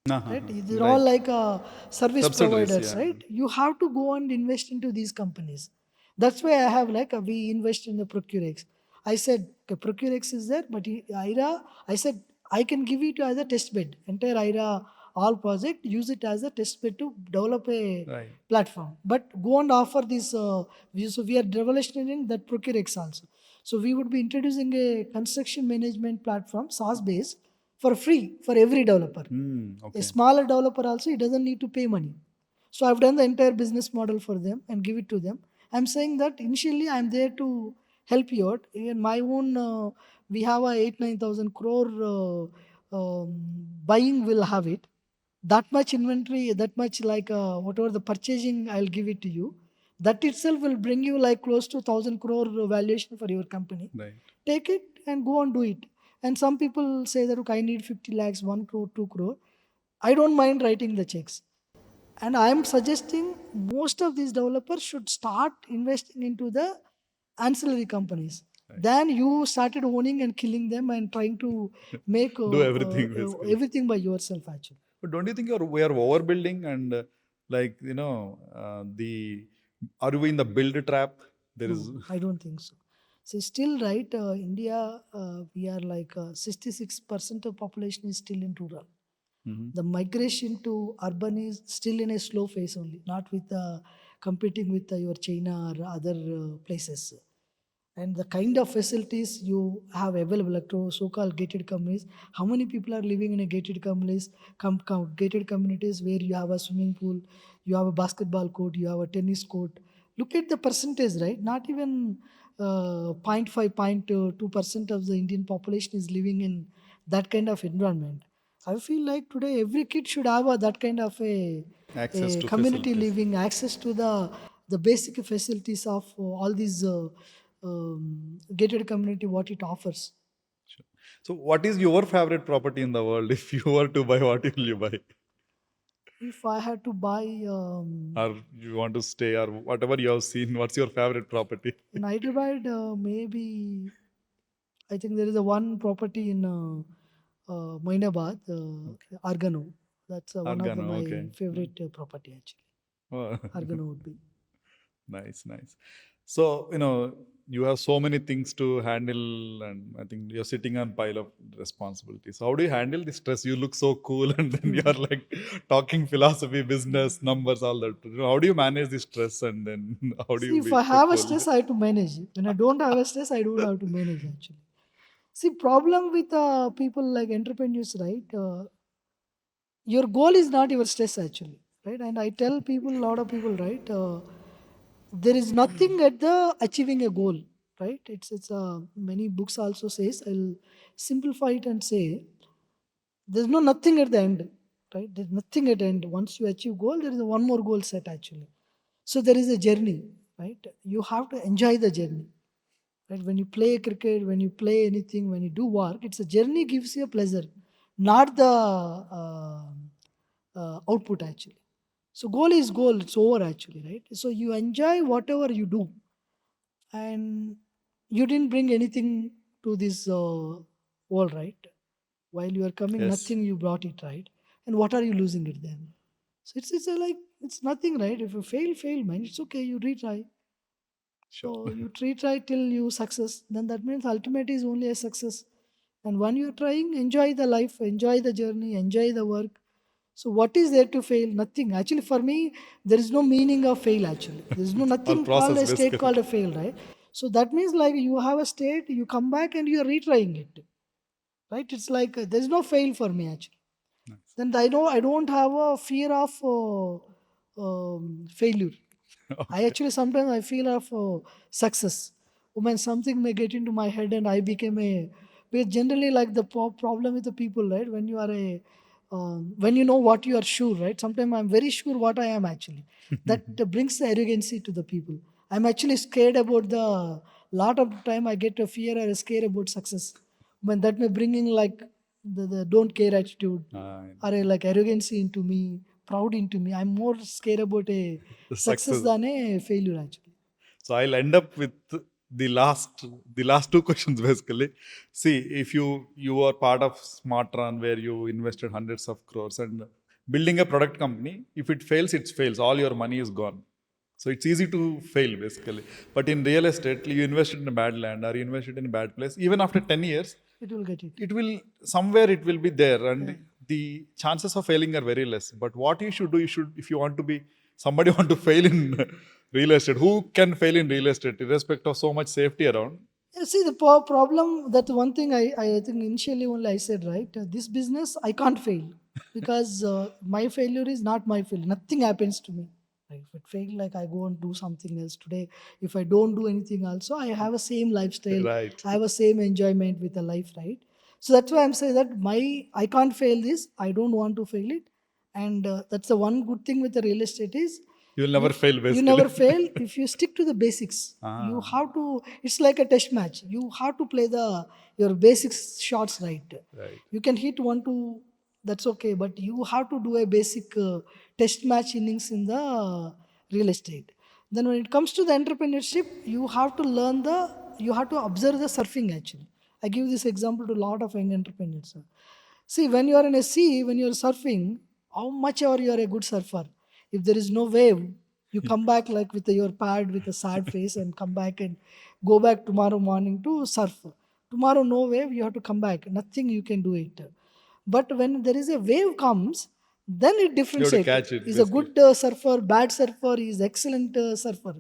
right? Uh-huh. They're all Right. like service Subsidiaries, providers, yeah. right? You have to go and invest into these companies. That's why I have like we invest in the Procurex. I said, okay, Procurex is there, but IRA, I said, I can give it as a test bed. Entire IRA, all project, use it as a test bed to develop a Right. platform. But go and offer this. So we are revolutionizing that Procurex also. So we would be introducing a construction management platform, SaaS based, for free for every developer. A Okay. smaller developer also, he doesn't need to pay money. So I've done the entire business model for them and give it to them. I'm saying that initially I'm there to help you out. In my own, we have a 8-9,000 crore buying will have it. that much inventory, that much like whatever the purchasing, I'll give it to you. That itself will bring you like close to 1,000 crore valuation for your company. Right. Take it and go and do it. And some people say that, okay, I need 50 lakhs, 1 crore, 2 crore. I don't mind writing the checks. And I'm suggesting most of these developers should start investing into the ancillary companies. Right. Then you started owning and killing them and trying to make Do everything basically. everything by yourself actually. But don't you think we are overbuilding and like the are we in the build trap? There is No, I don't think so. See, still right, India, we are like 66% of population is still in rural. Mhm. The migration to urban is still in a slow phase only, not with competing with your China or other places. And the kind of facilities you have available, like so-called gated communities, how many people are living in a gated communities, gated communities where you have a swimming pool, you have a basketball court, you have a tennis court. Look at the percentage, right? Not even 0.5, 0.2% of the Indian population is living in that kind of environment. I feel like today every kid should have that kind of access a to community facilities. living, access to the basic facilities of all these gated community, what it offers. Sure. So, what is your favorite property in the world? If you were to buy, what will you buy? If I had to buy Or you want to stay, or whatever you have seen, what's your favorite property? in Hyderabad, maybe I think there is a one property in Mainabad, Okay. Argano. That's one of Organo, my okay. favorite property actually. Oh, Argano would be. nice, nice. So, you have so many things to handle, and I think you're sitting on pile of responsibilities. How do you handle the stress? You look so cool, and then you're like talking philosophy, business, numbers, all that. How do you manage the stress, and then how do See, you if be I so have a cool? stress, I have to manage it. When I don't have a stress, I don't have to manage actually. See, problem with people like entrepreneurs, right? Your goal is not your stress actually, right? And I tell people, a lot of people, right? There is nothing at the achieving a goal, right? It's many books also says. I'll simplify it and say there's no nothing at the end, right? There's nothing at the end. Once you achieve goal, there is a one more goal set actually. So there is a journey, right? You have to enjoy the journey. Right? When you play cricket, when you play anything, when you do work, it's a journey gives you a pleasure, not the output actually. So goal is goal. It's over actually, right? So you enjoy whatever you do, and you didn't bring anything to this world, right? While you are coming, Yes, nothing you brought it, right? And what are you losing it then? So it's a like it's nothing, right? If you fail, fail, man. It's okay. You retry. sure. So you try till you success. Then that means ultimate is only a success. And when you're trying, enjoy the life, enjoy the journey, enjoy the work. So what is there to fail? Nothing. Actually, for me, there is no meaning of fail. Actually, there is no It's all nothing called process, a state basically. called a fail, right? So that means like you have a state, you come back and you are retrying it, right? It's like there is no fail for me actually. Nice. Then I know I don't have a fear of failure. I Okay. actually sometimes I feel of success. When something may get into my head and I became a, because generally like the problem with the people, right? When you are a, when you know what you are sure, right? Sometimes I'm very sure what I am actually. That brings the arrogancy to the people. I'm actually scared about the lot of the time I get a fear or a scare about success. When that may bring in like the don't care attitude I or a like arrogancy into me, proud into me. I'm more scared about a the success success. than a failure actually. So I'll end up with the last two questions basically. See, if you are part of Smatron where you invested hundreds of crores and building a product company, if it fails, it fails. All your money is gone. So it's easy to fail basically. But in real estate, you invested in a bad land or you invested in a bad place. Even after 10 years, It will get it. it will somewhere it will be there, and Yeah. the chances of failing are very less. But what you should do, you should, if you want to be somebody want to fail in real estate, who can fail in real estate irrespective of so much safety around? Yeah, see, the problem, that one thing I think initially only I said, right? This business, I can't fail because my failure is not my failure. Nothing happens to me. Like if it fail, like I go and do something else today. If I don't do anything also, I have a same lifestyle. Right. I have a same enjoyment with the life, right? So that's why I'm saying that I can't fail this. I don't want to fail it. And that's the one good thing with the real estate is You will never fail, you basically. never fail if you stick to the basics. Ah. You have to. It's like a test match. You have to play your basic shots right. Right. You can hit 1-2. That's okay, but you have to do a basic test match innings in the real estate. Then when it comes to the entrepreneurship, you have to learn you have to observe the surfing actually. I give this example to a lot of young entrepreneurs. See, when you are in a sea, when you are surfing, how much ever you are a good surfer, if there is no wave, you come back like with your pad with a sad face and come back and go back tomorrow morning to surf. Tomorrow no wave, you have to come back. Nothing you can do it. But when there is a wave comes, then it differentiates. catch it, Is a basically. good surfer, bad surfer, is excellent surfer.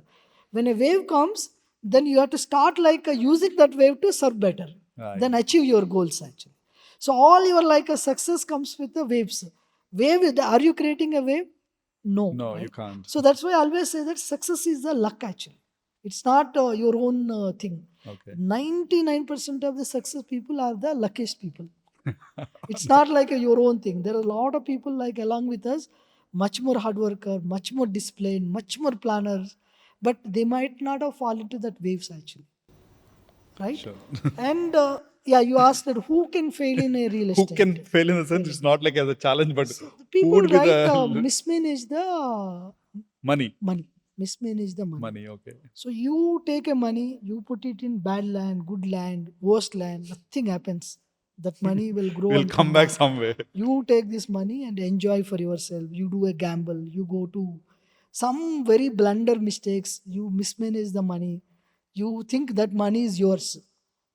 When a wave comes, then you have to start like using that wave to surf better, Right. then achieve your goals actually. So all your like a success comes with the waves. Are you creating a wave? No. No, right? you can't. So that's why I always say that success is the luck actually. It's not your own thing. Okay. 99% of the success people are the luckiest people. It's not like your own thing. There are a lot of people like along with us, much more hard worker, much more disciplined, much more planners, but they might not have fallen into that waves actually, right? Sure. And yeah, you asked that who can fail in a real Who estate. can fail in the sense? It's not like as a challenge, but So the who people would be mismanage the money? mismanage the money. Money, okay. So you take a money, you put it in bad land, good land, worst land, nothing happens. That money will grow We'll and come back somewhere. You take this money and enjoy for yourself. You do a gamble. You go to some very blunder mistakes. You mismanage the money. You think that money is yours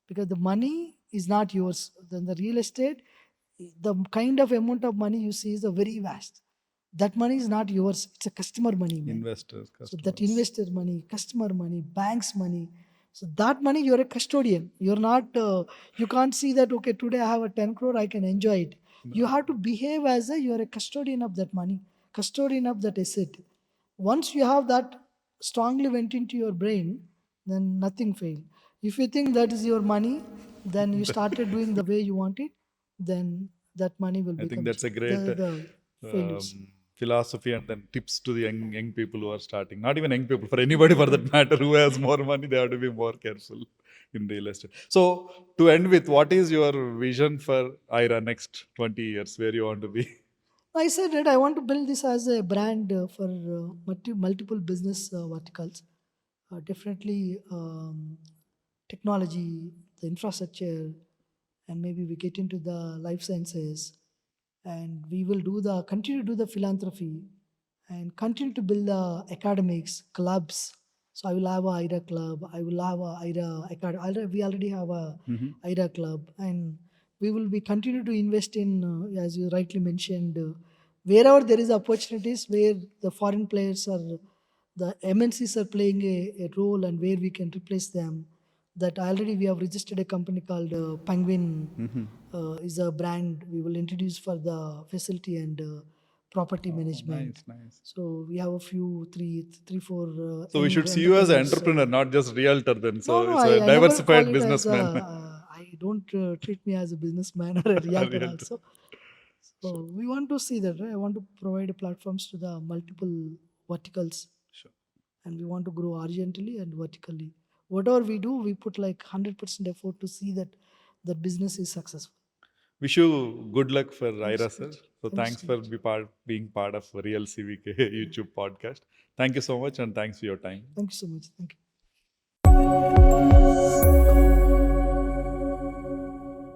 because the money is not yours. Then the real estate, the kind of amount of money you see is a very vast. That money is not yours. It's a customer money, man. Investors, So customers. that investor money, customer money, banks money. So that money you're a custodian. You're not. You can't see that. Okay, today I have a 10 crore. I can enjoy it. You have to behave as you're a custodian of that money, custodian of that asset. Once you have that strongly went into your brain, then nothing fail. If you think that is your money, then you started doing the way you want it, then that money will I become think that's a great the failures. philosophy and then tips to the young people who are starting. Not even young people, for anybody for that matter who has more money, they have to be more careful in real estate. So, to end with, what is your vision for IRA next 20 years? Where you want to be? I said that I want to build this as a brand for multiple business verticals. Definitely technology, the infrastructure, and maybe we get into the life sciences, and we will continue to do the philanthropy, and continue to build the academics, clubs. So I will have a IRA club. I will have a IRA academy. We already have a IRA club, and we will be continue to invest in, as you rightly mentioned, wherever there is opportunities where the foreign players are, the MNCs are playing a role, and where we can replace them. That already we have registered a company called Penguin is a brand we will introduce for the facility and property management. Nice. So we have a few, three, four. So we should see you as an entrepreneur, not just realtor then. So No, it's I a never diversified call it as businessman. I don't treat me as a businessman or a realtor Realtor. also. So we want to see that. Right? I want to provide platforms to the multiple verticals, Sure. and we want to grow horizontally and vertically. Whatever we do, we put like 100% effort to see that the business is successful. Wish you good luck for IRA, sir. much. So Thank you thanks so for much. being part of Real CVK YouTube podcast. Thank you so much and thanks for your time. Thank you so much. Thank you.